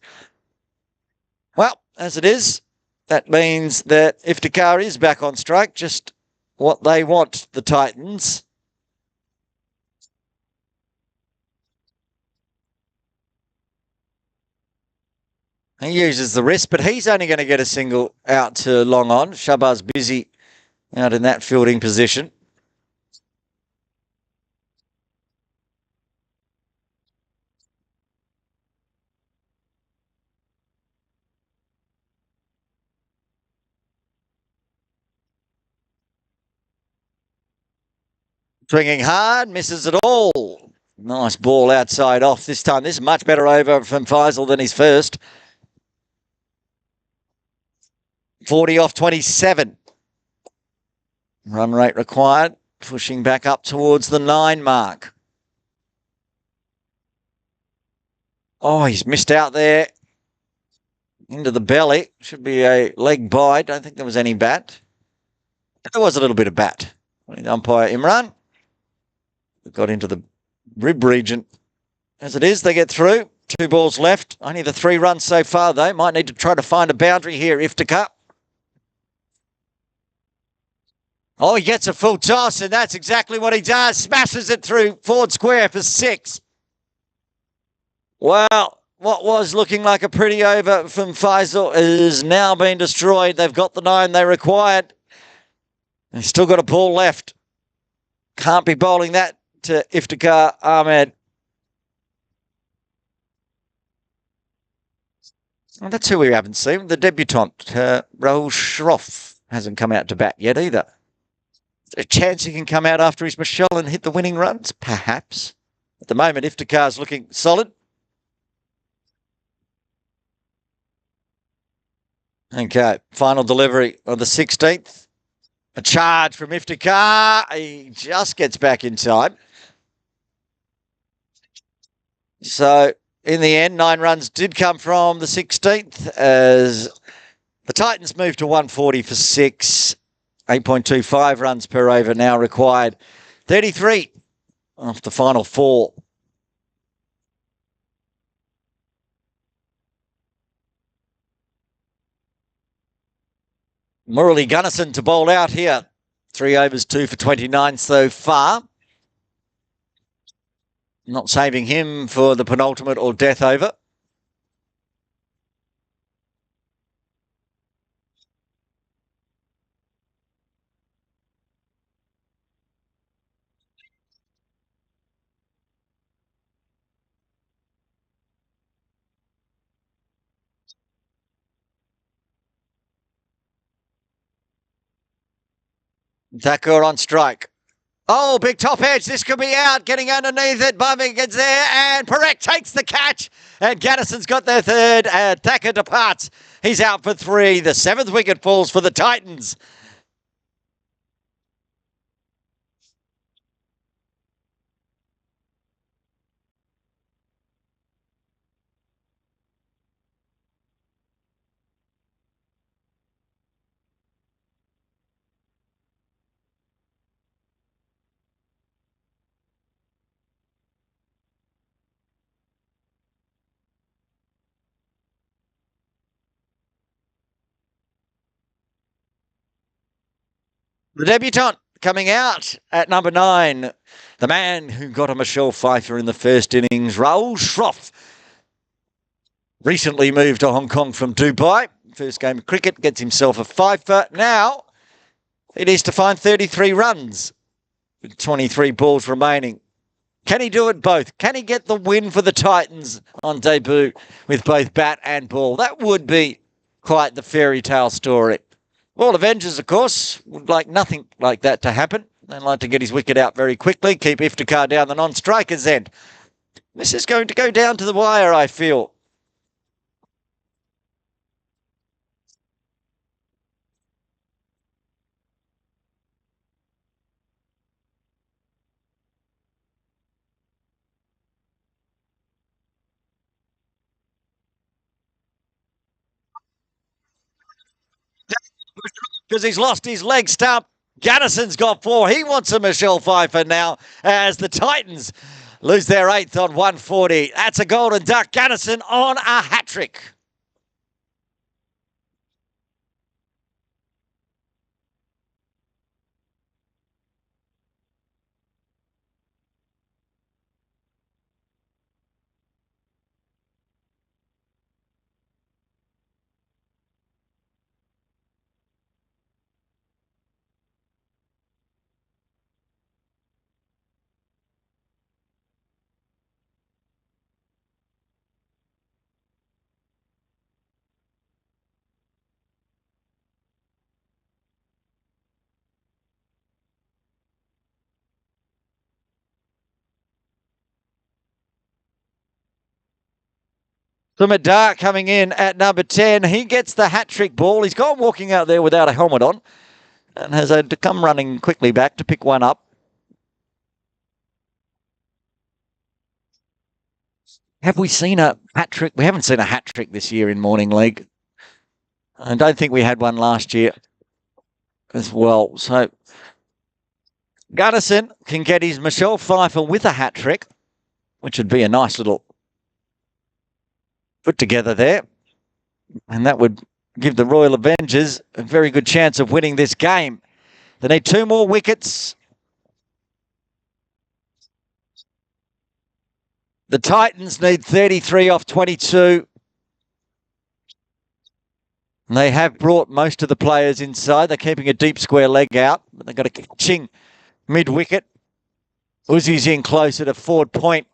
Speaker 1: Well, as it is, that means that Iftikhar is back on strike, just what they want, the Titans. He uses the wrist, but he's only going to get a single out to long on. Shahbaz busy out in that fielding position. Swinging hard, misses it all. Nice ball outside off this time. This is much better over from Faisal than his first. 40 off 27. Run rate required, pushing back up towards the 9 mark. Oh, he's missed out there. Into the belly. Should be a leg bye. Don't think there was any bat. There was a little bit of bat. Umpire Imran got into the rib region. As it is, they get through. 2 balls left. Only the 3 runs so far, though. Might need to try to find a boundary here, Iftikhar. Oh, he gets a full toss, and that's exactly what he does. Smashes it through Ford Square for 6. Well, what was looking like a pretty over from Faisal is now been destroyed. They've got the 9 they required. They've still got a ball left. Can't be bowling that to Iftikhar Ahmed. Well, that's who we haven't seen. The debutant, Rahul Shroff, hasn't come out to bat yet either. A chance he can come out after his Michelle and hit the winning runs? Perhaps. At the moment, Iftikhar's looking solid. Okay, final delivery on the 16th. A charge from Iftikhar. He just gets back in time. So in the end, 9 runs did come from the 16th as the Titans moved to 140 for 6. 8.25 runs per over now required. 33 off the final 4. Murali Gunnison to bowl out here. 3 overs, 2 for 29 so far. Not saving him for the penultimate or death over. Thakur on strike. Oh, big top edge. This could be out. Getting underneath it. Bumming gets there. And Parekh takes the catch. And Gaddison's got their third. And Thakur departs. He's out for 3. The 7th wicket falls for the Titans. The debutant coming out at number 9. The man who got a Michelle Pfeiffer in the first innings, Rahul Shroff. Recently moved to Hong Kong from Dubai. First game of cricket, gets himself a fifer. Now it is to find 33 runs with 23 balls remaining. Can he do it both? Can he get the win for the Titans on debut with both bat and ball? That would be quite the fairy tale story. Well, Avengers, of course, would like nothing like that to happen. They'd like to get his wicket out very quickly, keep Iftikhar down the non-striker's end. This is going to go down to the wire, I feel. Because he's lost his leg stump. Gaddison's got 4. He wants a Michelle Pfeiffer now as the Titans lose their 8th on 140. That's a golden duck. Gaddison on a hat-trick. Sumit coming in at number 10. He gets the hat-trick ball. He's gone walking out there without a helmet on and has had to come running quickly back to pick one up. Have we seen a hat-trick? We haven't seen a hat-trick this year in Morning League. I don't think we had one last year as well. So Gunnison can get his Michelle Pfeiffer with a hat-trick, which would be a nice little put together there. And that would give the Royal Avengers a very good chance of winning this game. They need 2 more wickets. The Titans need 33 off 22. They have brought most of the players inside. They're keeping a deep square leg out, but they've got a ching mid-wicket. Uzi's in closer to forward point.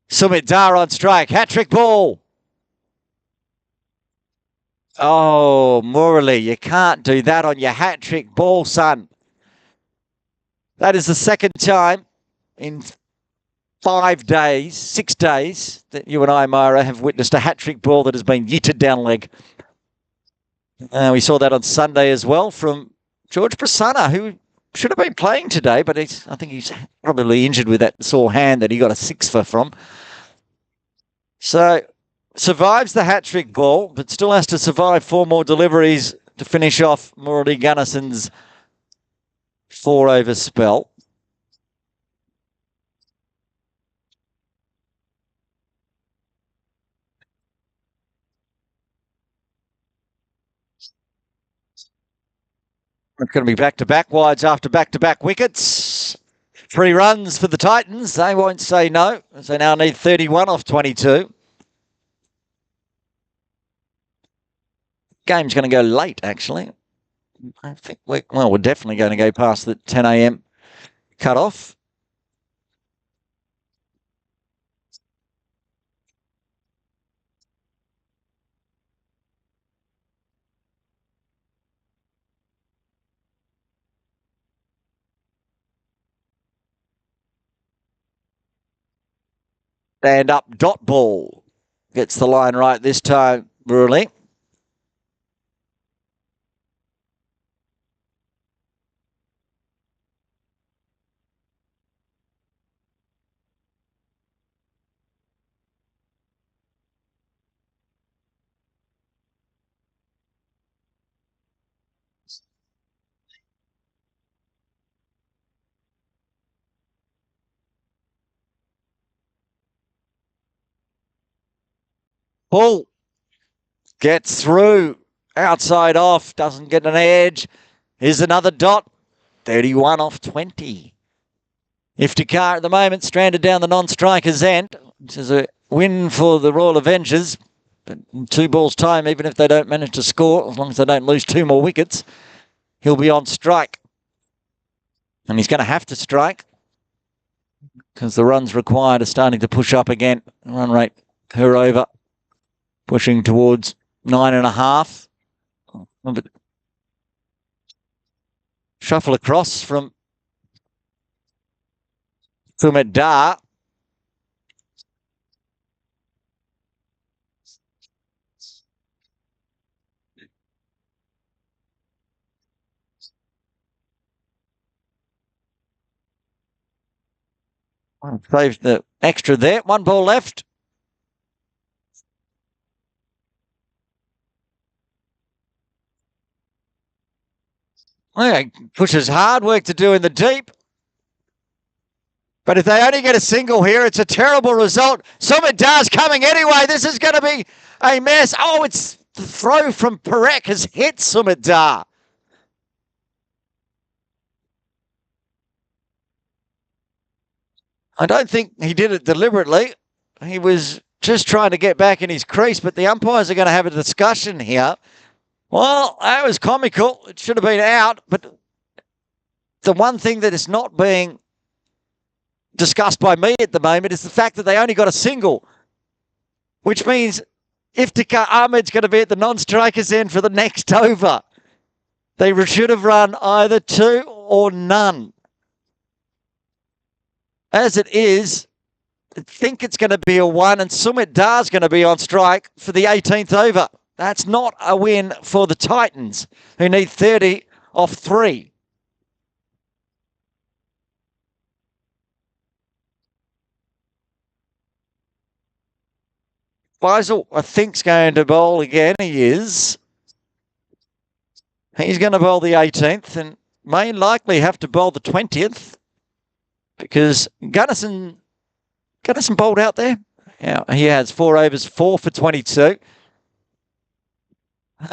Speaker 1: Sumit Dar on strike. Hat-trick ball. Oh, Murali, you can't do that on your hat-trick ball, son. That is the second time in 5 days, 6 days, that you and I, Myra, have witnessed a hat-trick ball that has been yeeted down leg. We saw that on Sunday as well from George Prasanna, who should have been playing today, but I think he's probably injured with that sore hand that he got a 6 for from. So survives the hat-trick ball, but still has to survive 4 more deliveries to finish off Murali Gunnarson's 4-over spell. It's going to be back-to-back wides after back-to-back wickets. 3 runs for the Titans. They won't say no, as they now need 31 off 22. Game's going to go late, actually. I think we're definitely going to go past the 10 a.m. cut-off. Stand up dot ball. Gets the line right this time, Murali. Pull. Gets through. Outside off. Doesn't get an edge. Here's another dot. 31 off 20. Iftikhar at the moment stranded down the non-striker's end, which is a win for the Royal Avengers. But in 2 balls' time, even if they don't manage to score, as long as they don't lose 2 more wickets, he'll be on strike. And he's going to have to strike because the runs required are starting to push up again. Run rate per over pushing towards 9.5. Shuffle across from Sumit Dar. Saved the extra there. 1 ball left. Okay, pushes hard, work to do in the deep. But if they only get a single here, it's a terrible result. Sumit Dar's coming anyway. This is going to be a mess. Oh, it's the throw from Parekh has hit Sumit Dar. I don't think he did it deliberately. He was just trying to get back in his crease, but the umpires are going to have a discussion here. Well, that was comical. It should have been out, but the one thing that is not being discussed by me at the moment is the fact that they only got a single, which means Iftikhar Ahmed's going to be at the non-strikers end for the next over. They should have run either 2 or none. As it is, I think it's going to be a 1, and Sumit Dar's going to be on strike for the 18th over. That's not a win for the Titans, who need 30 off 3. Faisal, I think, is going to bowl again. He is. He's going to bowl the 18th and may likely have to bowl the 20th because Gunnarsson bowled out there. Yeah, he has 4 overs, 4 for 22.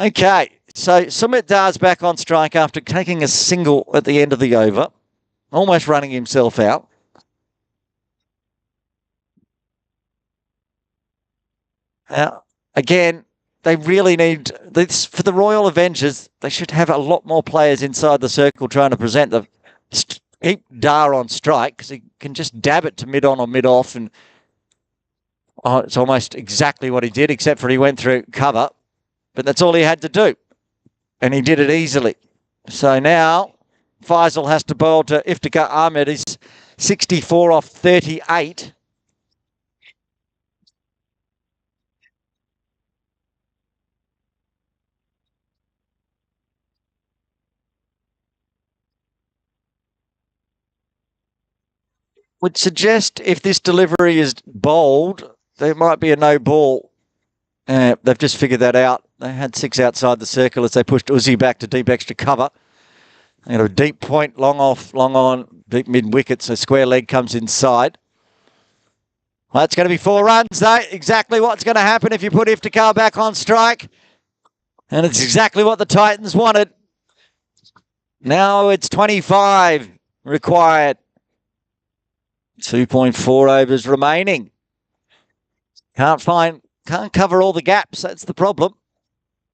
Speaker 1: Okay, so Sumit Dar's back on strike after taking a single at the end of the over, almost running himself out. Now, again, they really need this for the Royal Avengers. They should have a lot more players inside the circle trying to present the keep Dar on strike because he can just dab it to mid-on or mid-off, and it's almost exactly what he did, except for he went through cover. But that's all he had to do, and he did it easily. So now Faisal has to bowl to Iftikhar Ahmed. He's 64 off 38. Would suggest if this delivery is bowled, there might be a no ball. They've just figured that out. They had 6 outside the circle as they pushed Uzi back to deep extra cover. They got a deep point, long off, long on, deep mid-wicket, so square leg comes inside. Well, that's going to be 4 runs, though. Exactly what's going to happen if you put Iftikhar back on strike. And it's exactly what the Titans wanted. Now it's 25 required. 2.4 overs remaining. Can't cover all the gaps. That's the problem.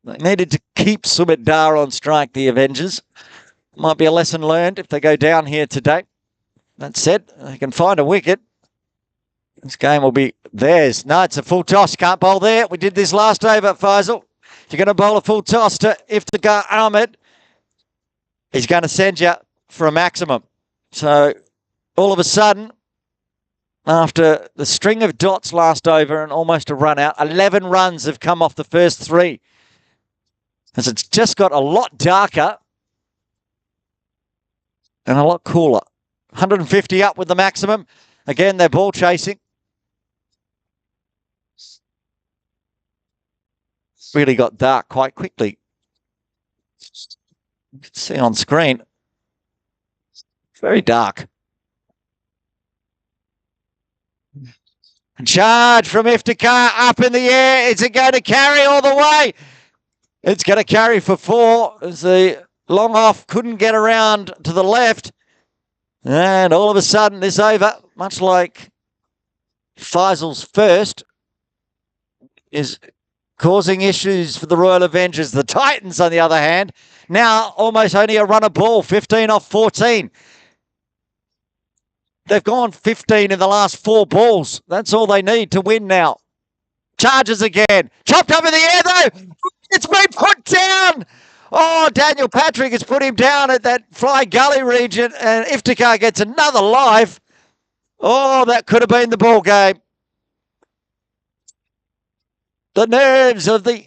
Speaker 1: They needed to keep Sumit Dar on strike, the Avengers. Might be a lesson learned if they go down here today. That said, they can find a wicket. This game will be theirs. No, it's a full toss. Can't bowl there. We did this last over, Faisal. If you're going to bowl a full toss to Iftikhar Ahmed, he's going to send you for a maximum. So all of a sudden, after the string of dots last over and almost a run out, 11 runs have come off the first 3. As it's just got a lot darker and a lot cooler. 150 up with the maximum. Again, they're ball chasing. Really got dark quite quickly. You can see on screen. Very dark. Charge from Iftikhar up in the air. Is it going to carry all the way? It's going to carry for 4 as the long off couldn't get around to the left. And all of a sudden, this over, much like Faisal's first, is causing issues for the Royal Avengers. The Titans, on the other hand, now almost only a run of ball, 15 off 14. They've gone 15 in the last 4 balls. That's all they need to win now. Charges again. Chopped up in the air, though. It's been put down. Oh, Daniel Patrick has put him down at that fly gully region, and Iftikhar gets another life. Oh, that could have been the ball game. The nerves of the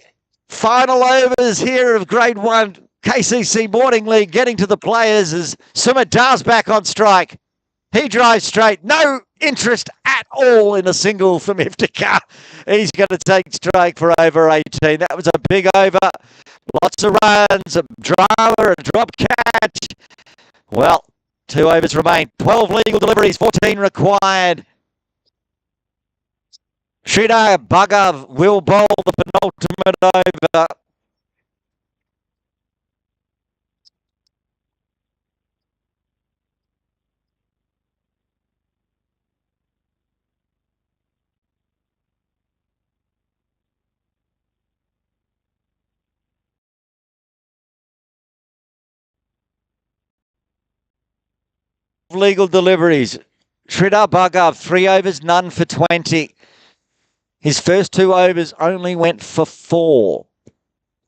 Speaker 1: final overs here of Grade 1 KCC Morning League getting to the players as Sumit Dar's back on strike. He drives straight. No interest at all in a single from Iftikhar. He's going to take strike for over 18. That was a big over. Lots of runs, a drama, a drop catch. Well, 2 overs remain. 12 legal deliveries, 14 required. Sridhar Bhagav will bowl the penultimate over. Legal deliveries. Sridhar Bhagav, 3 overs, none for 20. His first 2 overs only went for 4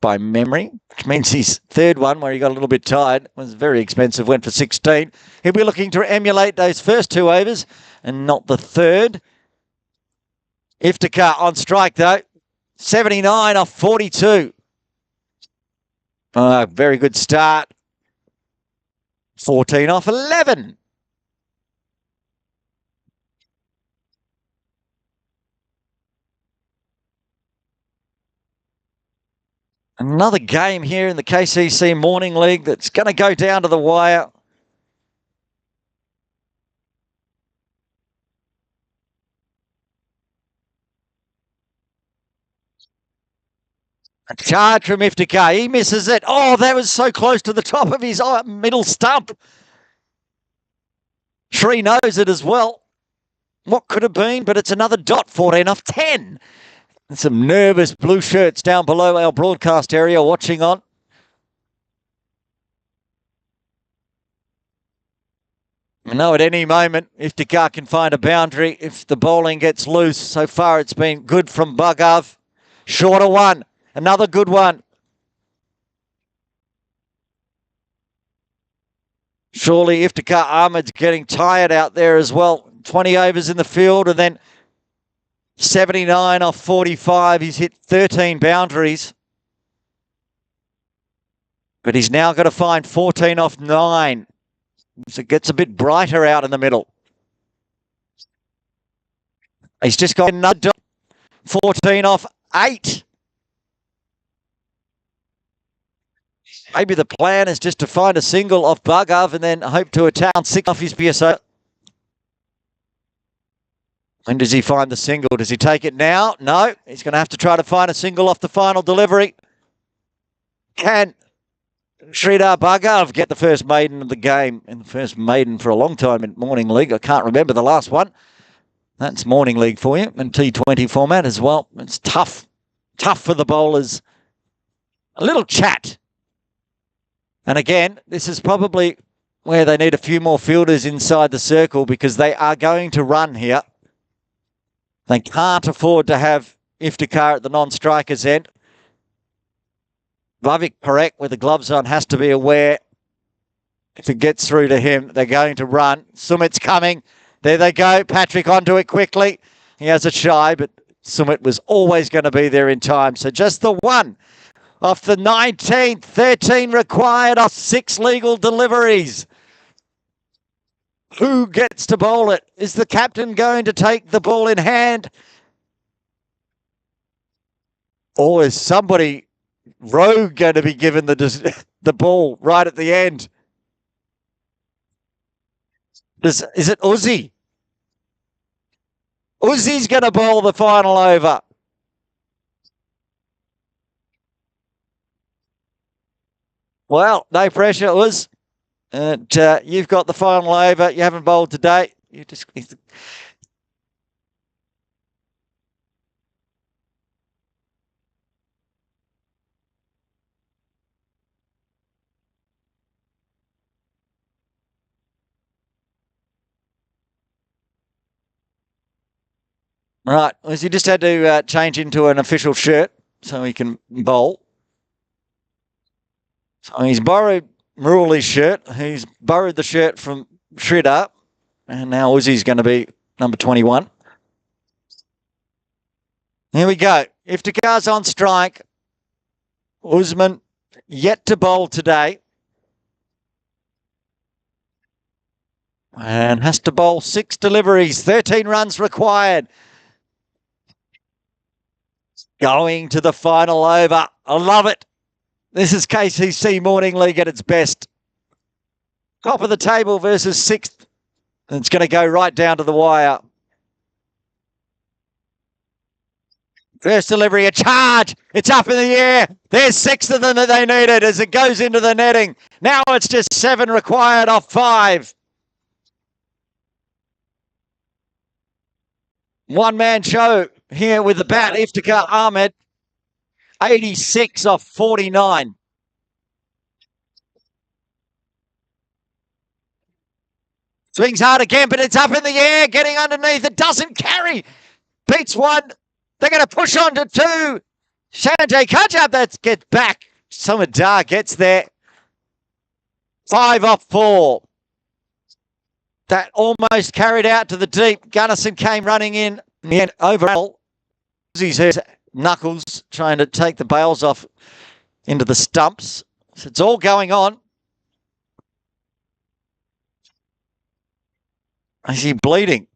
Speaker 1: by memory, which means his third one, where he got a little bit tired, was very expensive, went for 16. He'll be looking to emulate those first 2 overs and not the third. Iftikhar on strike, though. 79 off 42. Very good start. 14 off 11. Another game here in the KCC Morning League that's going to go down to the wire. A charge from Iftikhar. He misses it. Oh, that was so close to the top of his middle stump. Shree knows it as well. What could have been, but it's another dot, 14 off 10. And some nervous blue shirts down below our broadcast area watching on. I know at any moment Iftikhar can find a boundary if the bowling gets loose. So far it's been good from Bhagav. Shorter one. Another good one. Surely Iftikhar Ahmed's getting tired out there as well. 20 overs in the field and then 79 off 45. He's hit 13 boundaries. But he's now got to find 14 off 9. So it gets a bit brighter out in the middle. He's just got another dot. 14 off 8. Maybe the plan is just to find a single off Bugov and then hope to attack 6 off his PSO. When does he find the single? Does he take it now? No. He's going to have to try to find a single off the final delivery. Can Sridhar Bugov get the first maiden of the game? And the first maiden for a long time in Morning League. I can't remember the last one. That's Morning League for you in T20 format as well. It's tough. Tough for the bowlers. A little chat. And again, this is probably where they need a few more fielders inside the circle because they are going to run here. They can't afford to have Iftikhar at the non-striker's end. Bhavik Parekh with the gloves on has to be aware if it gets through to him, they're going to run. Sumit's coming. There they go. Patrick onto it quickly. He has a shy, but Sumit was always going to be there in time. So just the one off the 19th, 13 required off 6 legal deliveries. Who gets to bowl it? Is the captain going to take the ball in hand? Or is somebody rogue going to be given the ball right at the end? Is it Uzi? Uzi's going to bowl the final over. Well, no pressure, Uz. You've got the final over. You haven't bowled today. You just right. Uzi just had to change into an official shirt so he can bowl. So he's borrowed Murali's shirt. He's borrowed the shirt from Sridhar. And now Uzi's going to be number 21. Here we go. Iftikhar's on strike. Usman yet to bowl today. And has to bowl 6 deliveries. 13 runs required. Going to the final over. I love it. This is KCC Morning League at its best. Top of the table versus 6th. And it's going to go right down to the wire. First delivery, a charge. It's up in the air. There's 6 of them that they needed as it goes into the netting. Now it's just 7 required off 5. One-man show here with the bat, Iftikhar Ahmed. 86 off 49. Swings hard again, but it's up in the air, getting underneath. It doesn't carry. Beats 1. They're going to push on to 2. Sanjay Kajab, that gets back. Samadar gets there. 5 off 4. That almost carried out to the deep. Gunnison came running in the end. Overall, he's knuckles trying to take the bails off into the stumps. So it's all going on. Is he bleeding?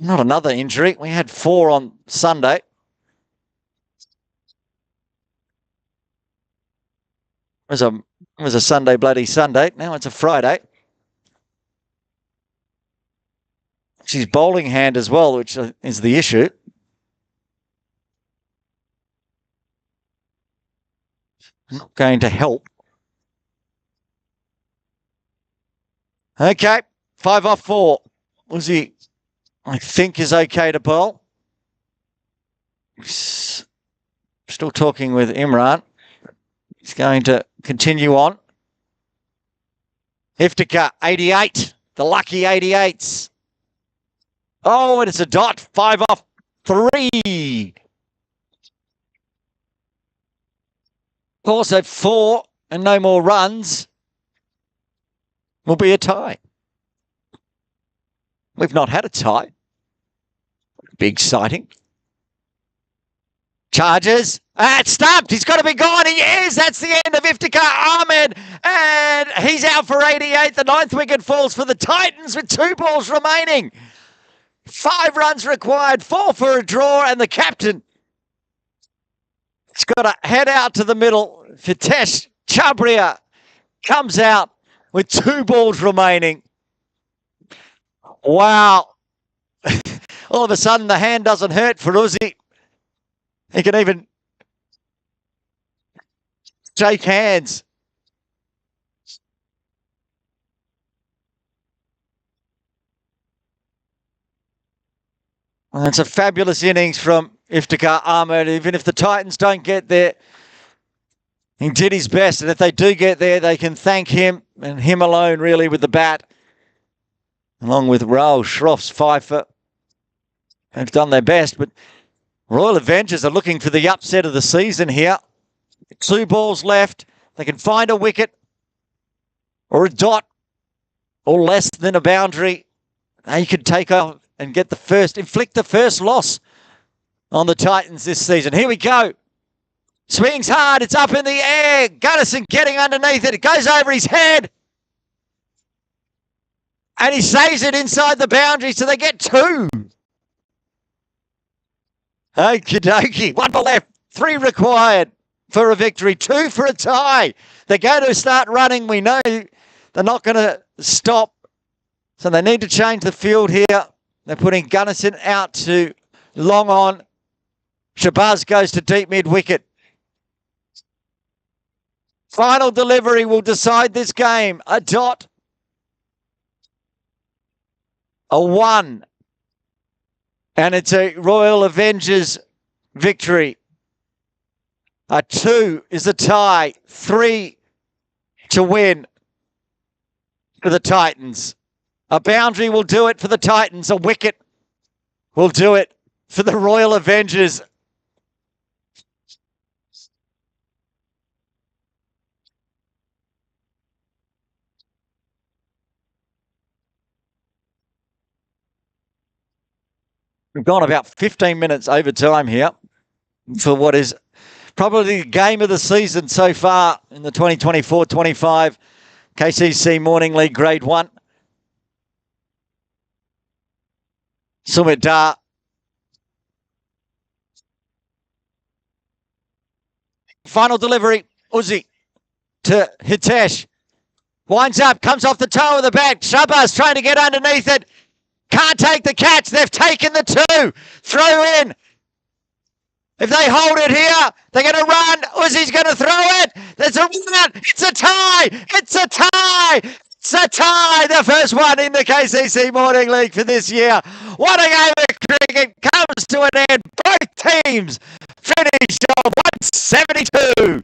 Speaker 1: Not another injury. We had 4 on Sunday. It was a Sunday, bloody Sunday. Now it's a Friday. She's bowling hand as well, which is the issue. Not going to help. Okay, 5 off 4. Uzi, I think, is okay to bowl. Still talking with Imran. He's going to continue on. Iftikhar, 88. The lucky 88s. Oh, and it's a dot. 5 off 3. Of course, at 4 and no more runs will be a tie. We've not had a tie. Big sighting. Charges. It's stumped. He's got to be gone. He is. That's the end of Iftikhar Ahmed. And he's out for 88. The 9th wicket falls for the Titans with 2 balls remaining. 5 runs required, 4 for a draw, and the captain has got to head out to the middle. Hitesh Chabria comes out with 2 balls remaining. Wow. All of a sudden, the hand doesn't hurt for Uzi. He can even shake hands. And it's a fabulous innings from Iftikhar Ahmed. Even if the Titans don't get there, he did his best. And if they do get there, they can thank him and him alone, really, with the bat. Along with Raoul Schroff's Pfeiffer. They've done their best, but Royal Avengers are looking for the upset of the season here. 2 balls left. They can find a wicket or a dot or less than a boundary. They could take off and get inflict the first loss on the Titans this season. Here we go. Swings hard. It's up in the air. Gunnison getting underneath it. It goes over his head. And he saves it inside the boundary, so they get 2. Okie dokie. 1 ball left. 3 required for a victory. 2 for a tie. They're going to start running. We know they're not going to stop. So they need to change the field here. They're putting Gunnison out to long on. Shabazz goes to deep mid-wicket. Final delivery will decide this game. A dot. A 1. And it's a Royal Avengers victory. A 2 is a tie. 3 to win for the Titans. A boundary will do it for the Titans. A wicket will do it for the Royal Avengers. We've gone about 15 minutes over time here for what is probably the game of the season so far in the 2024-25 KCC Morning League Grade 1. Sumit Dar. Final delivery. Uzi to Hitesh. Winds up, comes off the toe of the bat. Shabazz trying to get underneath it. Can't take the catch. They've taken the 2. Throw in. If they hold it here, they're going to run. Uzi's going to throw it. There's a run. It's a tie. It's a tie. It's a tie. The first one in the KCC Morning League for this year. What a game of cricket comes to an end. Both teams finished on 172.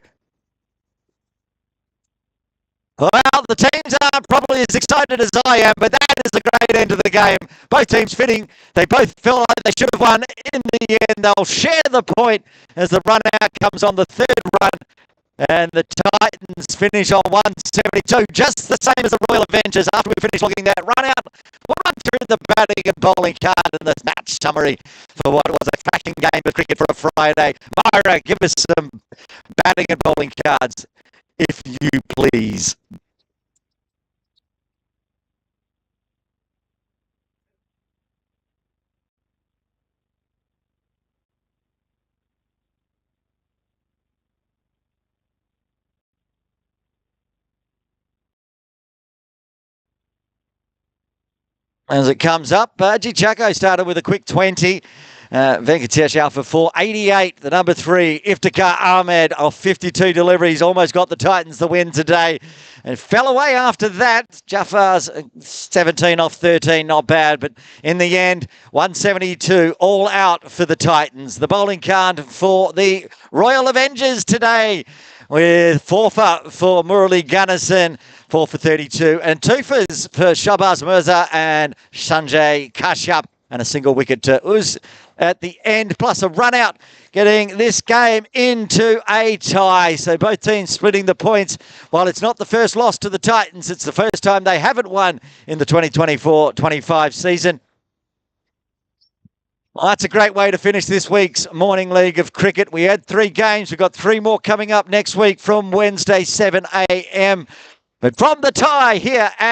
Speaker 1: Well, the teams aren't probably as excited as I am, but that is the great end of the game. Both teams fitting. They both feel like they should have won. In the end, they'll share the point as the run out comes on the 3rd run. And the Titans finish on 172, just the same as the Royal Avengers. After we finish logging that run out, we'll run through the batting and bowling card and the match summary for what was a cracking game of cricket for a Friday. Myra, give us some batting and bowling cards, if you please. As it comes up, G Chaco started with a quick 20. Venkatesh out for 4. 88, the number 3, Iftikhar Ahmed of 52 deliveries. Almost got the Titans the win today. And fell away after that. Jafar's 17 off 13, not bad. But in the end, 172 all out for the Titans. The bowling card for the Royal Avengers today, with 4 for Murali Gunnison, 4 for 32, and 2 for Shabazz Mirza and Sanjay Kashyap, and a single wicket to Uz at the end, plus a run out, getting this game into a tie. So both teams splitting the points. While it's not the first loss to the Titans, it's the first time they haven't won in the 2024-25 season. Well, that's a great way to finish this week's Morning League of Cricket. We had 3 games. We've got 3 more coming up next week from Wednesday, 7 a.m. But from the tie here at